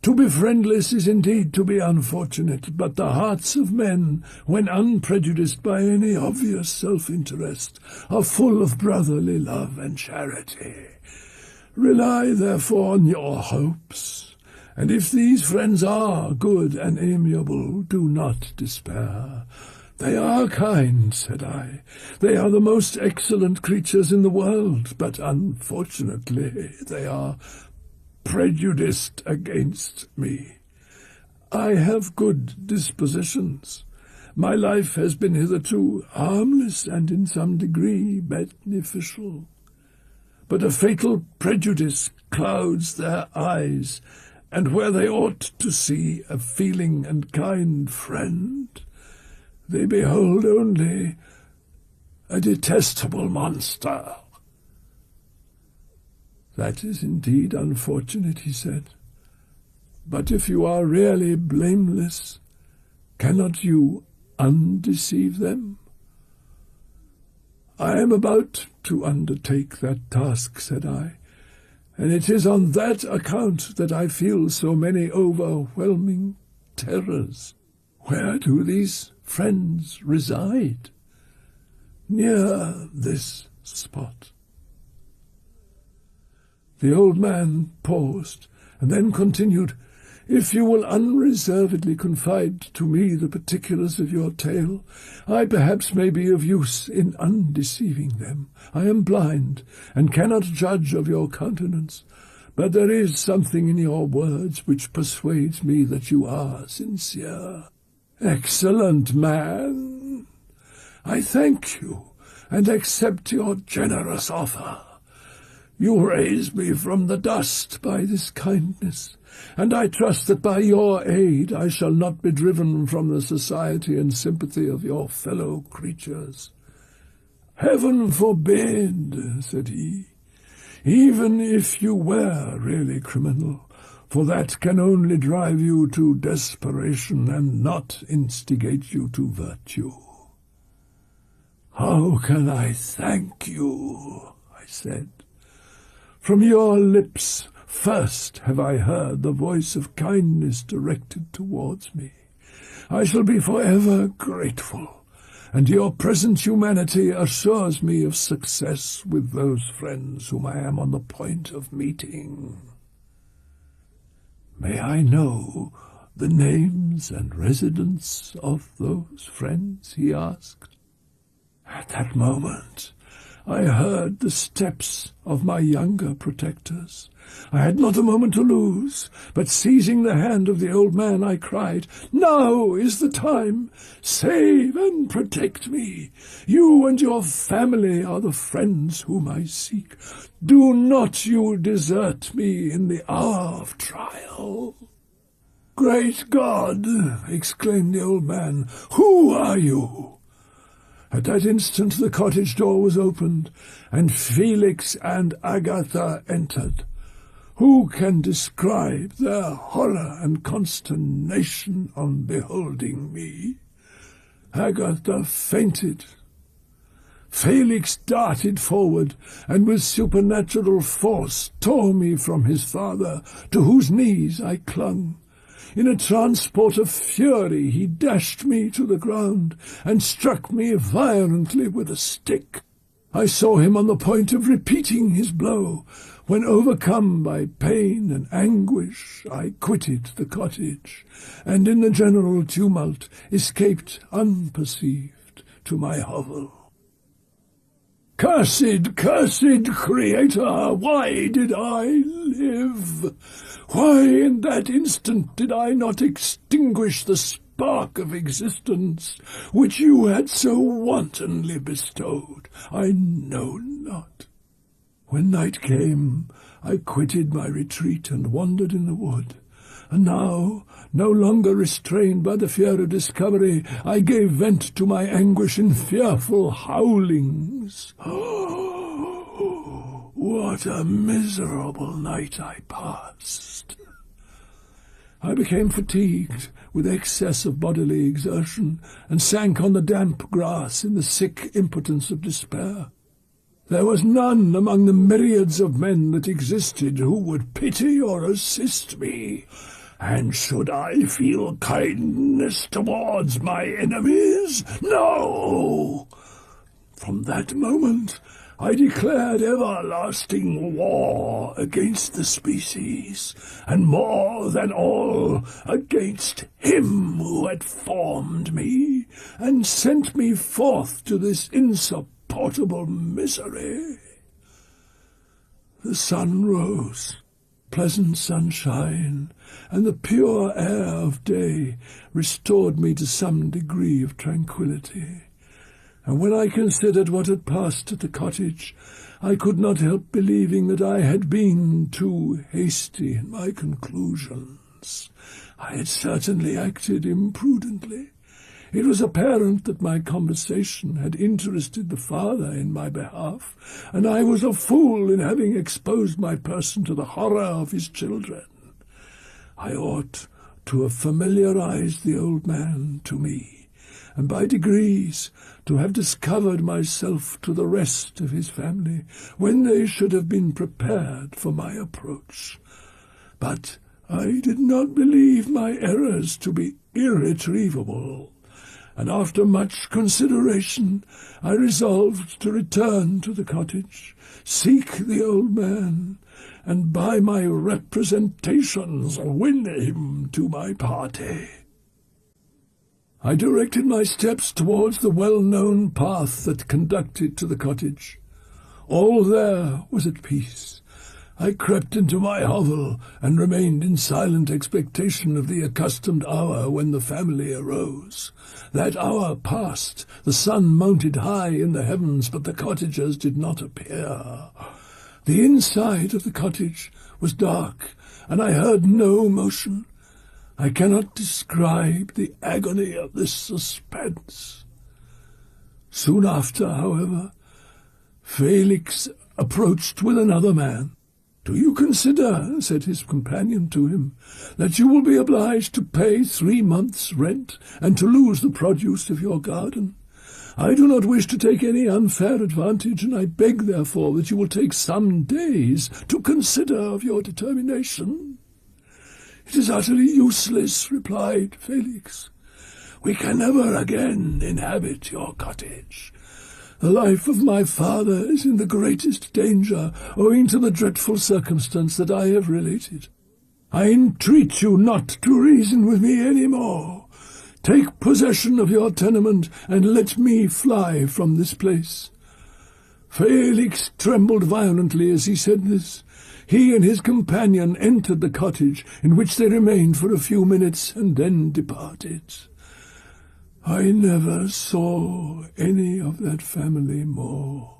Speaker 1: "To be friendless is indeed to be unfortunate, but the hearts of men, when unprejudiced by any obvious self-interest, are full of brotherly love and charity. Rely, therefore, on your hopes, and if these friends are good and amiable, do not despair." "They are kind," said I. "They are the most excellent creatures in the world, but unfortunately they are prejudiced against me. I have good dispositions. My life has been hitherto harmless and in some degree beneficial. But a fatal prejudice clouds their eyes, and where they ought to see a feeling and kind friend, they behold only a detestable monster."
Speaker 2: "That is indeed unfortunate," he said. "But if you are really blameless, cannot you undeceive them?" "I am about to undertake that task," said I, "and it is on that account that I feel so many overwhelming terrors. Where do these friends reside?" "Near this spot." The old man paused, and then continued, "If you will unreservedly confide to me the particulars of your tale, I perhaps may be of use in undeceiving them. I am blind, and cannot judge of your countenance, but there is something in your words which persuades me that you are sincere." "Excellent man! I thank you, and accept your generous offer. You raise me from the dust by this kindness, and I trust that by your aid I shall not be driven from the society and sympathy of your fellow creatures." "Heaven forbid," said he, "even if you were really criminal, for that can only drive you to desperation and not instigate you to virtue." "How can I thank you?" I said. "From your lips first have I heard the voice of kindness directed towards me. I shall be forever grateful, and your present humanity assures me of success with those friends whom I am on the point of meeting." "May I know the names and residence of those friends?" he asked. At that moment I heard the steps of my younger protectors. I had not a moment to lose, but seizing the hand of the old man, I cried, "Now is the time! Save and protect me! You and your family are the friends whom I seek. Do not you desert me in the hour of trial." "Great God!" exclaimed the old man, "who are you?" At that instant the cottage door was opened, and Felix and Agatha entered. Who can describe their horror and consternation on beholding me? Agatha fainted. Felix darted forward, and with supernatural force tore me from his father, to whose knees I clung. In a transport of fury he dashed me to the ground, and struck me violently with a stick. I saw him on the point of repeating his blow, when, overcome by pain and anguish, I quitted the cottage, and in the general tumult escaped unperceived to my hovel. Cursed Creator, why did I live? Why in that instant did I not extinguish the spark of existence which you had so wantonly bestowed? I know not. When night came, I quitted my retreat and wandered in the wood. And now, no longer restrained by the fear of discovery, I gave vent to my anguish in fearful howlings. What a miserable night I passed! I became fatigued with excess of bodily exertion, and sank on the damp grass in the sick impotence of despair. There was none among the myriads of men that existed who would pity or assist me. And should I feel kindness towards my enemies? No! From that moment I declared everlasting war against the species, and more than all against him who had formed me and sent me forth to this insupportable misery. The sun rose. Pleasant sunshine and the pure air of day restored me to some degree of tranquillity, and when I considered what had passed at the cottage, I could not help believing that I had been too hasty in my conclusions. I had certainly acted imprudently. It was apparent that my conversation had interested the father in my behalf, and I was a fool in having exposed my person to the horror of his children. I ought to have familiarized the old man to me, and by degrees to have discovered myself to the rest of his family, when they should have been prepared for my approach. But I did not believe my errors to be irretrievable, and after much consideration I resolved to return to the cottage, seek the old man, and by my representations win him to my party. I directed my steps towards the well-known path that conducted to the cottage. All there was at peace. I crept into my hovel and remained in silent expectation of the accustomed hour when the family arose. That hour passed, the sun mounted high in the heavens, but the cottagers did not appear. The inside of the cottage was dark, and I heard no motion. I cannot describe the agony of this suspense. Soon after, however, Felix approached with another man. "Do you consider," said his companion to him, "that you will be obliged to pay 3 months' rent and to lose the produce of your garden? I do not wish to take any unfair advantage, and I beg, therefore, that you will take some days to consider of your determination." "It is utterly useless," replied Felix. "We can never again inhabit your cottage. The life of my father is in the greatest danger, owing to the dreadful circumstance that I have related. I entreat you not to reason with me any more. Take possession of your tenement, and let me fly from this place." Felix trembled violently as he said this. He and his companion entered the cottage, in which they remained for a few minutes, and then departed. I never saw any of that family more.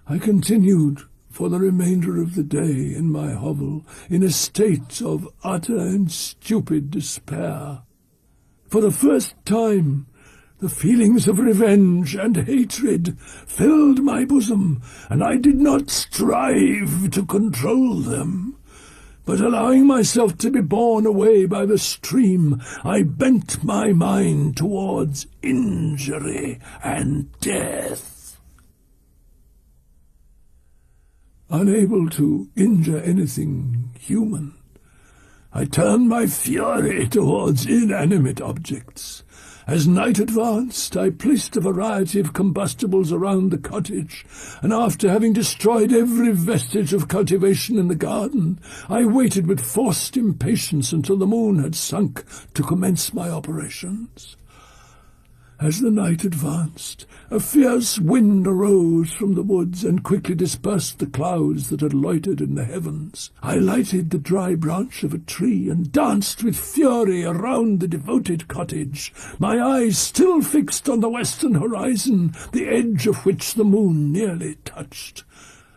Speaker 2: I continued for the remainder of the day in my hovel, in a state of utter and stupid despair. For the first time, the feelings of revenge and hatred filled my bosom, and I did not strive to control them. But allowing myself to be borne away by the stream, I bent my mind towards injury and death. Unable to injure anything human, I turned my fury towards inanimate objects. As night advanced, I placed a variety of combustibles around the cottage, and after having destroyed every vestige of cultivation in the garden, I waited with forced impatience until the moon had sunk to commence my operations. As the night advanced, a fierce wind arose from the woods and quickly dispersed the clouds that had loitered in the heavens. I lighted the dry branch of a tree and danced with fury around the devoted cottage, my eyes still fixed on the western horizon, the edge of which the moon nearly touched.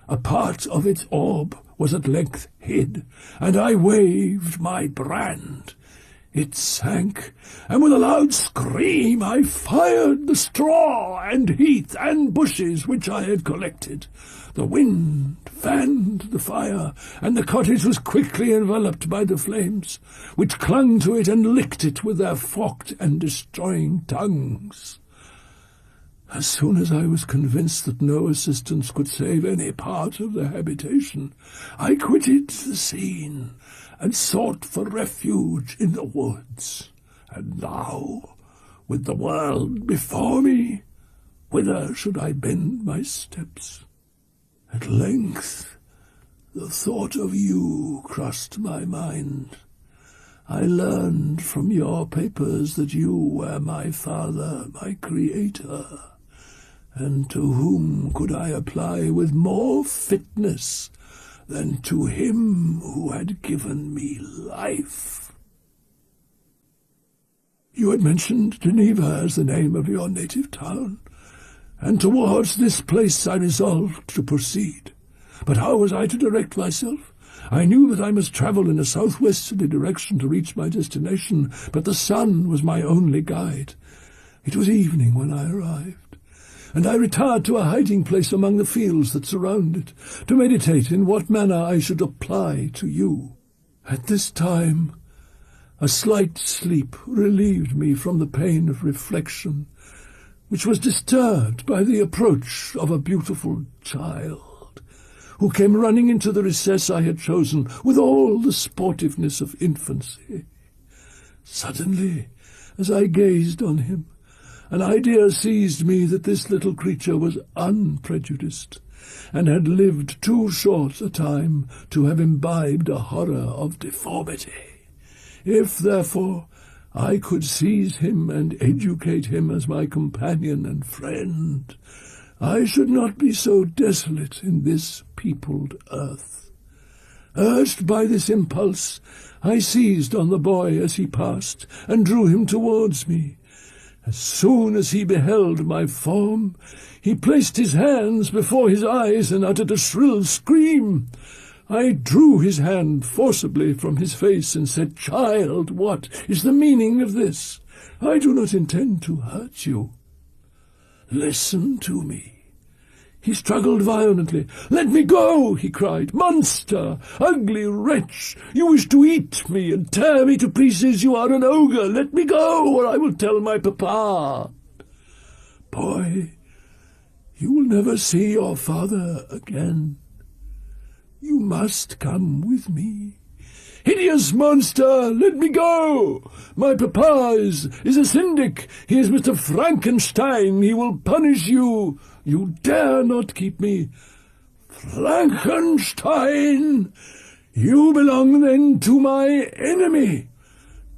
Speaker 2: A part of its orb was at length hid, and I waved my brand. It sank, and with a loud scream I fired the straw and heath and bushes which I had collected. The wind fanned the fire, and the cottage was quickly enveloped by the flames, which clung to it and licked it with their forked and destroying tongues. As soon as I was convinced that no assistance could save any part of the habitation, I quitted the scene and sought for refuge in the woods. And now, with the world before me, whither should I bend my steps? At length, the thought of you crossed my mind. I learned from your papers that you were my father, my creator, and to whom could I apply with more fitness than to him who had given me life? You had mentioned Geneva as the name of your native town, and towards this place I resolved to proceed. But how was I to direct myself? I knew that I must travel in a southwesterly direction to reach my destination, but the sun was my only guide. It was evening when I arrived, and I retired to a hiding place among the fields that surround it, to meditate in what manner I should apply to you. At this time, a slight sleep relieved me from the pain of reflection, which was disturbed by the approach of a beautiful child, who came running into the recess I had chosen with all the sportiveness of infancy. Suddenly, as I gazed on him, an idea seized me that this little creature was unprejudiced, and had lived too short a time to have imbibed a horror of deformity. If, therefore, I could seize him and educate him as my companion and friend, I should not be so desolate in this peopled earth. Urged by this impulse, I seized on the boy as he passed, and drew him towards me. As soon as he beheld my form, he placed his hands before his eyes and uttered a shrill scream. I drew his hand forcibly from his face and said, "Child, what is the meaning of this? I do not intend to hurt you. Listen to me." He struggled violently. "Let me go," he cried. "Monster! Ugly wretch! You wish to eat me and tear me to pieces. You are an ogre. Let me go, or I will tell my papa." "Boy, you will never see your father again. You must come with me." "Hideous monster! Let me go! My papa is a syndic. He is Mr. Frankenstein. He will punish you. You dare not keep me." "Frankenstein! You belong then to my enemy,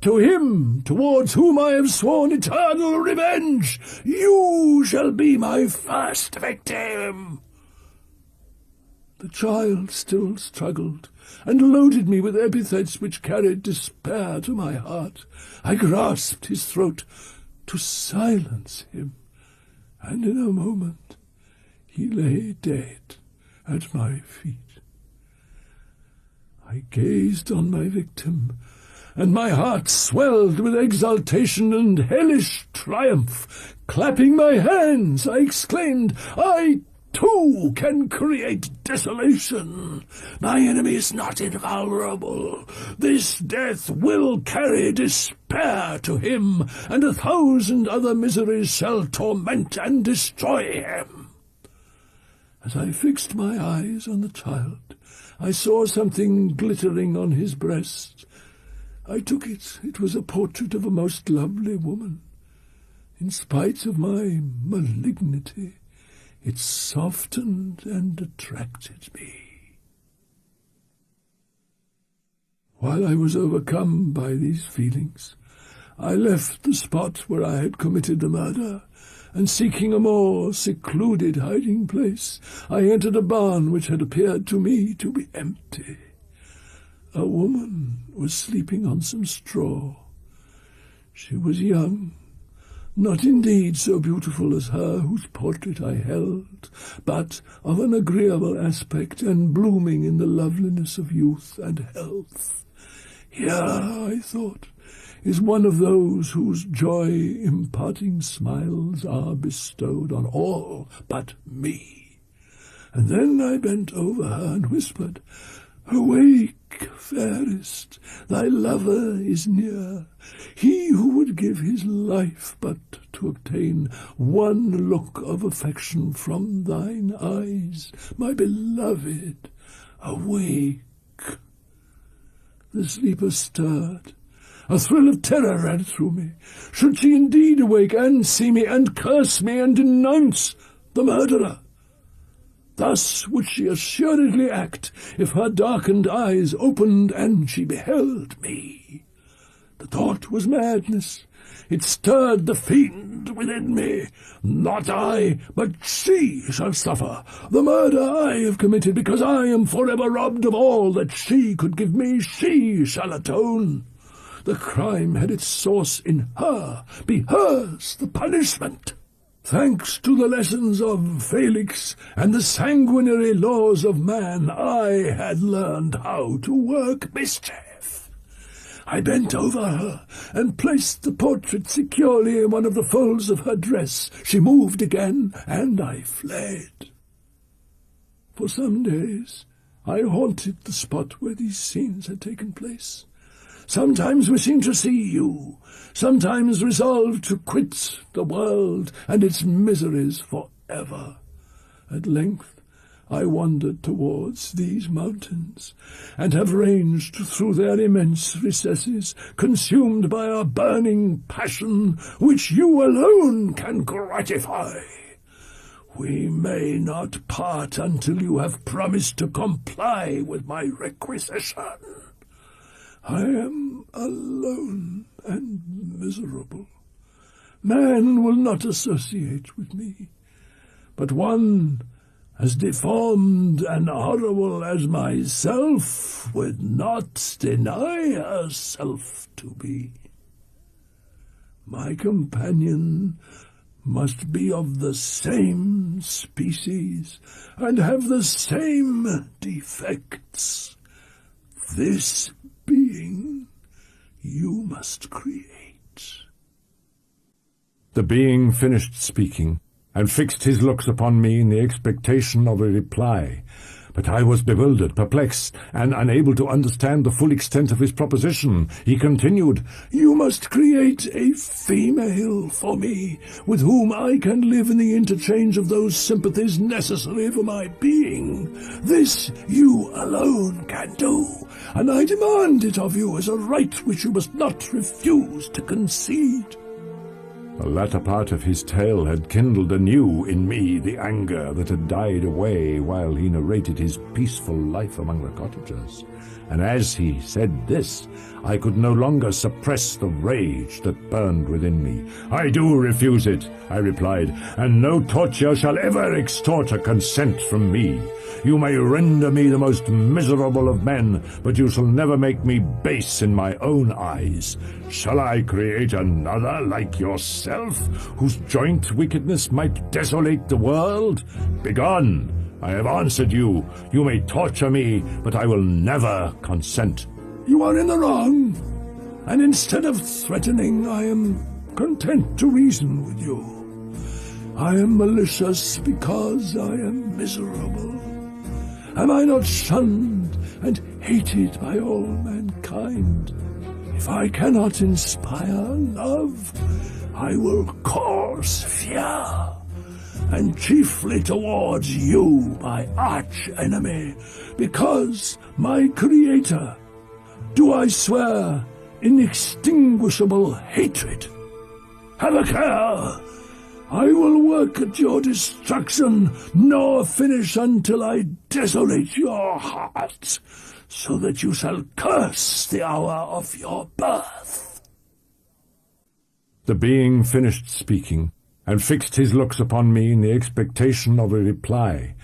Speaker 2: to him towards whom I have sworn eternal revenge. You shall be my first victim." The child still struggled, and loaded me with epithets which carried despair to my heart. I grasped his throat to silence him, and in a moment he lay dead at my feet. I gazed on my victim, and my heart swelled with exultation and hellish triumph. Clapping my hands, I exclaimed, "I too can create desolation. My enemy is not invulnerable. This death will carry despair to him, and 1,000 other miseries shall torment and destroy him." As I fixed my eyes on the child, I saw something glittering on his breast. I took it. It was a portrait of a most lovely woman. In spite of my malignity, it softened and attracted me. While I was overcome by these feelings, I left the spot where I had committed the murder, and seeking a more secluded hiding place, I entered a barn which had appeared to me to be empty. A woman was sleeping on some straw. She was young, not indeed so beautiful as her whose portrait I held, but of an agreeable aspect and blooming in the loveliness of youth and health. Here, I thought, is one of those whose joy-imparting smiles are bestowed on all but me. And then I bent over her and whispered, "Awake, fairest, thy lover is near. He who would give his life but to obtain one look of affection from thine eyes, my beloved, awake." The sleeper stirred. A thrill of terror ran through me. Should she indeed awake and see me and curse me and denounce the murderer? Thus would she assuredly act if her darkened eyes opened and she beheld me. The thought was madness. It stirred the fiend within me. Not I, but she shall suffer. The murder I have committed because I am forever robbed of all that she could give me, she shall atone. The crime had its source in her. Be hers the punishment. Thanks to the lessons of Felix and the sanguinary laws of man, I had learned how to work mischief. I bent over her and placed the portrait securely in one of the folds of her dress. She moved again, and I fled. For some days I haunted the spot where these scenes had taken place. Sometimes wishing to see you, sometimes resolved to quit the world and its miseries forever. At length I wandered towards these mountains, and have ranged through their immense recesses, consumed by a burning passion which you alone can gratify. We may not part until you have promised to comply with my requisition. I am alone and miserable. Man will not associate with me, but one as deformed and horrible as myself would not deny herself to be. My companion must be of the same species and have the same defects. This being you must create.
Speaker 1: The being finished speaking, and fixed his looks upon me in the expectation of a reply. But I was bewildered, perplexed, and unable to understand the full extent of his proposition. He continued,
Speaker 2: You must create a female for me, with whom I can live in the interchange of those sympathies necessary for my being. This you alone can do, and I demand it of you as a right which you must not refuse to concede.
Speaker 1: The latter part of his tale had kindled anew in me the anger that had died away while he narrated his peaceful life among the cottagers. And as he said this, I could no longer suppress the rage that burned within me. I do refuse it, I replied, and no torture shall ever extort a consent from me. You may render me the most miserable of men, but you shall never make me base in my own eyes. Shall I create another like yourself, whose joint wickedness might desolate the world? Begone! I have answered you. You may torture me, but I will never consent.
Speaker 2: You are in the wrong, and instead of threatening, I am content to reason with you. I am malicious because I am miserable. Am I not shunned and hated by all mankind? If I cannot inspire love, I will cause fear, and chiefly towards you, my arch-enemy, because my creator, do I swear inextinguishable hatred. Have a care! I will work at your destruction, nor finish until I desolate your heart, so that you shall curse the hour of your birth.
Speaker 1: The being finished speaking, and fixed his looks upon me in the expectation of a reply.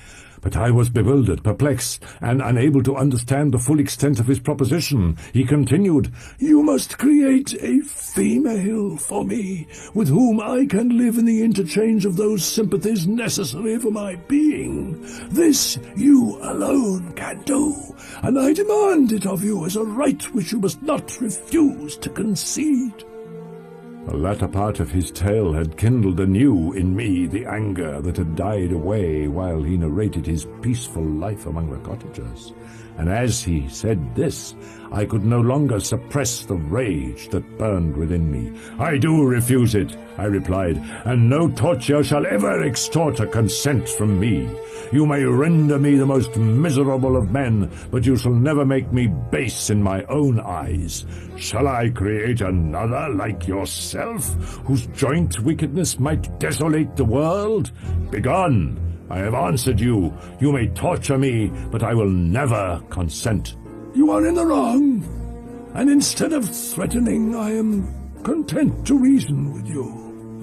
Speaker 1: But I was bewildered, perplexed, and unable to understand the full extent of his proposition. He continued,
Speaker 2: You must create a female for me, with whom I can live in the interchange of those sympathies necessary for my being. This you alone can do, and I demand it of you as a right which you must not refuse to concede.
Speaker 1: The latter part of his tale had kindled anew in me the anger that had died away while he narrated his peaceful life among the cottagers. And as he said this, I could no longer suppress the rage that burned within me. I do refuse it, I replied, and no torture shall ever extort a consent from me. You may render me the most miserable of men, but you shall never make me base in my own eyes. Shall I create another like yourself, whose joint wickedness might desolate the world? Begone! I have answered you. You may torture me, but I will never consent.
Speaker 2: You are in the wrong, and instead of threatening, I am content to reason with you.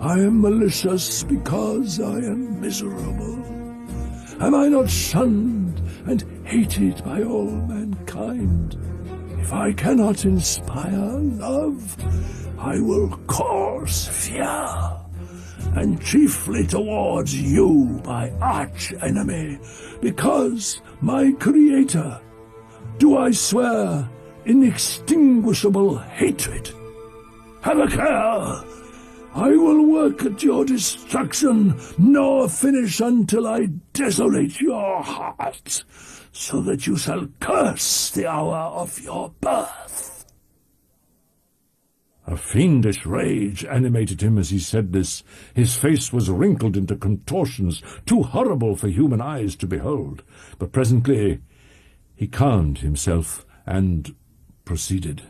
Speaker 2: I am malicious because I am miserable. Am I not shunned and hated by all mankind? If I cannot inspire love, I will cause fear, and chiefly towards you, my arch-enemy, because, my creator, do I swear inextinguishable hatred. Have a care! I will work at your destruction, nor finish until I desolate your heart, so that you shall curse the hour of your birth.
Speaker 1: A fiendish rage animated him as he said this. His face was wrinkled into contortions too horrible for human eyes to behold. But presently he calmed himself and proceeded.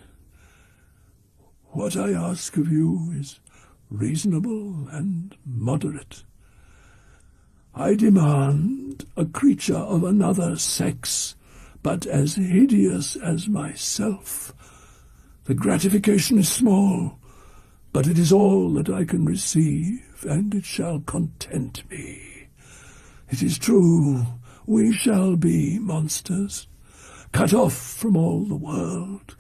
Speaker 2: What I ask of you is reasonable and moderate. I demand a creature of another sex, but as hideous as myself. The gratification is small, but it is all that I can receive, and it shall content me. It is true, we shall be monsters, cut off from all the world,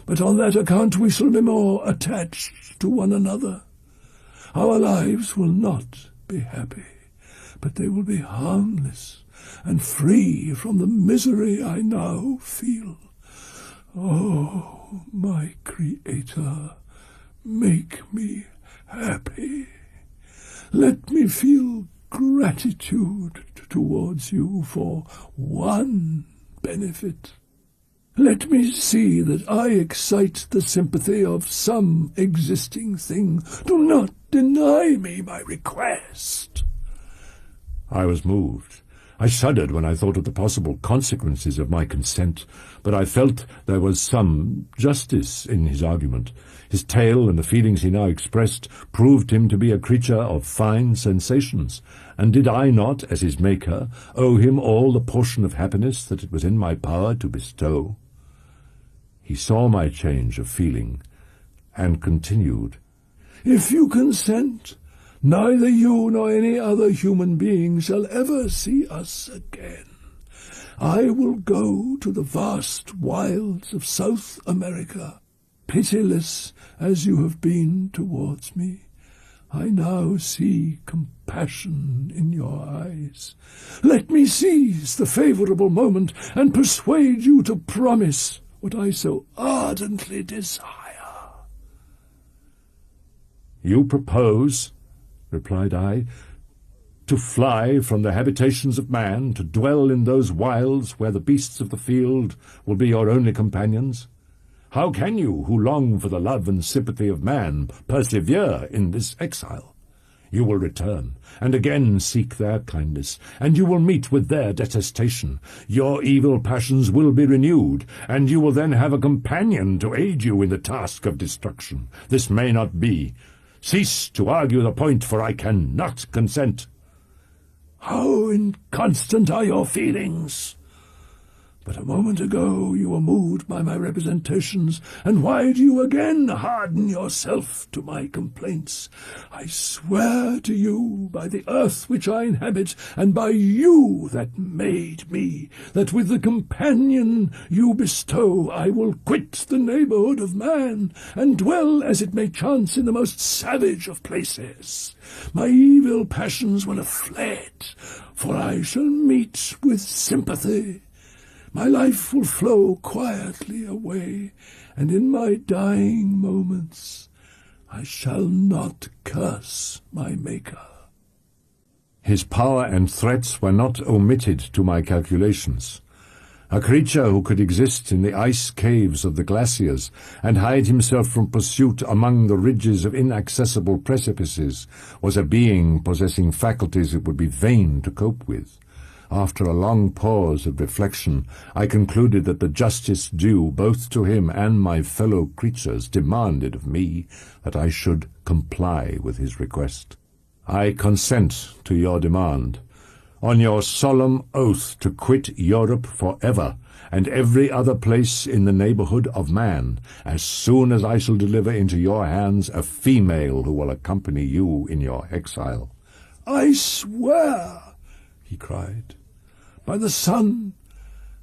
Speaker 2: but on that account we shall be more attached to one another. Our lives will not be happy, but they will be harmless and free from the misery I now feel. Oh, my Creator, make me happy. Let me feel gratitude towards you for one benefit. Let me see that I excite the sympathy of some existing thing. Do not deny me my request.
Speaker 1: I was moved. I shuddered when I thought of the possible consequences of my consent, but I felt there was some justice in his argument. His tale and the feelings he now expressed proved him to be a creature of fine sensations, and did I not, as his maker, owe him all the portion of happiness that it was in my power to bestow? He saw my change of feeling, and continued,
Speaker 2: If you consent, neither you nor any other human being shall ever see us again. I will go to the vast wilds of South America. Pitiless as you have been towards me, I now see compassion in your eyes. Let me seize the favourable moment and persuade you to promise what I so ardently desire.
Speaker 1: You propose, replied I, to fly from the habitations of man, to dwell in those wilds where the beasts of the field will be your only companions? How can you, who long for the love and sympathy of man, persevere in this exile? You will return, and again seek their kindness, and you will meet with their detestation. Your evil passions will be renewed, and you will then have a companion to aid you in the task of destruction. This may not be. Cease to argue the point, for I cannot consent.
Speaker 2: How inconstant are your feelings! But a moment ago you were moved by my representations, and why do you again harden yourself to my complaints? I swear to you, by the earth which I inhabit, and by you that made me, that with the companion you bestow I will quit the neighbourhood of man, and dwell as it may chance in the most savage of places. My evil passions will have fled, for I shall meet with sympathy. My life will flow quietly away, and in my dying moments I shall not curse my Maker.
Speaker 1: His power and threats were not omitted to my calculations. A creature who could exist in the ice caves of the glaciers and hide himself from pursuit among the ridges of inaccessible precipices was a being possessing faculties it would be vain to cope with. After a long pause of reflection, I concluded that the justice due both to him and my fellow creatures demanded of me that I should comply with his request. I consent to your demand, on your solemn oath to quit Europe forever, and every other place in the neighbourhood of man, as soon as I shall deliver into your hands a female who will accompany you in your exile.
Speaker 2: I swear, he cried, by the sun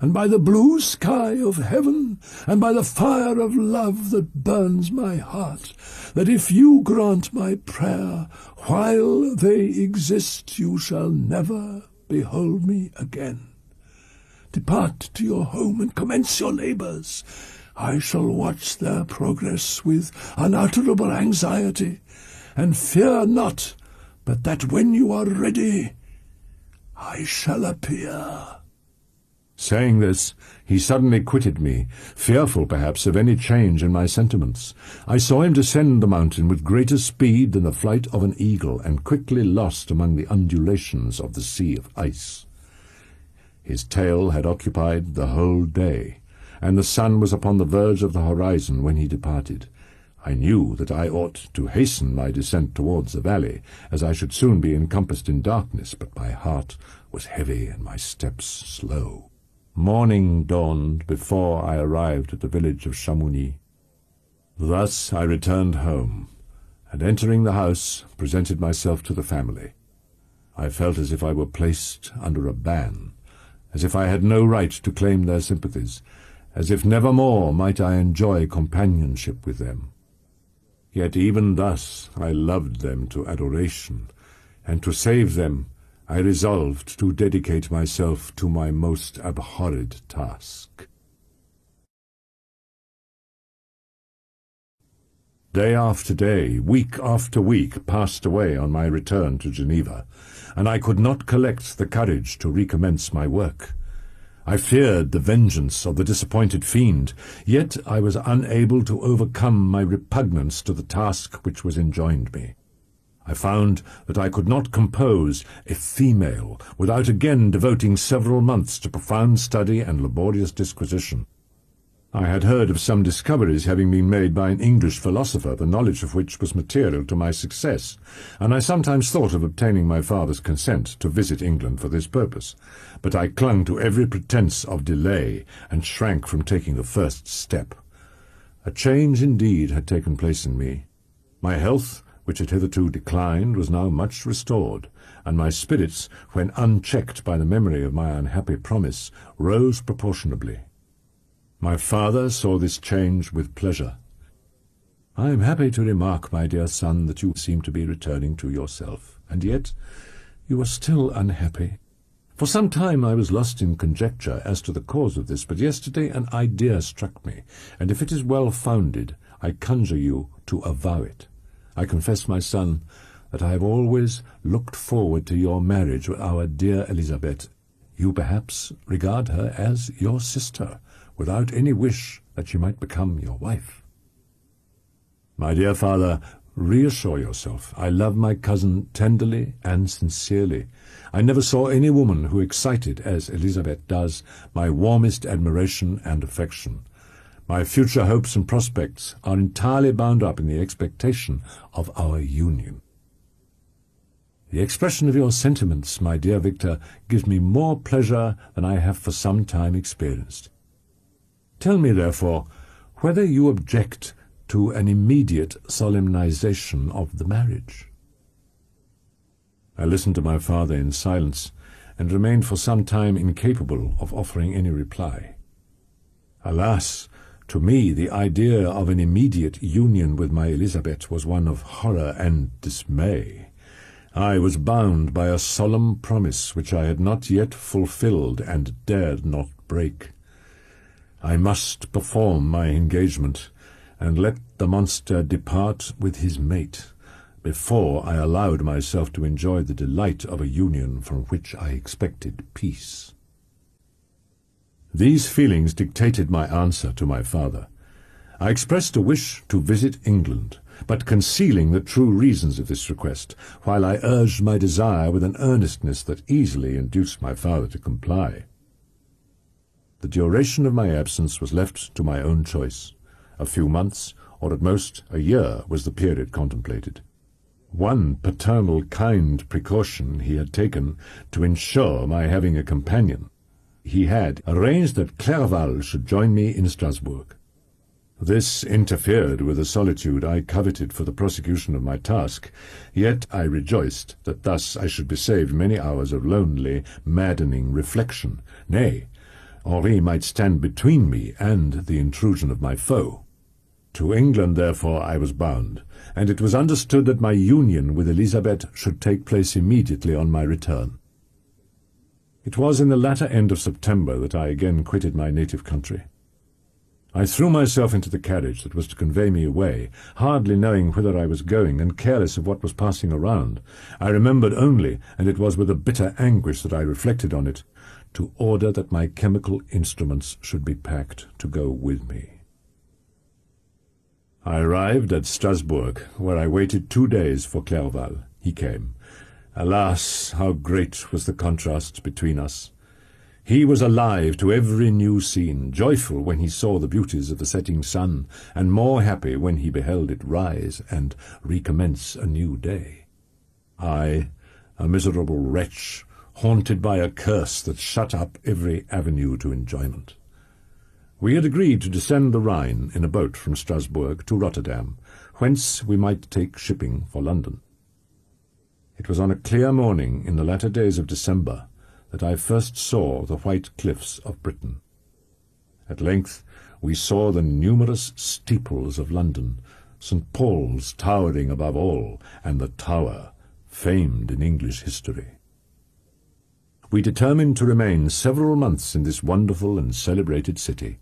Speaker 2: and by the blue sky of heaven, and by the fire of love that burns my heart, that if you grant my prayer, while they exist you shall never behold me again. Depart to your home and commence your labours. I shall watch their progress with unutterable anxiety, and fear not but that when you are ready, I shall appear."
Speaker 1: Saying this, he suddenly quitted me, fearful perhaps of any change in my sentiments. I saw him descend the mountain with greater speed than the flight of an eagle, and quickly lost among the undulations of the sea of ice. His tale had occupied the whole day, and the sun was upon the verge of the horizon when he departed. I knew that I ought to hasten my descent towards the valley, as I should soon be encompassed in darkness, but my heart was heavy and my steps slow. Morning dawned before I arrived at the village of Chamonix. Thus I returned home, and entering the house, presented myself to the family. I felt as if I were placed under a ban, as if I had no right to claim their sympathies, as if never more might I enjoy companionship with them. Yet even thus I loved them to adoration, and to save them I resolved to dedicate myself to my most abhorred task. Day after day, week after week, passed away on my return to Geneva, and I could not collect the courage to recommence my work. I feared the vengeance of the disappointed fiend, yet I was unable to overcome my repugnance to the task which was enjoined me. I found that I could not compose a female without again devoting several months to profound study and laborious disquisition. I had heard of some discoveries having been made by an English philosopher, the knowledge of which was material to my success, and I sometimes thought of obtaining my father's consent to visit England for this purpose, but I clung to every pretence of delay and shrank from taking the first step. A change indeed had taken place in me. My health, which had hitherto declined, was now much restored, and my spirits, when unchecked by the memory of my unhappy promise, rose proportionably. My father saw this change with pleasure. "I am happy to remark, my dear son, that you seem to be returning to yourself, and yet you are still unhappy. For some time I was lost in conjecture as to the cause of this, but yesterday an idea struck me, and if it is well founded, I conjure you to avow it. I confess, my son, that I have always looked forward to your marriage with our dear Elizabeth. You perhaps regard her as your sister, without any wish that she might become your wife. My dear father, reassure yourself. I love my cousin tenderly and sincerely. I never saw any woman who excited, as Elizabeth does, my warmest admiration and affection. My future hopes and prospects are entirely bound up in the expectation of our union. The expression of your sentiments, my dear Victor, gives me more pleasure than I have for some time experienced. Tell me, therefore, whether you object to an immediate solemnization of the marriage." I listened to my father in silence, and remained for some time incapable of offering any reply. Alas, to me the idea of an immediate union with my Elizabeth was one of horror and dismay. I was bound by a solemn promise which I had not yet fulfilled and dared not break. I must perform my engagement, and let the monster depart with his mate, before I allowed myself to enjoy the delight of a union from which I expected peace. These feelings dictated my answer to my father. I expressed a wish to visit England, but concealing the true reasons of this request, while I urged my desire with an earnestness that easily induced my father to comply. The duration of my absence was left to my own choice. A few months, or at most a year, was the period contemplated. One paternal kind precaution he had taken to ensure my having a companion. He had arranged that Clerval should join me in Strasbourg. This interfered with the solitude I coveted for the prosecution of my task, yet I rejoiced that thus I should be saved many hours of lonely, maddening reflection. Nay, Henri might stand between me and the intrusion of my foe. To England, therefore, I was bound, and it was understood that my union with Elizabeth should take place immediately on my return. It was in the latter end of September that I again quitted my native country. I threw myself into the carriage that was to convey me away, hardly knowing whither I was going, and careless of what was passing around. I remembered only, and it was with a bitter anguish that I reflected on it, to order that my chemical instruments should be packed to go with me. I arrived at Strasbourg, where I waited 2 days for Clerval. He came. Alas, how great was the contrast between us! He was alive to every new scene, joyful when he saw the beauties of the setting sun, and more happy when he beheld it rise and recommence a new day. I, a miserable wretch, haunted by a curse that shut up every avenue to enjoyment. We had agreed to descend the Rhine in a boat from Strasbourg to Rotterdam, whence we might take shipping for London. It was on a clear morning in the latter days of December that I first saw the white cliffs of Britain. At length we saw the numerous steeples of London, St. Paul's towering above all, and the Tower, famed in English history. We determined to remain several months in this wonderful and celebrated city.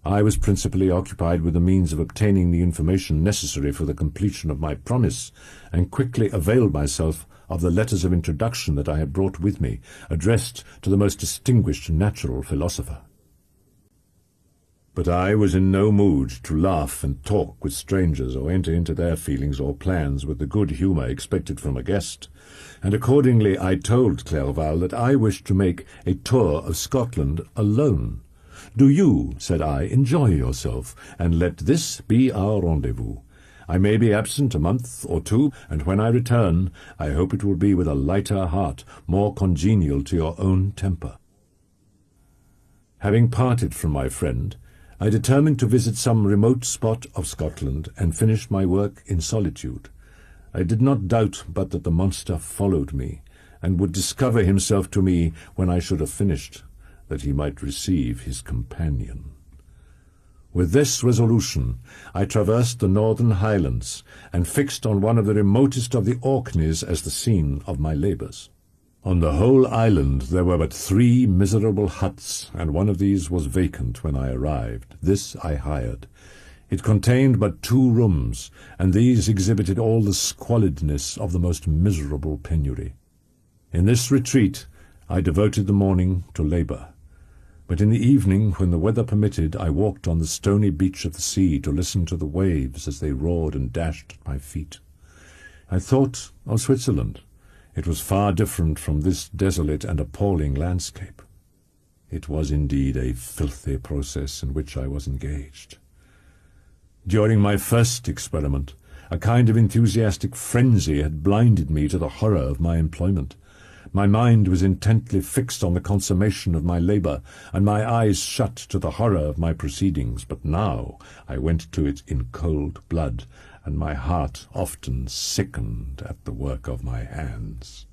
Speaker 1: I was principally occupied with the means of obtaining the information necessary for the completion of my promise, and quickly availed myself of the letters of introduction that I had brought with me, addressed to the most distinguished natural philosopher. But I was in no mood to laugh and talk with strangers, or enter into their feelings or plans with the good humour expected from a guest, and accordingly I told Clerval that I wished to make a tour of Scotland alone. "Do you," said I, "enjoy yourself, and let this be our rendezvous. I may be absent a month or two, and when I return, I hope it will be with a lighter heart, more congenial to your own temper." Having parted from my friend, I determined to visit some remote spot of Scotland and finish my work in solitude. I did not doubt but that the monster followed me, and would discover himself to me when I should have finished, that he might receive his companion. With this resolution, I traversed the northern highlands, and fixed on one of the remotest of the Orkneys as the scene of my labours. On the whole island there were but 3 miserable huts, and one of these was vacant when I arrived. This I hired. It contained but 2 rooms, and these exhibited all the squalidness of the most miserable penury. In this retreat I devoted the morning to labour. But in the evening, when the weather permitted, I walked on the stony beach of the sea to listen to the waves as they roared and dashed at my feet. I thought of Switzerland. It was far different from this desolate and appalling landscape. It was indeed a filthy process in which I was engaged. During my first experiment, a kind of enthusiastic frenzy had blinded me to the horror of my employment. My mind was intently fixed on the consummation of my labour, and my eyes shut to the horror of my proceedings. But now I went to it in cold blood, and my heart often sickened at the work of my hands.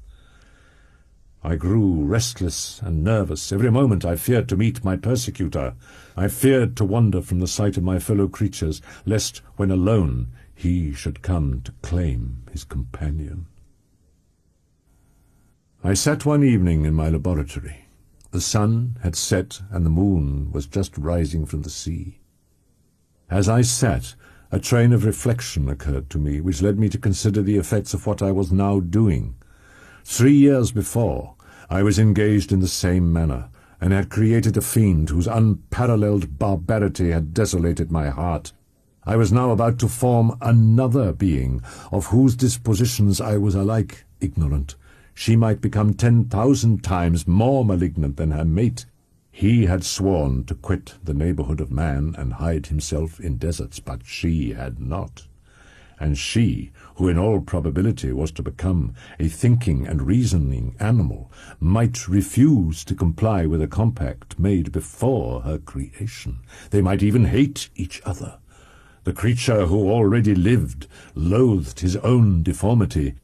Speaker 1: I grew restless and nervous. Every moment I feared to meet my persecutor. I feared to wander from the sight of my fellow creatures, lest, when alone, he should come to claim his companion. I sat one evening in my laboratory. The sun had set, and the moon was just rising from the sea. As I sat, a train of reflection occurred to me, which led me to consider the effects of what I was now doing. 3 years before, I was engaged in the same manner, and had created a fiend whose unparalleled barbarity had desolated my heart. I was now about to form another being, of whose dispositions I was alike ignorant. She might become 10,000 times more malignant than her mate. He had sworn to quit the neighbourhood of man and hide himself in deserts, but she had not. And she, who in all probability was to become a thinking and reasoning animal, might refuse to comply with a compact made before her creation. They might even hate each other. The creature who already lived loathed his own deformity.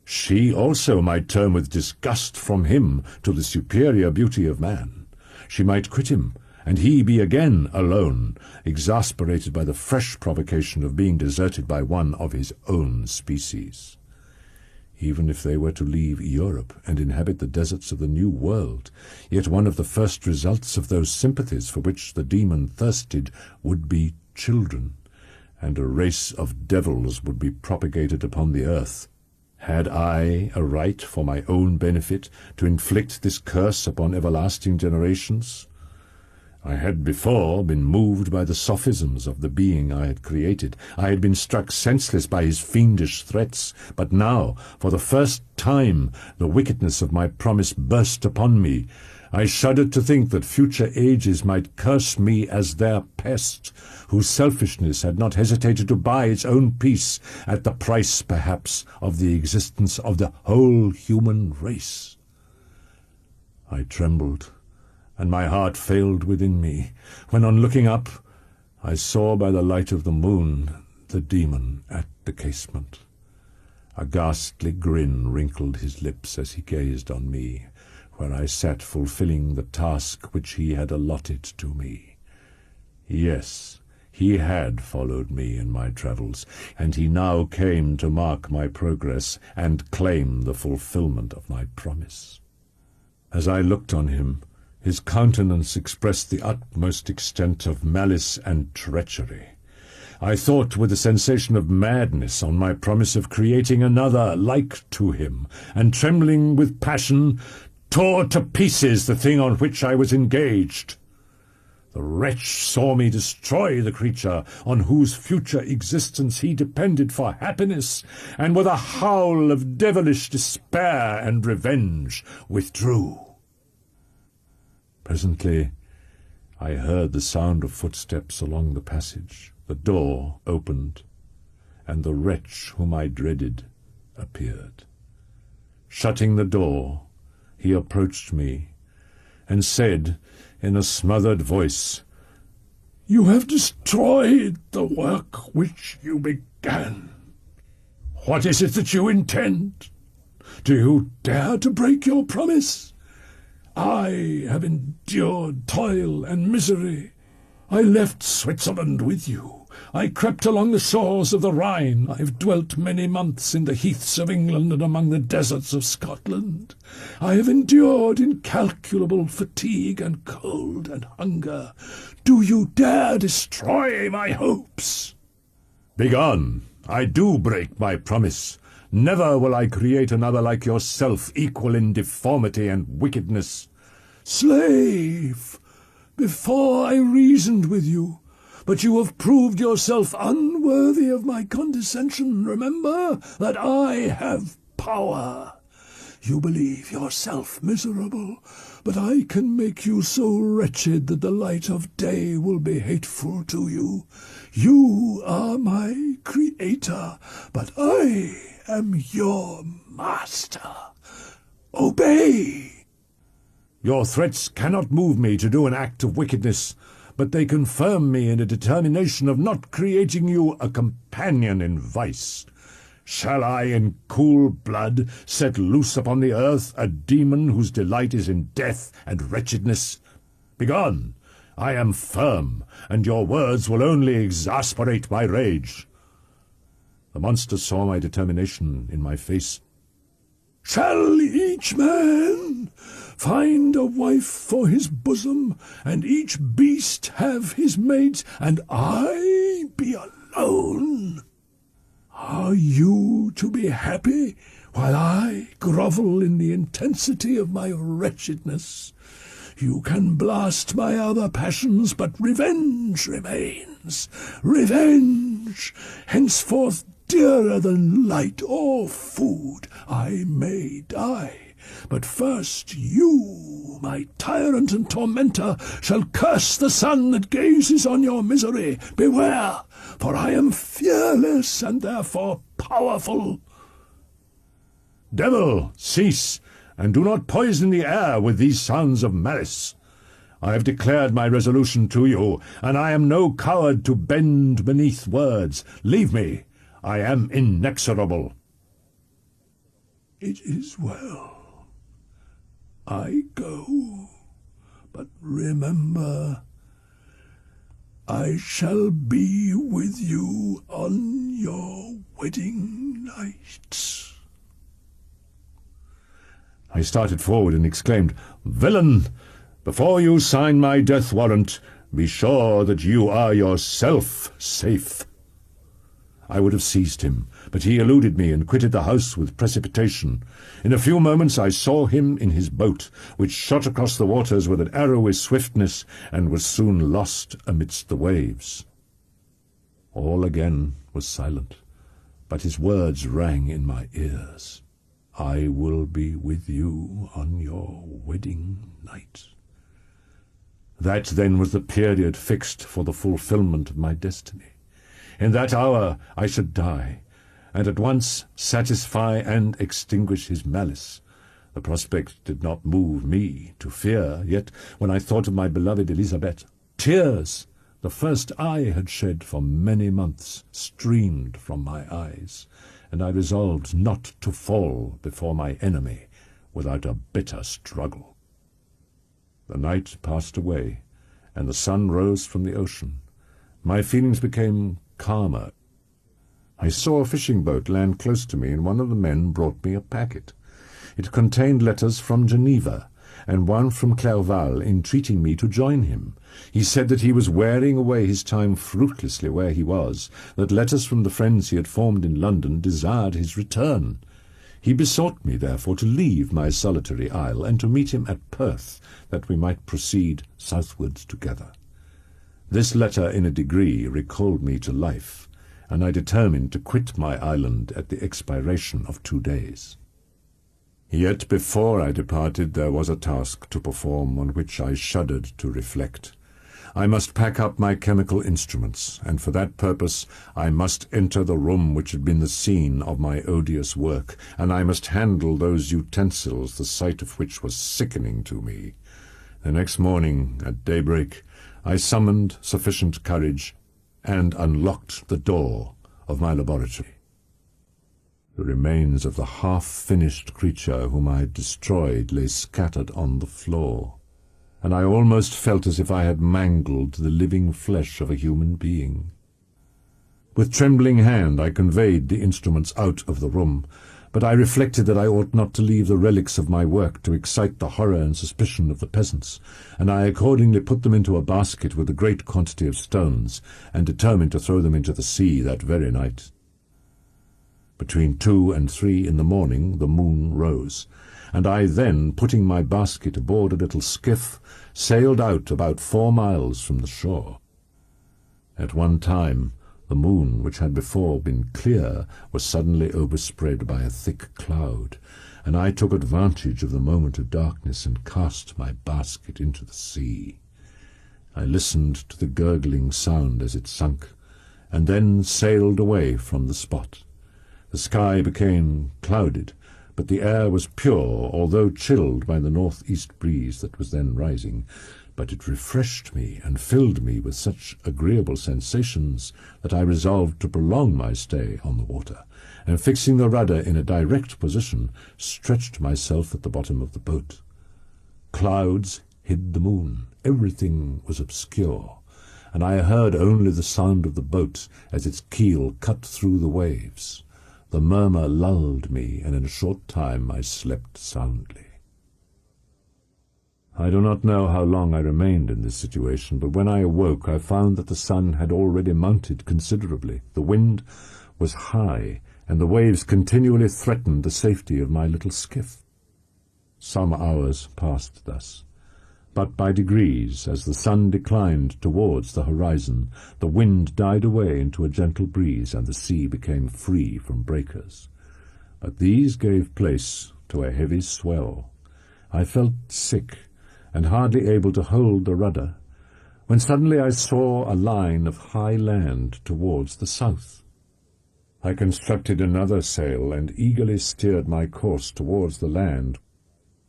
Speaker 1: She also might turn with disgust from him to the superior beauty of man. she might quit him, and he be again alone, exasperated by the fresh provocation of being deserted by one of his own species. Even if they were to leave Europe and inhabit the deserts of the New World, yet one of the first results of those sympathies for which the demon thirsted would be children, and a race of devils would be propagated upon the earth. Had I a right for my own benefit to inflict this curse upon everlasting generations? I had before been moved by the sophisms of the being I had created. I had been struck senseless by his fiendish threats, but now, for the first time, the wickedness of my promise burst upon me. I shuddered to think that future ages might curse me as their pest, whose selfishness had not hesitated to buy its own peace, at the price, perhaps, of the existence of the whole human race. I trembled, and my heart failed within me, when on looking up, I saw by the light of the moon the demon at the casement. A ghastly grin wrinkled his lips as he gazed on me, where I sat fulfilling the task which he had allotted to me. Yes, he had followed me in my travels, and he now came to mark my progress and claim the fulfilment of my promise. As I looked on him, his countenance expressed the utmost extent of malice and treachery. I thought with a sensation of madness on my promise of creating another like to him, and trembling with passion, tore to pieces the thing on which I was engaged. The wretch saw me destroy the creature on whose future existence he depended for happiness, and with a howl of devilish despair and revenge withdrew. Presently I heard the sound of footsteps along the passage. The door opened, and the wretch whom I dreaded appeared. Shutting the door, he approached me, and said in a smothered voice, "You have destroyed the work which you began. What is it that you intend? Do you dare to break your promise? I have endured toil and misery. I left Switzerland with you. I crept along the shores of the Rhine. I've dwelt many months in the heaths of England and among the deserts of Scotland. I have endured incalculable fatigue and cold and hunger. Do you dare destroy my hopes?" "Begone! I do break my promise. Never will I create another like yourself, equal in deformity and wickedness." "Slave! Before I reasoned with you, but you have proved yourself unworthy of my condescension. Remember that I have power. You believe yourself miserable, but I can make you so wretched that the light of day will be hateful to you. You are my creator, but I am your master. Obey!" "Your threats cannot move me to do an act of wickedness, but they confirm me in a determination of not creating you a companion in vice. Shall I, in cool blood, set loose upon the earth a demon whose delight is in death and wretchedness? Begone! I am firm, and your words will only exasperate my rage." The monster saw my determination in my face. "Shall each man find a wife for his bosom, and each beast have his mate, and I be alone? Are you to be happy while I grovel in the intensity of my wretchedness? You can blast my other passions, but revenge remains. Revenge, henceforth dearer than light or food. I may die, but first you, my tyrant and tormentor, shall curse the sun that gazes on your misery. Beware, for I am fearless and therefore powerful." "Devil, cease, and do not poison the air with these sounds of malice. I have declared my resolution to you, and I am no coward to bend beneath words. Leave me. I am inexorable." "It is well. I go,
Speaker 2: But remember, I shall be with you on your wedding night."
Speaker 1: I started forward and exclaimed, "Villain! Before you sign my death warrant, be sure that you are yourself safe." I would have seized him, but he eluded me and quitted the house with precipitation. In a few moments I saw him in his boat, which shot across the waters with an arrowy swiftness and was soon lost amidst the waves. All again was silent, but his words rang in my ears. "I will be with you on your wedding night." That then was the period fixed for the fulfilment of my destiny. In that hour I should die, and at once satisfy and extinguish his malice. The prospect did not move me to fear, yet when I thought of my beloved Elizabeth, tears, the first I had shed for many months, streamed from my eyes, and I resolved not to fall before my enemy without a bitter struggle. The night passed away, and the sun rose from the ocean. My feelings became calmer. I saw a fishing boat land close to me, and one of the men brought me a packet. It contained letters from Geneva, and one from Clerval entreating me to join him. He said that he was wearing away his time fruitlessly where he was, that letters from the friends he had formed in London desired his return. He besought me, therefore, to leave my solitary isle, and to meet him at Perth, that we might proceed southwards together. This letter in a degree recalled me to life, and I determined to quit my island at the expiration of 2 days. Yet before I departed there was a task to perform on which I shuddered to reflect. I must pack up my chemical instruments, and for that purpose I must enter the room which had been the scene of my odious work, and I must handle those utensils, the sight of which was sickening to me. The next morning, at daybreak, I summoned sufficient courage and unlocked the door of my laboratory. The remains of the half-finished creature whom I had destroyed lay scattered on the floor, and I almost felt as if I had mangled the living flesh of a human being. With trembling hand I conveyed the instruments out of the room, but I reflected that I ought not to leave the relics of my work to excite the horror and suspicion of the peasants, and I accordingly put them into a basket with a great quantity of stones, and determined to throw them into the sea that very night. Between 2 and 3 in the morning the moon rose, and I then, putting my basket aboard a little skiff, sailed out about 4 miles from the shore. At one time the moon, which had before been clear, was suddenly overspread by a thick cloud, and I took advantage of the moment of darkness and cast my basket into the sea. I listened to the gurgling sound as it sunk, and then sailed away from the spot. The sky became clouded, but the air was pure, although chilled by the north-east breeze that was then rising. But it refreshed me and filled me with such agreeable sensations that I resolved to prolong my stay on the water, and fixing the rudder in a direct position, stretched myself at the bottom of the boat. Clouds hid the moon, everything was obscure, and I heard only the sound of the boat as its keel cut through the waves. The murmur lulled me, and in a short time I slept soundly. I do not know how long I remained in this situation, but when I awoke I found that the sun had already mounted considerably. The wind was high, and the waves continually threatened the safety of my little skiff. Some hours passed thus, but by degrees, as the sun declined towards the horizon, the wind died away into a gentle breeze, and the sea became free from breakers. But these gave place to a heavy swell. I felt sick, and hardly able to hold the rudder, when suddenly I saw a line of high land towards the south. I constructed another sail, and eagerly steered my course towards the land.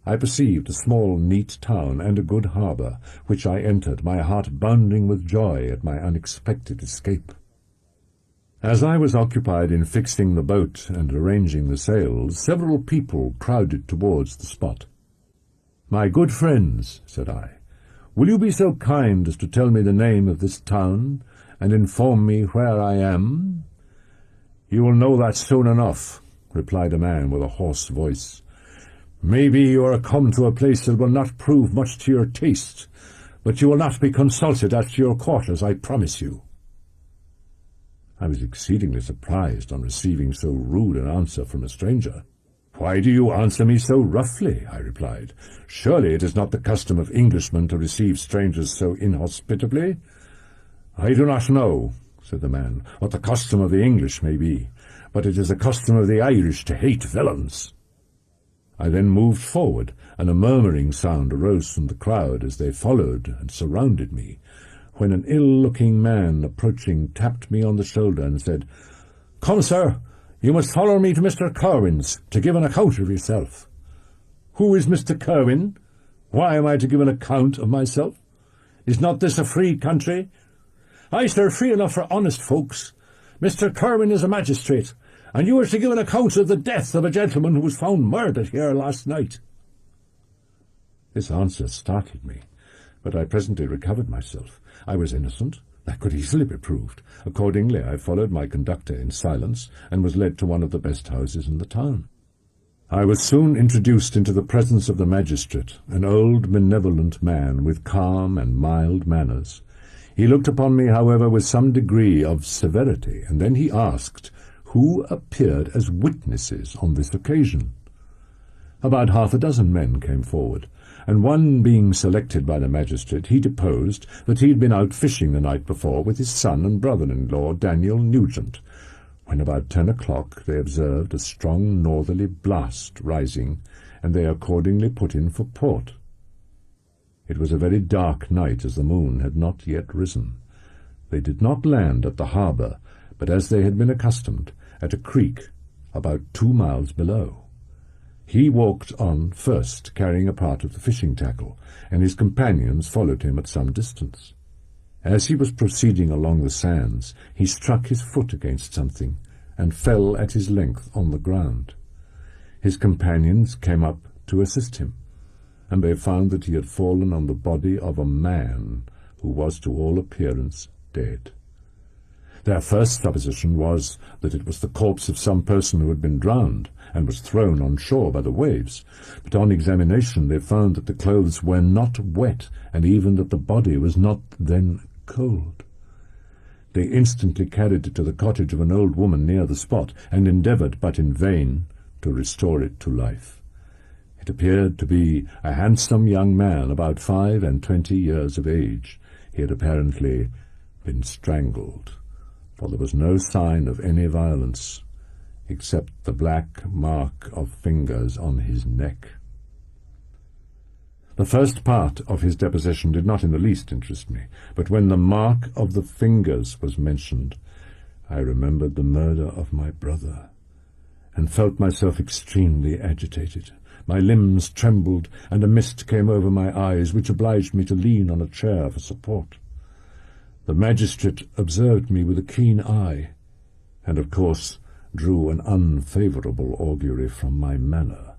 Speaker 1: I perceived a small, neat town and a good harbour, which I entered, my heart bounding with joy at my unexpected escape. As I was occupied in fixing the boat and arranging the sails, several people crowded towards the spot. "My good friends," said I, Will you be so kind as to tell me the name of this town, and inform me where I am?" "You will know that soon enough," replied a man with a hoarse voice. "Maybe you are come to a place that will not prove much to your taste, but you will not be consulted as to your quarters, I promise you." I was exceedingly surprised on receiving so rude an answer from a stranger. "Why do you answer me so roughly?" I replied. "Surely it is not the custom of Englishmen to receive strangers so inhospitably." "I do not know," said the man, "what the custom of the English may be, but it is the custom of the Irish to hate villains." I then moved forward, and a murmuring sound arose from the crowd as they followed and surrounded me, when an ill-looking man approaching tapped me on the shoulder and said, "Come, sir, you must follow me to Mr. Kerwin's to give an account of yourself." "Who is Mr. Kerwin? Why am I to give an account of myself? Is not this a free country?" "Aye, sir, free enough for honest folks. Mr. Kerwin is a magistrate, and you are to give an account of the death of a gentleman who was found murdered here last night." This answer startled me, but I presently recovered myself. I was innocent. That could easily be proved. Accordingly, I followed my conductor in silence, and was led to one of the best houses in the town. I was soon introduced into the presence of the magistrate, an old, benevolent man with calm and mild manners. He looked upon me, however, with some degree of severity, and then he asked who appeared as witnesses on this occasion. About half a dozen men came forward, and one being selected by the magistrate, he deposed that he had been out fishing the night before with his son and brother-in-law, Daniel Nugent, when about 10 o'clock they observed a strong northerly blast rising, and they accordingly put in for port. It was a very dark night, as the moon had not yet risen. They did not land at the harbour, but as they had been accustomed, at a creek about 2 miles below. He walked on first, carrying a part of the fishing tackle, and his companions followed him at some distance. As he was proceeding along the sands, he struck his foot against something, and fell at his length on the ground. His companions came up to assist him, and they found that he had fallen on the body of a man who was to all appearance dead. Their first supposition was that it was the corpse of some person who had been drowned and was thrown on shore by the waves, but on examination they found that the clothes were not wet, and even that the body was not then cold. They instantly carried it to the cottage of an old woman near the spot, and endeavoured, but in vain, to restore it to life. It appeared to be a handsome young man, about 25 years of age. He had apparently been strangled, for there was no sign of any violence, except the black mark of fingers on his neck. The first part of his deposition did not in the least interest me, but when the mark of the fingers was mentioned, I remembered the murder of my brother, and felt myself extremely agitated. My limbs trembled, and a mist came over my eyes, which obliged me to lean on a chair for support. The magistrate observed me with a keen eye, and of course drew an unfavourable augury from my manner.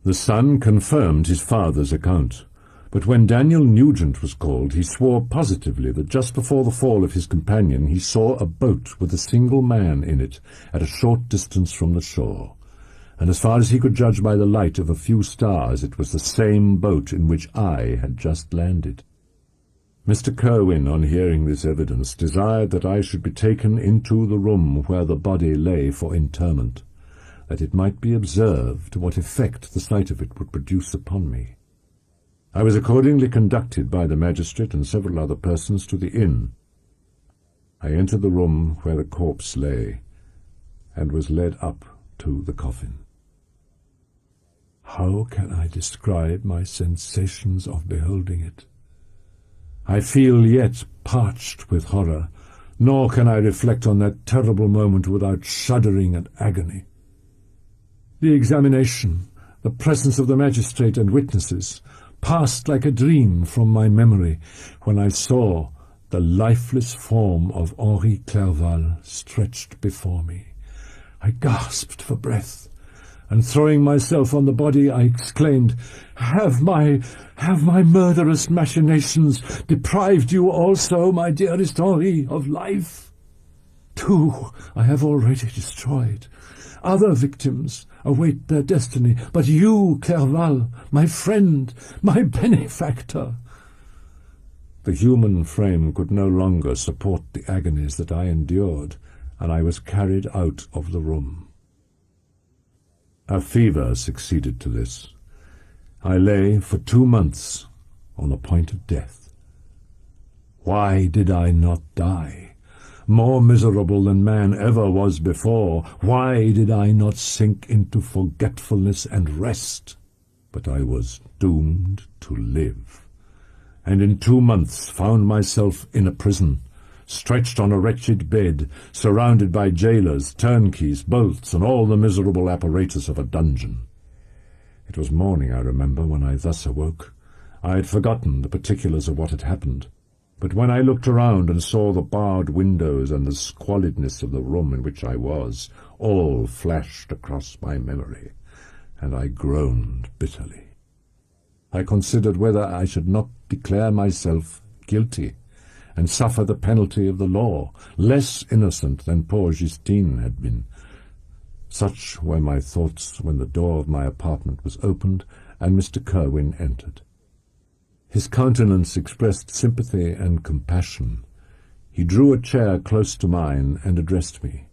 Speaker 1: The son confirmed his father's account, but when Daniel Nugent was called, he swore positively that just before the fall of his companion he saw a boat with a single man in it at a short distance from the shore, and as far as he could judge by the light of a few stars, it was the same boat in which I had just landed. Mr. Kerwin, on hearing this evidence, desired that I should be taken into the room where the body lay for interment, that it might be observed what effect the sight of it would produce upon me. I was accordingly conducted by the magistrate and several other persons to the inn. I entered the room where the corpse lay, and was led up to the coffin. How can I describe my sensations of beholding it? I feel yet parched with horror, nor can I reflect on that terrible moment without shuddering and agony. The examination, the presence of the magistrate and witnesses, passed like a dream from my memory when I saw the lifeless form of Henri Clerval stretched before me. I gasped for breath,
Speaker 2: and throwing myself on the body, I exclaimed, Have my murderous machinations deprived you also, my dearest Henri, of life? 2 I have already destroyed. Other victims await their destiny, but you, Clerval, my friend, my benefactor. The human frame could no longer support the agonies that I endured, and I was carried out of the room. A fever succeeded to this. I lay for 2 months on the point of death. Why did I not die? More miserable than man ever was before, why did I not sink into forgetfulness and rest? But I was doomed to live, and in 2 months found myself in a prison, stretched on a wretched bed, surrounded by jailers, turnkeys, bolts, and all the miserable apparatus of a dungeon. It was morning, I remember, when I thus awoke. I had forgotten the particulars of what had happened, but when I looked around and saw the barred windows and the squalidness of the room in which I was, all flashed across my memory, and I groaned bitterly. I considered whether I should not declare myself guilty, and suffer the penalty of the law, less innocent than poor Justine had been. Such were my thoughts when the door of my apartment was opened, and Mr. Kerwin entered. His countenance expressed sympathy and compassion. He drew a chair close to mine and addressed me.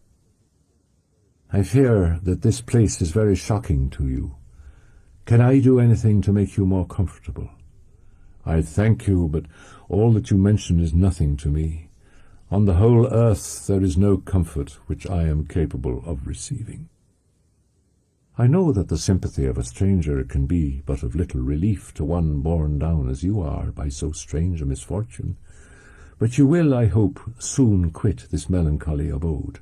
Speaker 2: "I fear that this place is very shocking to you. Can I do anything to make you more comfortable?" "I thank you, but all that you mention is nothing to me. On the whole earth there is no comfort which I am capable of receiving." "I know that the sympathy of a stranger can be but of little relief to one borne down as you are by so strange a misfortune, but you will, I hope, soon quit this melancholy abode.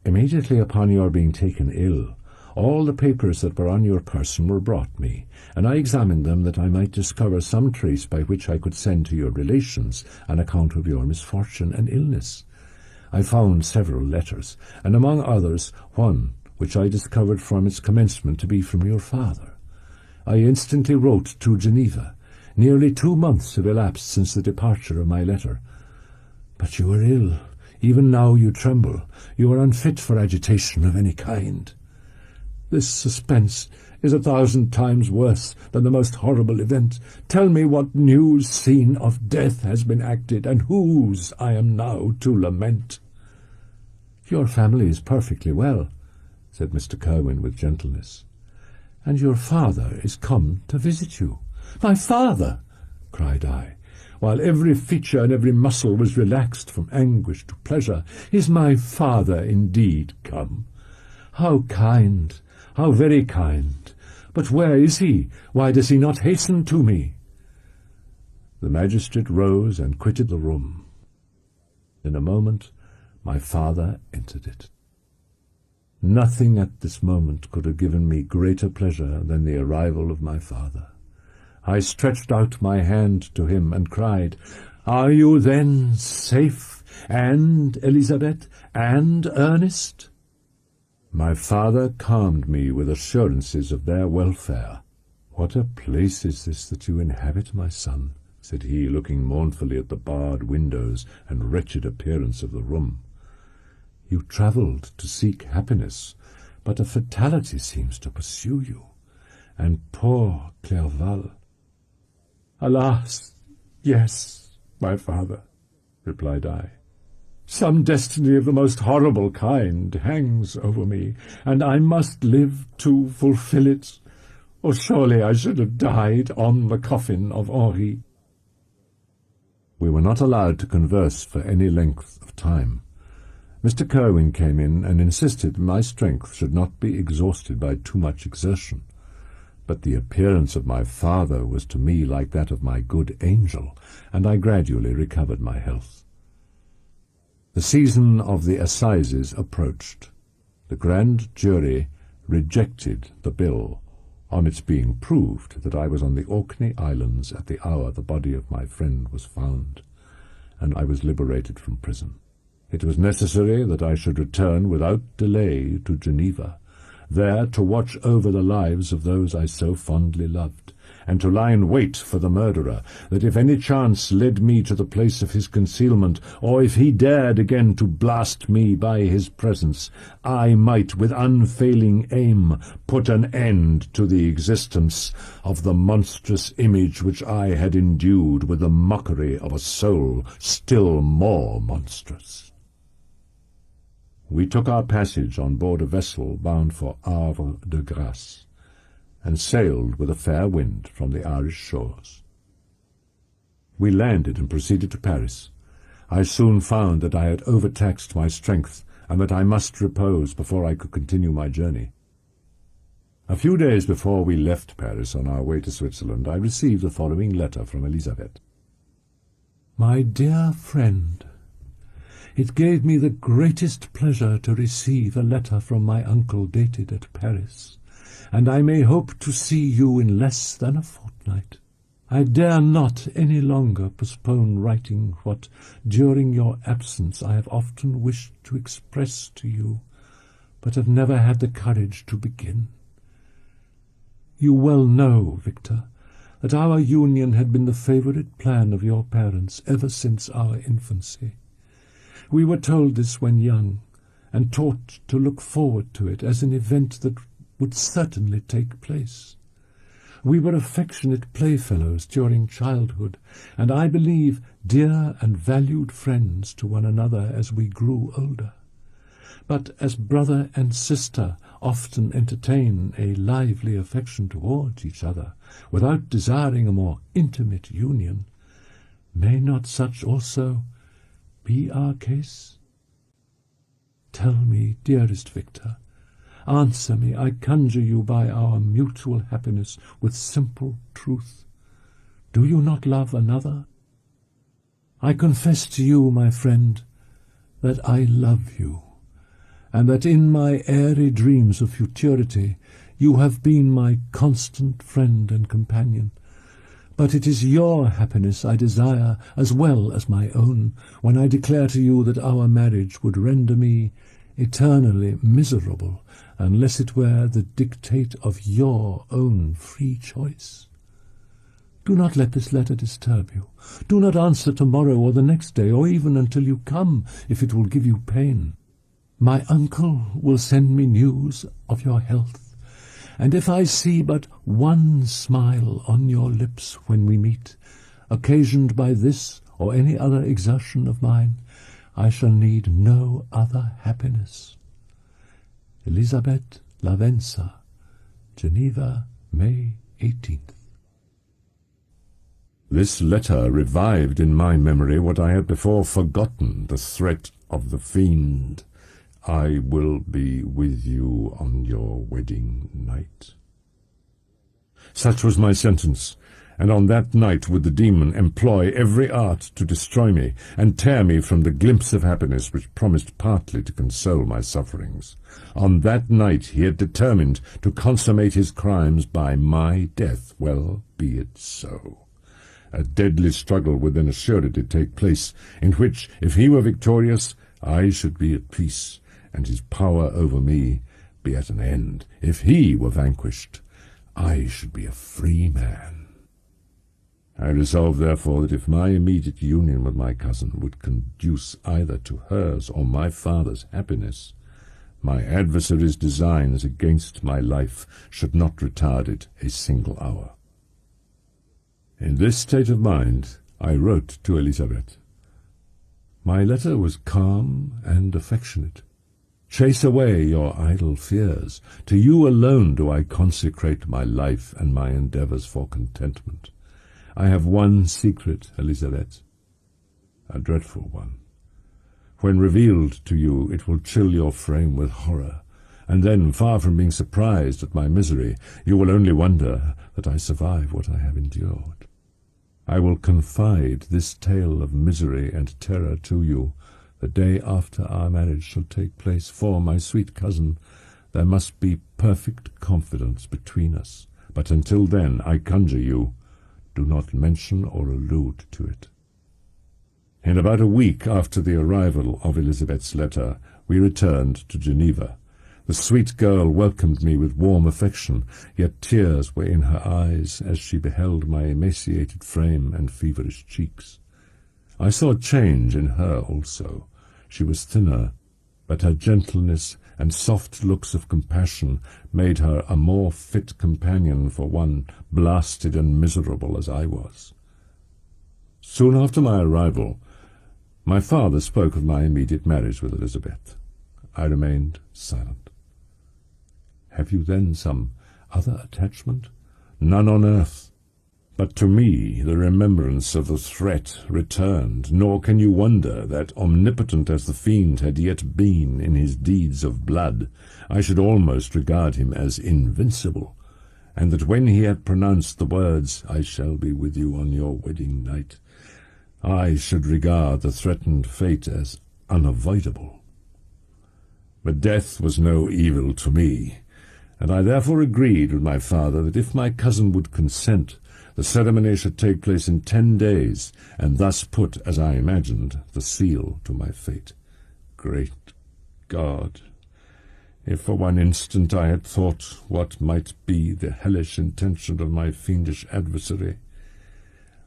Speaker 2: Immediately upon your being taken ill, all the papers that were on your person were brought me, and I examined them that I might discover some trace by which I could send to your relations an account of your misfortune and illness. I found several letters, and among others one which I discovered from its commencement to be from your father. I instantly wrote to Geneva. Nearly 2 months have elapsed since the departure of my letter. But you are ill. Even now you tremble. You are unfit for agitation of any kind. This suspense is 1,000 times worse than the most horrible event. Tell me what new scene of death has been acted, and whose I am now to lament." "Your family is perfectly well," said Mr. Kerwin with gentleness, "and your father is come to visit you." "My father!" cried I, while every feature and every muscle was relaxed from anguish to pleasure. "Is my father indeed come? How kind! How very kind! But where is he? Why does he not hasten to me?" The magistrate rose and quitted the room. In a moment my father entered it. Nothing at this moment could have given me greater pleasure than the arrival of my father. I stretched out my hand to him and cried, "Are you then safe, and Elizabeth, and Ernest?" My father calmed me with assurances of their welfare. "What a place is this that you inhabit, my son?" said he, looking mournfully at the barred windows and wretched appearance of the room. "You travelled to seek happiness, but a fatality seems to pursue you. And poor Clerval—" "Alas, yes, my father," replied I. "Some destiny of the most horrible kind hangs over me, and I must live to fulfill it, or surely I should have died on the coffin of Henri." We were not allowed to converse for any length of time. Mr. Kerwin came in and insisted my strength should not be exhausted by too much exertion. But the appearance of my father was to me like that of my good angel, and I gradually recovered my health. The season of the assizes approached. The grand jury rejected the bill on its being proved that I was on the Orkney Islands at the hour the body of my friend was found, and I was liberated from prison. It was necessary that I should return without delay to Geneva,
Speaker 1: there to watch over the lives of those I so fondly loved, and to lie in wait for the murderer, that if any chance led me to the place of his concealment, or if he dared again to blast me by his presence, I might with unfailing aim put an end to the existence of the monstrous image which I had endued with the mockery of a soul still more monstrous. We took our passage on board a vessel bound for Havre de Grace, and sailed with a fair wind from the Irish shores. We landed and proceeded to Paris. I soon found that I had overtaxed my strength, and that I must repose before I could continue my journey. A few days before we left Paris on our way to Switzerland, I received the following letter from Elizabeth. My dear friend, it gave me the greatest pleasure to receive a letter from my uncle dated at Paris, and I may hope to see you in less than a fortnight. I dare not any longer postpone writing what, during your absence, I have often wished to express to you, but have never had the courage to begin. You well know, Victor, that our union had been the favourite plan of your parents ever since our infancy. We were told this when young, and taught to look forward to it as an event that would certainly take place. We were affectionate playfellows during childhood, and I believe dear and valued friends to one another as we grew older. But as brother and sister often entertain a lively affection towards each other, without desiring a more intimate union, may not such also be our case? Tell me, dearest Victor, answer me, I conjure you by our mutual happiness, with simple truth. Do you not love another? I confess to you, my friend, that I love you, and that in my airy dreams of futurity you have been my constant friend and companion. But it is your happiness I desire as well as my own, when I declare to you that our marriage would render me eternally miserable, unless it were the dictate of your own free choice. Do not let this letter disturb you. Do not answer tomorrow or the next day, or even until you come, if it will give you pain. My uncle will send me news of your health, and if I see but one smile on your lips when we meet, occasioned by this or any other exertion of mine, I shall need no other happiness. Elizabeth Lavenza, Geneva, May 18th.
Speaker 2: This letter revived in my memory what I had before forgotten, the threat of the fiend. I will be with you on your wedding night. Such was my sentence, and on that night would the demon employ every art to destroy me, and tear me from the glimpse of happiness which promised partly to console my sufferings. On that night he had determined to consummate his crimes by my death. Well, be it so. A deadly struggle would then assuredly take place, in which, if he were victorious, I should be at peace, and his power over me be at an end. If he were vanquished, I should be a free man. I resolved, therefore, that if my immediate union with my cousin would conduce either to hers or my father's happiness, my adversary's designs against my life should not retard it a single hour. In this state of mind, I wrote to Elizabeth. My letter was calm and affectionate. Chase away your idle fears. To you alone do I consecrate my life and my endeavours for contentment. I have one secret, Elizabeth, a dreadful one. When revealed to you, it will chill your frame with horror, and then, far from being surprised at my misery, you will only wonder that I survive what I have endured. I will confide this tale of misery and terror to you the day after our marriage shall take place, for, my sweet cousin, there must be perfect confidence between us. But until then, I conjure you, do not mention or allude to it. In about a week after the arrival of Elizabeth's letter, we returned to Geneva.
Speaker 1: The sweet girl welcomed me with warm affection, yet tears were in her eyes as she beheld my emaciated frame and feverish cheeks. I saw a change in her also. She was thinner, but her gentleness and soft looks of compassion made her a more fit companion for one blasted and miserable as I was. Soon after my arrival, my father spoke of my immediate marriage with Elizabeth. I remained silent. "Have you then some other attachment?" "None on earth. But to me the remembrance of the threat returned, nor can you wonder that, omnipotent as the fiend had yet been in his deeds of blood, I should almost regard him as invincible, and that when he had pronounced the words, 'I shall be with you on your wedding night,' I should regard the threatened fate as unavoidable. But death was no evil to me, and I therefore agreed with my father that if my cousin would consent, the ceremony should take place in 10 days, and thus put, as I imagined, the seal to my fate. Great God! If for one instant I had thought what might be the hellish intention of my fiendish adversary,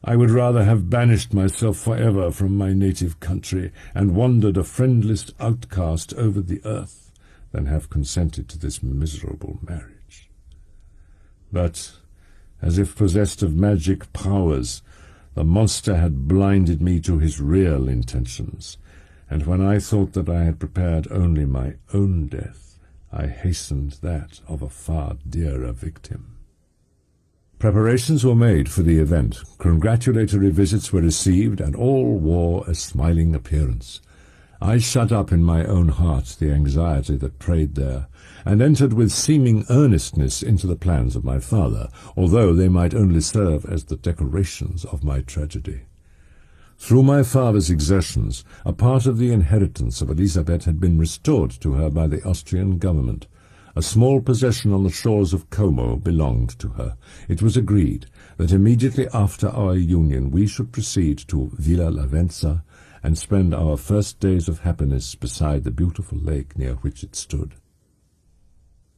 Speaker 1: I would rather have banished myself forever from my native country and wandered a friendless outcast over the earth than have consented to this miserable marriage. But, as if possessed of magic powers, the monster had blinded me to his real intentions, and when I thought that I had prepared only my own death, I hastened that of a far dearer victim. Preparations were made for the event, congratulatory visits were received, and all wore a smiling appearance. I shut up in my own heart the anxiety that preyed there, and entered with seeming earnestness into the plans of my father, although they might only serve as the decorations of my tragedy. Through my father's exertions, a part of the inheritance of Elizabeth had been restored to her by the Austrian government. A small possession on the shores of Como belonged to her. It was agreed that immediately after our union we should proceed to Villa Lavenza and spend our first days of happiness beside the beautiful lake near which it stood.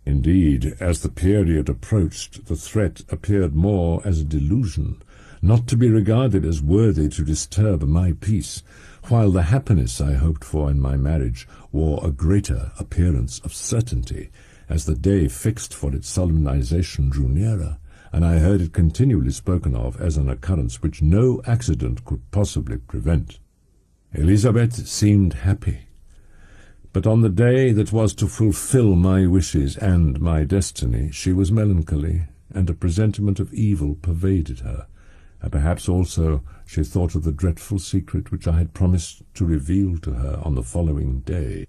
Speaker 1: Indeed, as the period approached, the threat appeared more as a delusion, not to be regarded as worthy to disturb my peace, while the happiness I hoped for in my marriage wore a greater appearance of certainty, as the day fixed for its solemnization drew nearer, and I heard it continually spoken of as an occurrence which no accident could possibly prevent. Elizabeth seemed happy, but on the day that was to fulfill my wishes and my destiny, she was melancholy, and a presentiment of evil pervaded her, and perhaps also she thought of the dreadful secret which I had promised to reveal to her on the following day.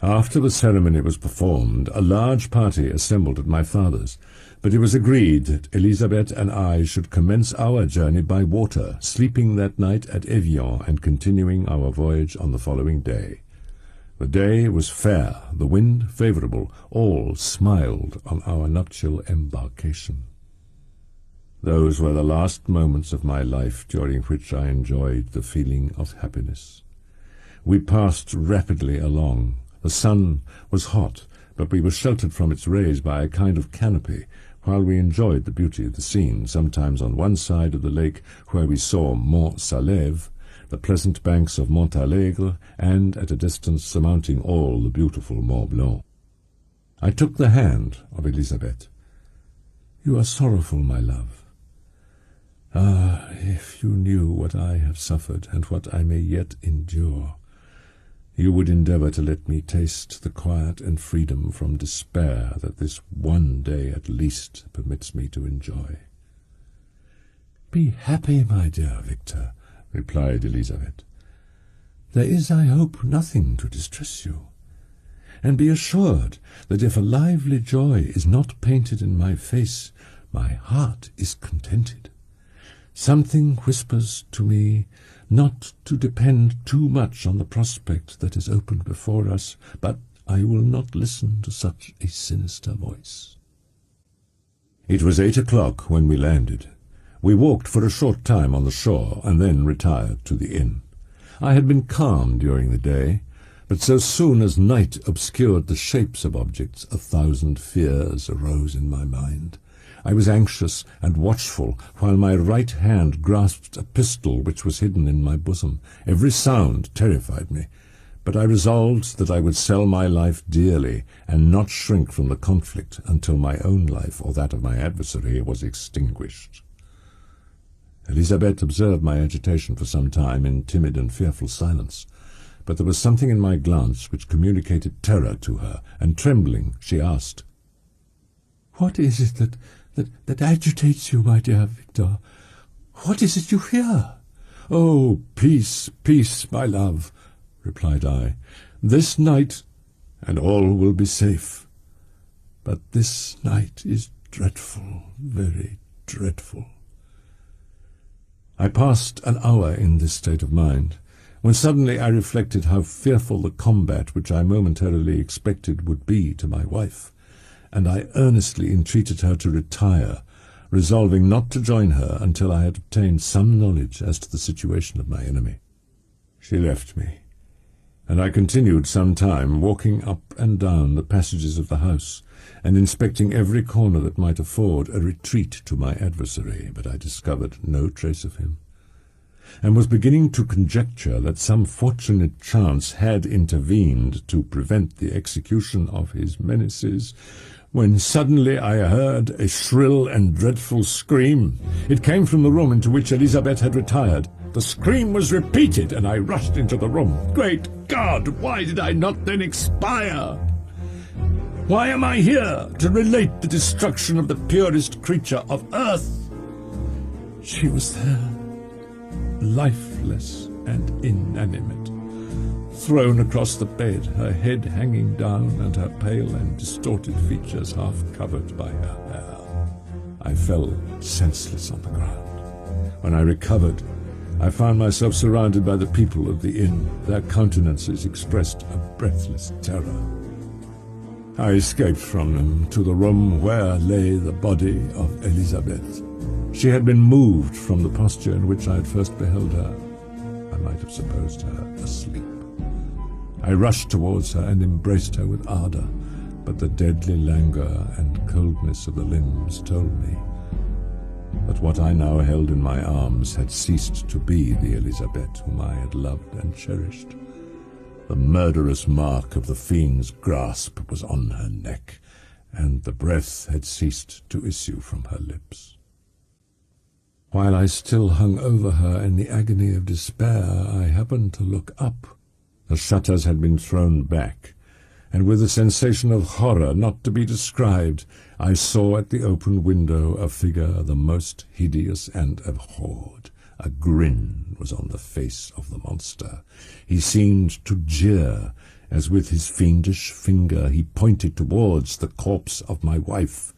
Speaker 1: After the ceremony was performed, a large party assembled at my father's, but it was agreed that Elizabeth and I should commence our journey by water, sleeping that night at Evian and continuing our voyage on the following day. The day was fair, the wind favourable, all smiled on our nuptial embarkation. Those were the last moments of my life during which I enjoyed the feeling of happiness. We passed rapidly along. The sun was hot, but we were sheltered from its rays by a kind of canopy, while we enjoyed the beauty of the scene, sometimes on one side of the lake where we saw Mont Salève, the pleasant banks of Montalegre, and at a distance surmounting all the beautiful Mont Blanc. I took the hand of Elizabeth. "You are sorrowful, my love. Ah, if you knew what I have suffered and what I may yet endure, you would endeavour to let me taste the quiet and freedom from despair that this one day at least permits me to enjoy." "Be happy, my dear Victor," replied Elizabeth. "There is, I hope, nothing to distress you. And be assured that if a lively joy is not painted in my face, my heart is contented. Something whispers to me not to depend too much on the prospect that is opened before us, but I will not listen to such a sinister voice." It was 8 o'clock when we landed. We walked for a short time on the shore, and then retired to the inn. I had been calm during the day, But so soon as night obscured the shapes of objects, 1,000 fears arose in my mind. I was anxious and watchful, while my right hand grasped a pistol which was hidden in my bosom. Every sound terrified me, but I resolved that I would sell my life dearly and not shrink from the conflict until my own life or that of my adversary was extinguished. Elizabeth observed my agitation for some time in timid and fearful silence, but there was something in my glance which communicated terror to her, and trembling, she asked,
Speaker 2: "What is it that agitates you, my dear Victor? What is it you hear?"
Speaker 1: "Oh, peace, peace, my love," replied I. "This night, and all will be safe. But this night is dreadful, very dreadful." I passed an hour in this state of mind, when suddenly I reflected how fearful the combat which I momentarily expected would be to my wife, and I earnestly entreated her to retire, resolving not to join her until I had obtained some knowledge as to the situation of my enemy. She left me, and I continued some time walking up and down the passages of the house, and inspecting every corner that might afford a retreat to my adversary, but I discovered no trace of him, and was beginning to conjecture that some fortunate chance had intervened to prevent the execution of his menaces, when suddenly I heard a shrill and dreadful scream. It came from the room into which Elizabeth had retired. The scream was repeated, and I rushed into the room. Great God, why did I not then expire? Why am I here to relate the destruction of the purest creature of earth? She was there, lifeless and inanimate, thrown across the bed, her head hanging down and her pale and distorted features half covered by her hair. I fell senseless on the ground. When I recovered, I found myself surrounded by the people of the inn. Their countenances expressed a breathless terror. I escaped from them to the room where lay the body of Elizabeth. She had been moved from the posture in which I had first beheld her. I might have supposed her asleep. I rushed towards her and embraced her with ardor, but the deadly languor and coldness of the limbs told me that what I now held in my arms had ceased to be the Elizabeth whom I had loved and cherished. The murderous mark of the fiend's grasp was on her neck, and the breath had ceased to issue from her lips. While I still hung over her in the agony of despair, I happened to look up. The shutters had been thrown back, and with a sensation of horror not to be described, I saw at the open window a figure the most hideous and abhorred. A grin was on the face of the monster. He seemed to jeer, as with his fiendish finger he pointed towards the corpse of my wife.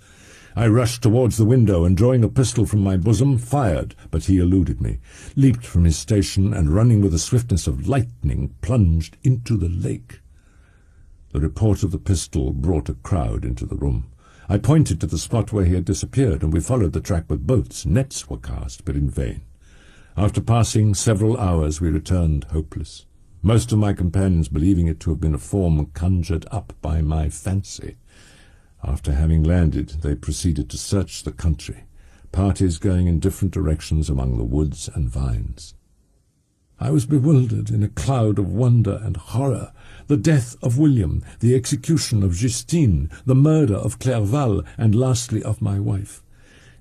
Speaker 1: I rushed towards the window, and drawing a pistol from my bosom, fired, but he eluded me, leaped from his station, and running with the swiftness of lightning, plunged into the lake. The report of the pistol brought a crowd into the room. I pointed to the spot where he had disappeared, and we followed the track with boats. Nets were cast, but in vain. After passing several hours, we returned hopeless, most of my companions believing it to have been a form conjured up by my fancy. After having landed, they proceeded to search the country, parties going in different directions among the woods and vines. I was bewildered in a cloud of wonder and horror. The death of William, the execution of Justine, the murder of Clerval, and lastly of my wife.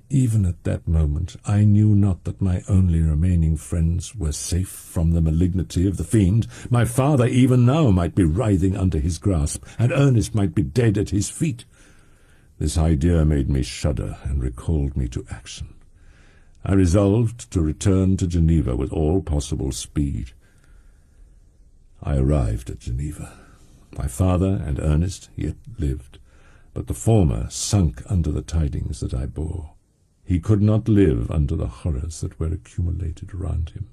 Speaker 1: Even at that moment I knew not that my only remaining friends were safe from the malignity of the fiend. My father even now might be writhing under his grasp, and Ernest might be dead at his feet. This idea made me shudder and recalled me to action. I resolved to return to Geneva with all possible speed. I arrived at Geneva. My father and Ernest yet lived, but the former sunk under the tidings that I bore. He could not live under the horrors that were accumulated around him.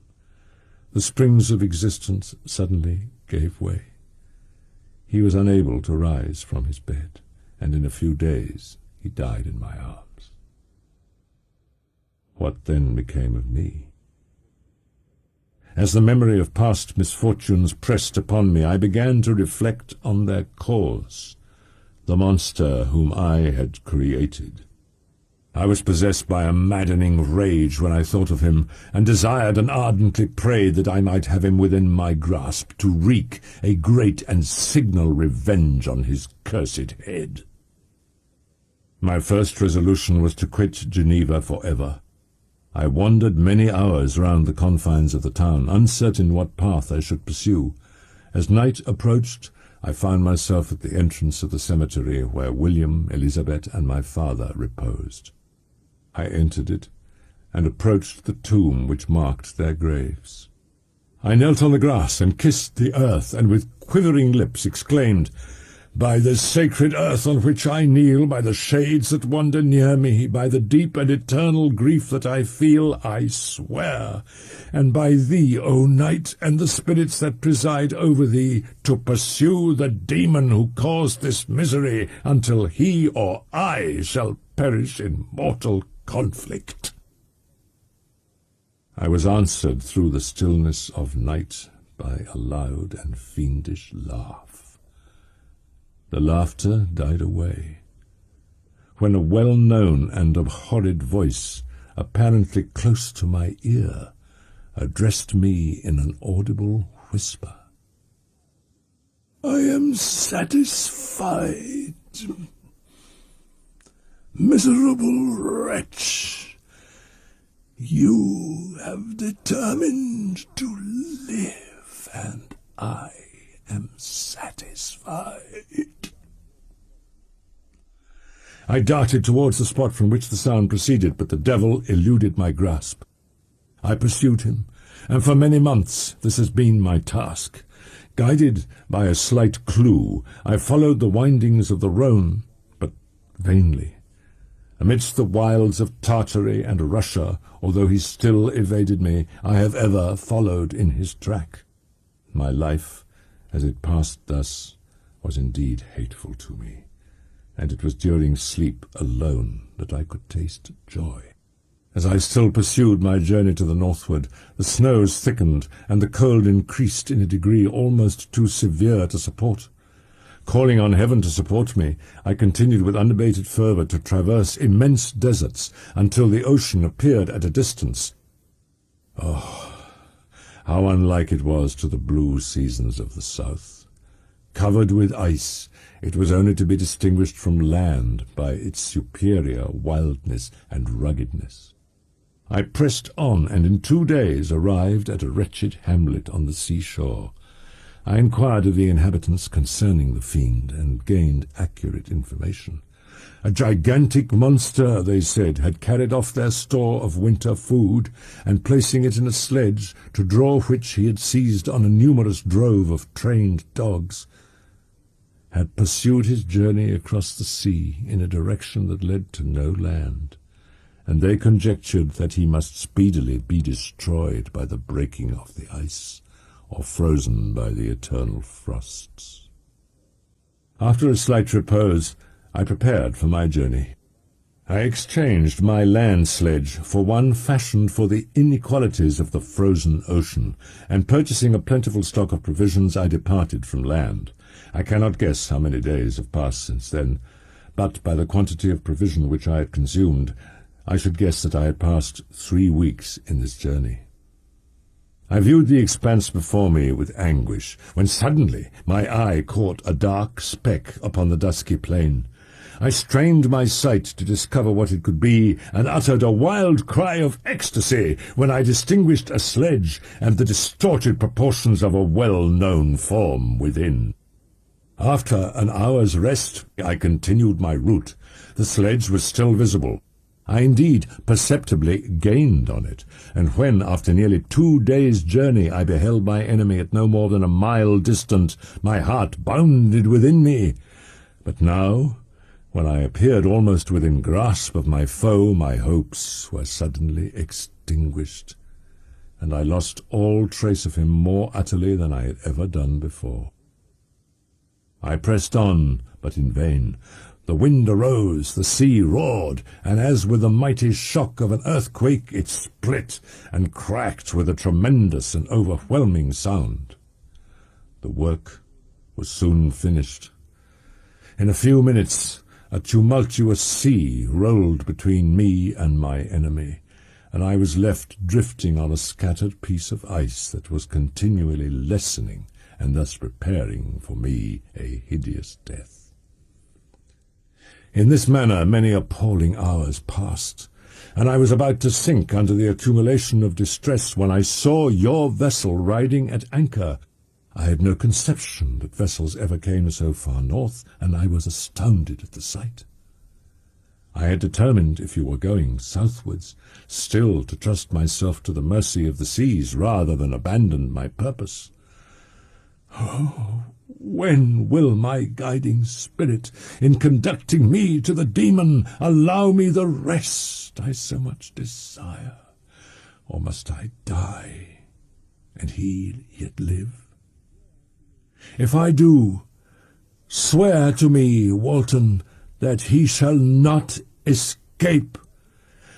Speaker 1: The springs of existence suddenly gave way. He was unable to rise from his bed, and in a few days he died in my arms. What then became of me? As the memory of past misfortunes pressed upon me, I began to reflect on their cause, the monster whom I had created. I was possessed by a maddening rage when I thought of him, and desired and ardently prayed that I might have him within my grasp to wreak a great and signal revenge on his cursed head. My first resolution was to quit Geneva forever. I wandered many hours round the confines of the town, uncertain what path I should pursue. As night approached, I found myself at the entrance of the cemetery where William, Elizabeth, and my father reposed. I entered it, and approached the tomb which marked their graves. I knelt on the grass and kissed the earth, and with quivering lips exclaimed, "By the sacred earth on which I kneel, by the shades that wander near me, by the deep and eternal grief that I feel, I swear, and by thee, O night, and the spirits that preside over thee, to pursue the demon who caused this misery until he or I shall perish in mortal conflict." I was answered through the stillness of night by a loud and fiendish laugh. The laughter died away, when a well-known and abhorred voice, apparently close to my ear, addressed me in an audible whisper.
Speaker 2: "I am satisfied. Miserable wretch, you have determined to live, and I am satisfied."
Speaker 1: I darted towards the spot from which the sound proceeded, but the devil eluded my grasp. I pursued him, and for many months this has been my task. Guided by a slight clue, I followed the windings of the Rhone, but vainly. Amidst the wilds of Tartary and Russia, although he still evaded me, I have ever followed in his track. My life, as it passed thus, was indeed hateful to me, and it was during sleep alone that I could taste joy. As I still pursued my journey to the northward, the snows thickened, and the cold increased in a degree almost too severe to support. Calling on heaven to support me, I continued with unabated fervour to traverse immense deserts until the ocean appeared at a distance. Oh, how unlike it was to the blue seasons of the south! Covered with ice, it was only to be distinguished from land by its superior wildness and ruggedness. I pressed on, and in 2 days arrived at a wretched hamlet on the seashore. I inquired of the inhabitants concerning the fiend, and gained accurate information. A gigantic monster, they said, had carried off their store of winter food, and placing it in a sledge, to draw which he had seized on a numerous drove of trained dogs, had pursued his journey across the sea in a direction that led to no land, and they conjectured that he must speedily be destroyed by the breaking of the ice, or frozen by the eternal frosts. After a slight repose, I prepared for my journey. I exchanged my land sledge for one fashioned for the inequalities of the frozen ocean, and purchasing a plentiful stock of provisions, I departed from land. I cannot guess how many days have passed since then, but by the quantity of provision which I had consumed, I should guess that I had passed 3 weeks in this journey. I viewed the expanse before me with anguish, when suddenly my eye caught a dark speck upon the dusky plain. I strained my sight to discover what it could be, and uttered a wild cry of ecstasy when I distinguished a sledge and the distorted proportions of a well-known form within. After an hour's rest, I continued my route. The sledge was still visible. I indeed perceptibly gained on it, and when, after nearly 2 days' journey, I beheld my enemy at no more than a mile distant, my heart bounded within me. But now, when I appeared almost within grasp of my foe, my hopes were suddenly extinguished, and I lost all trace of him more utterly than I had ever done before. I pressed on, but in vain.
Speaker 2: The wind arose, the sea roared, and as with the mighty shock of an earthquake it split and cracked with a tremendous and overwhelming sound. The work was soon finished. In a few minutes a tumultuous sea rolled between me and my enemy, and I was left drifting on a scattered piece of ice that was continually lessening and thus preparing for me a hideous death. In this manner many appalling hours passed, and I was about to sink under the accumulation of distress when I saw your vessel riding at anchor. I had no conception that vessels ever came so far north, and I was astounded at the sight. I had determined, if you were going southwards, still to trust myself to the mercy of the seas rather than abandon my purpose. Oh, when will my guiding spirit, in conducting me to the demon, allow me the rest I so much desire? Or must I die, and he yet live? If I do, swear to me, Walton, that he shall not escape,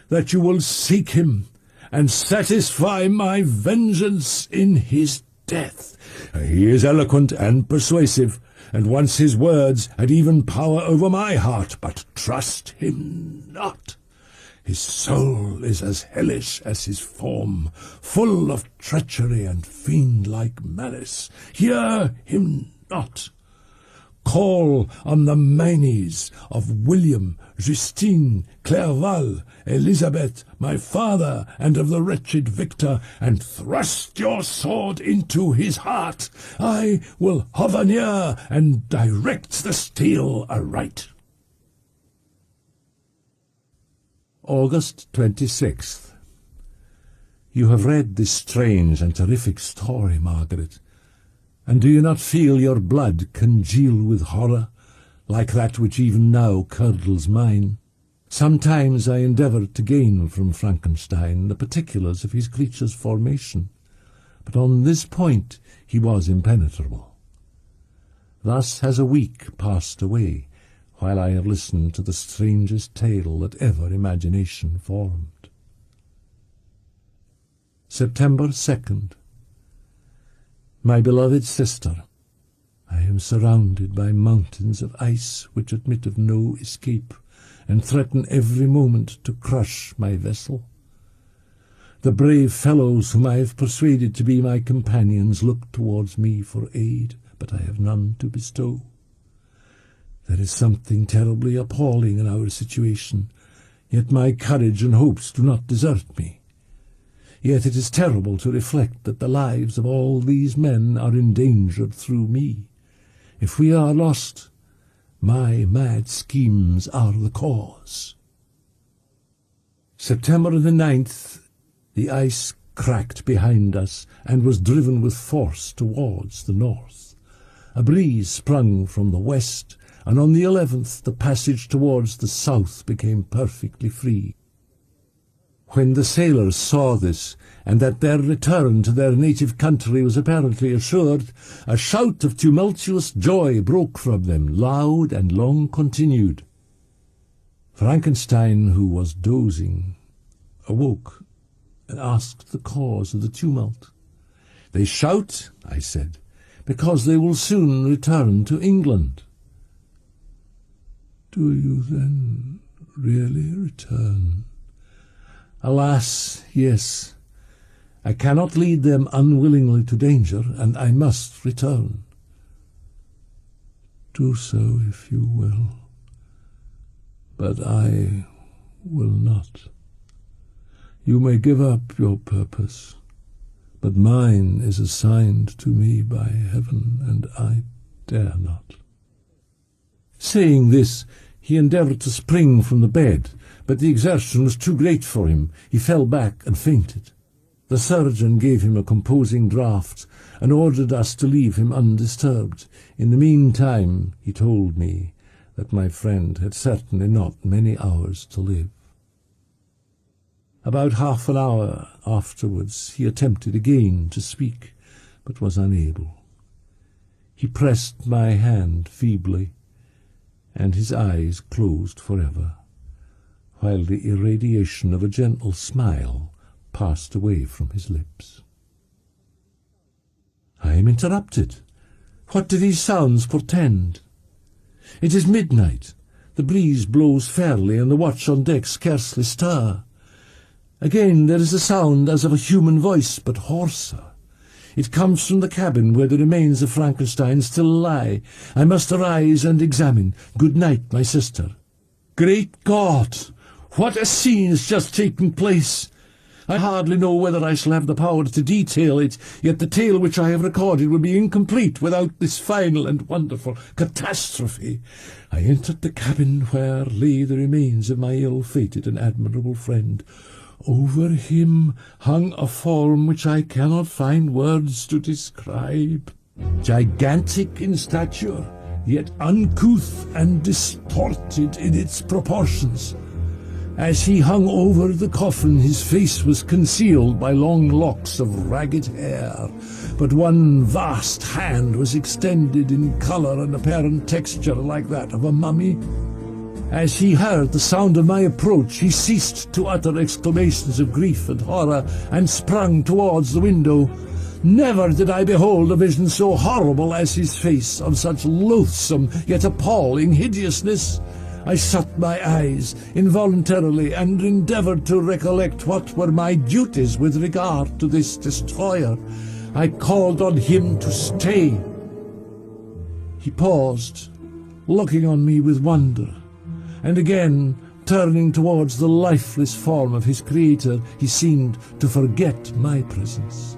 Speaker 2: that you will seek him and satisfy my vengeance in his death. He is eloquent and persuasive, and once his words had even power over my heart, but trust him not. His soul is as hellish as his form, full of treachery and fiend-like malice. Hear him not. Call on the manes of William, Justine, Clerval, Elizabeth, my father, and of the wretched Victor, and thrust your sword into his heart. I will hover near and direct the steel aright.
Speaker 1: August 26th. You have read this strange and terrific story, Margaret, and do you not feel your blood congeal with horror, like that which even now curdles mine? Sometimes I endeavoured to gain from Frankenstein the particulars of his creature's formation, but on this point he was impenetrable. Thus has a week passed away, while I have listened to the strangest tale that ever imagination formed. September 2nd. My beloved sister, I am surrounded by mountains of ice which admit of no escape, and threaten every moment to crush my vessel. The brave fellows whom I have persuaded to be my companions look towards me for aid, but I have none to bestow. There is something terribly appalling in our situation, yet my courage and hopes do not desert me. Yet it is terrible to reflect that the lives of all these men are endangered through me. If we are lost, my mad schemes are the cause. September the 9th, the ice cracked behind us and was driven with force towards the north. A breeze sprung from the west, and on the 11th the passage towards the south became perfectly free. When the sailors saw this, and that their return to their native country was apparently assured, a shout of tumultuous joy broke from them, loud and long continued. Frankenstein, who was dozing, awoke and asked the cause of the tumult. "They shout," I said, "because they will soon return to England."
Speaker 2: "Do you then really return?"
Speaker 1: "Alas, yes. I cannot lead them unwillingly to danger, and I must return."
Speaker 2: "Do so if you will, but I will not. You may give up your purpose, but mine is assigned to me by heaven, and I dare not."
Speaker 1: Saying this, he endeavoured to spring from the bed, but the exertion was too great for him. He fell back and fainted. The surgeon gave him a composing draught and ordered us to leave him undisturbed. In the meantime, he told me that my friend had certainly not many hours to live. About half an hour afterwards he attempted again to speak, but was unable. He pressed my hand feebly, and his eyes closed forever, while the irradiation of a gentle smile passed away from his lips. I am interrupted. What do these sounds portend? It is midnight. The breeze blows fairly, and the watch on deck scarcely stir. Again there is a sound as of a human voice, but hoarser. It comes from the cabin where the remains of Frankenstein still lie. I must arise and examine. Good night, my sister. Great God! What a scene has just taken place! I hardly know whether I shall have the power to detail it, yet the tale which I have recorded will be incomplete without this final and wonderful catastrophe. I entered the cabin where lay the remains of my ill-fated and admirable friend. Over him hung a form which I cannot find words to describe. Gigantic in stature, yet uncouth and distorted in its proportions. As he hung over the coffin, his face was concealed by long locks of ragged hair, but one vast hand was extended in colour and apparent texture like that of a mummy. As he heard the sound of my approach, he ceased to utter exclamations of grief and horror, and sprung towards the window. Never did I behold a vision so horrible as his face, of such loathsome yet appalling hideousness. I shut my eyes involuntarily and endeavoured to recollect what were my duties with regard to this destroyer. I called on him to stay. He paused, looking on me with wonder, and again, turning towards the lifeless form of his creator, he seemed to forget my presence.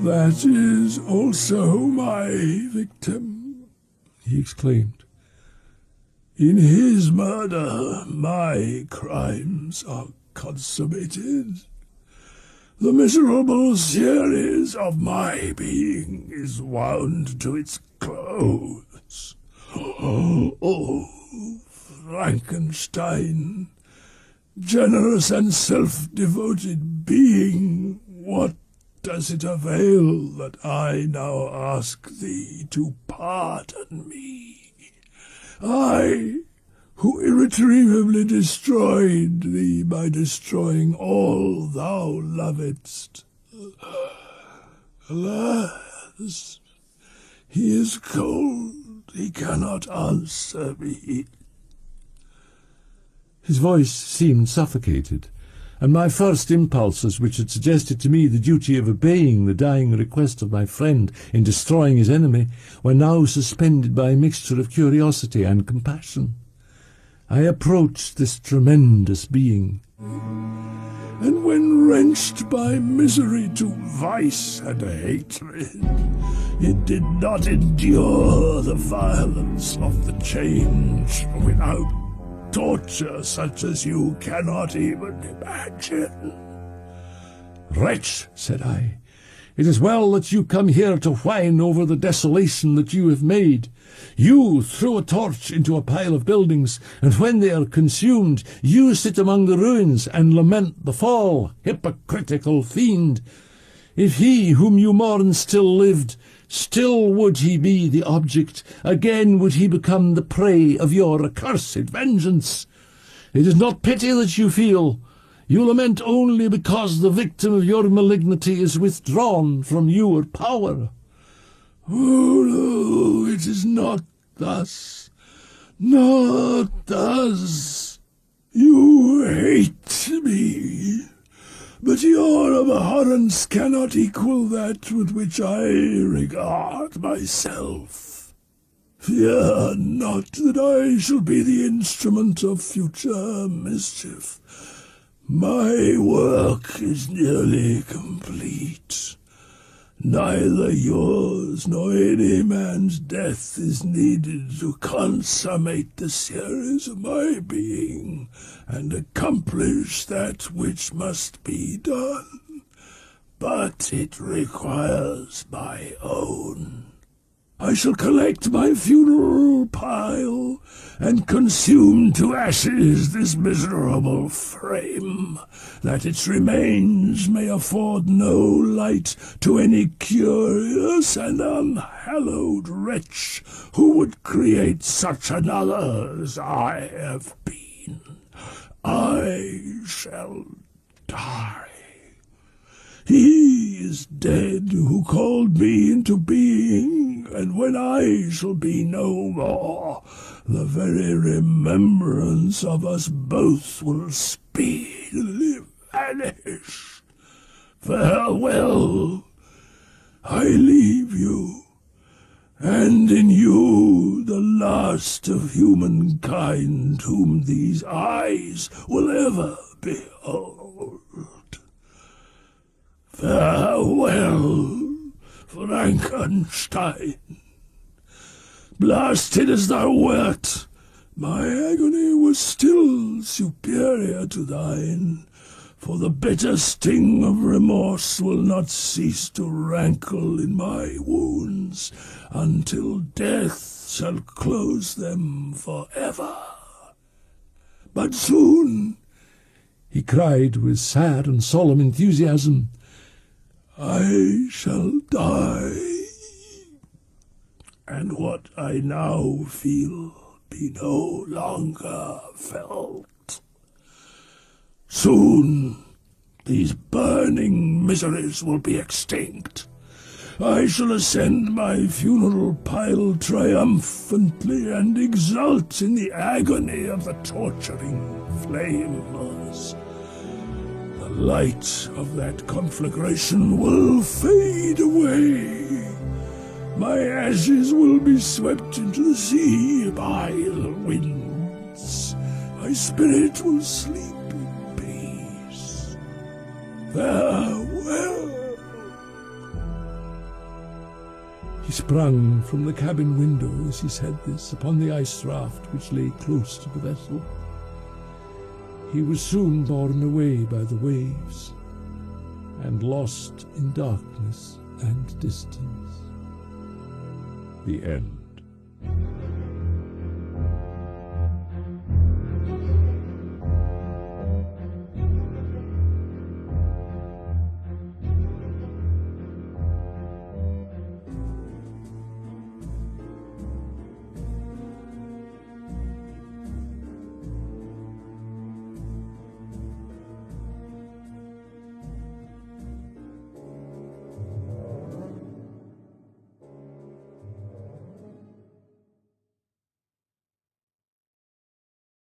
Speaker 2: "That is also my victim," he exclaimed. "In his murder, my crimes are consummated. The miserable series of my being is wound to its close. Oh, Frankenstein, generous and self-devoted being, what does it avail that I now ask thee to pardon me? I, who irretrievably destroyed thee by destroying all thou lovedst. Alas, he is cold, he cannot answer me."
Speaker 1: His voice seemed suffocated, and my first impulses, which had suggested to me the duty of obeying the dying request of my friend in destroying his enemy, were now suspended by a mixture of curiosity and compassion. I approached this tremendous being.
Speaker 2: And when wrenched by misery to vice and hatred, it did not endure the violence of the change without torture such as you cannot even imagine.
Speaker 1: "Wretch," said I, "it is well that you come here to whine over the desolation that you have made. You threw a torch into a pile of buildings, and when they are consumed, you sit among the ruins and lament the fall. Hypocritical fiend! If he whom you mourn still lived, still would he be the object, again would he become the prey of your accursed vengeance. It is not pity that you feel. You lament only because the victim of your malignity is withdrawn from your power."
Speaker 2: "Oh, no, it is not thus. Not thus. You hate me, but your abhorrence cannot equal that with which I regard myself. Fear not that I shall be the instrument of future mischief. My work is nearly complete. Neither yours nor any man's death is needed to consummate the series of my being and accomplish that which must be done. But it requires my own. I shall collect my funeral pile and consume to ashes this miserable frame, that its remains may afford no light to any curious and unhallowed wretch who would create such another as I have been. I shall die. He is dead who called me into being, and when I shall be no more, the very remembrance of us both will speedily vanish. Farewell, I leave you, and in you the last of humankind whom these eyes will ever behold. Farewell, Frankenstein. Blasted as thou wert, my agony was still superior to thine, for the bitter sting of remorse will not cease to rankle in my wounds until death shall close them forever. But soon, he cried with sad and solemn enthusiasm, I shall die, and what I now feel be no longer felt. Soon these burning miseries will be extinct. I shall ascend my funeral pile triumphantly and exult in the agony of the torturing flames. The light of that conflagration will fade away. My ashes will be swept into the sea by the winds. My spirit will sleep in peace. Farewell. He sprung from the cabin window as he said this upon the ice raft which lay close to the vessel. He was soon borne away by the waves and lost in darkness and distance. The end.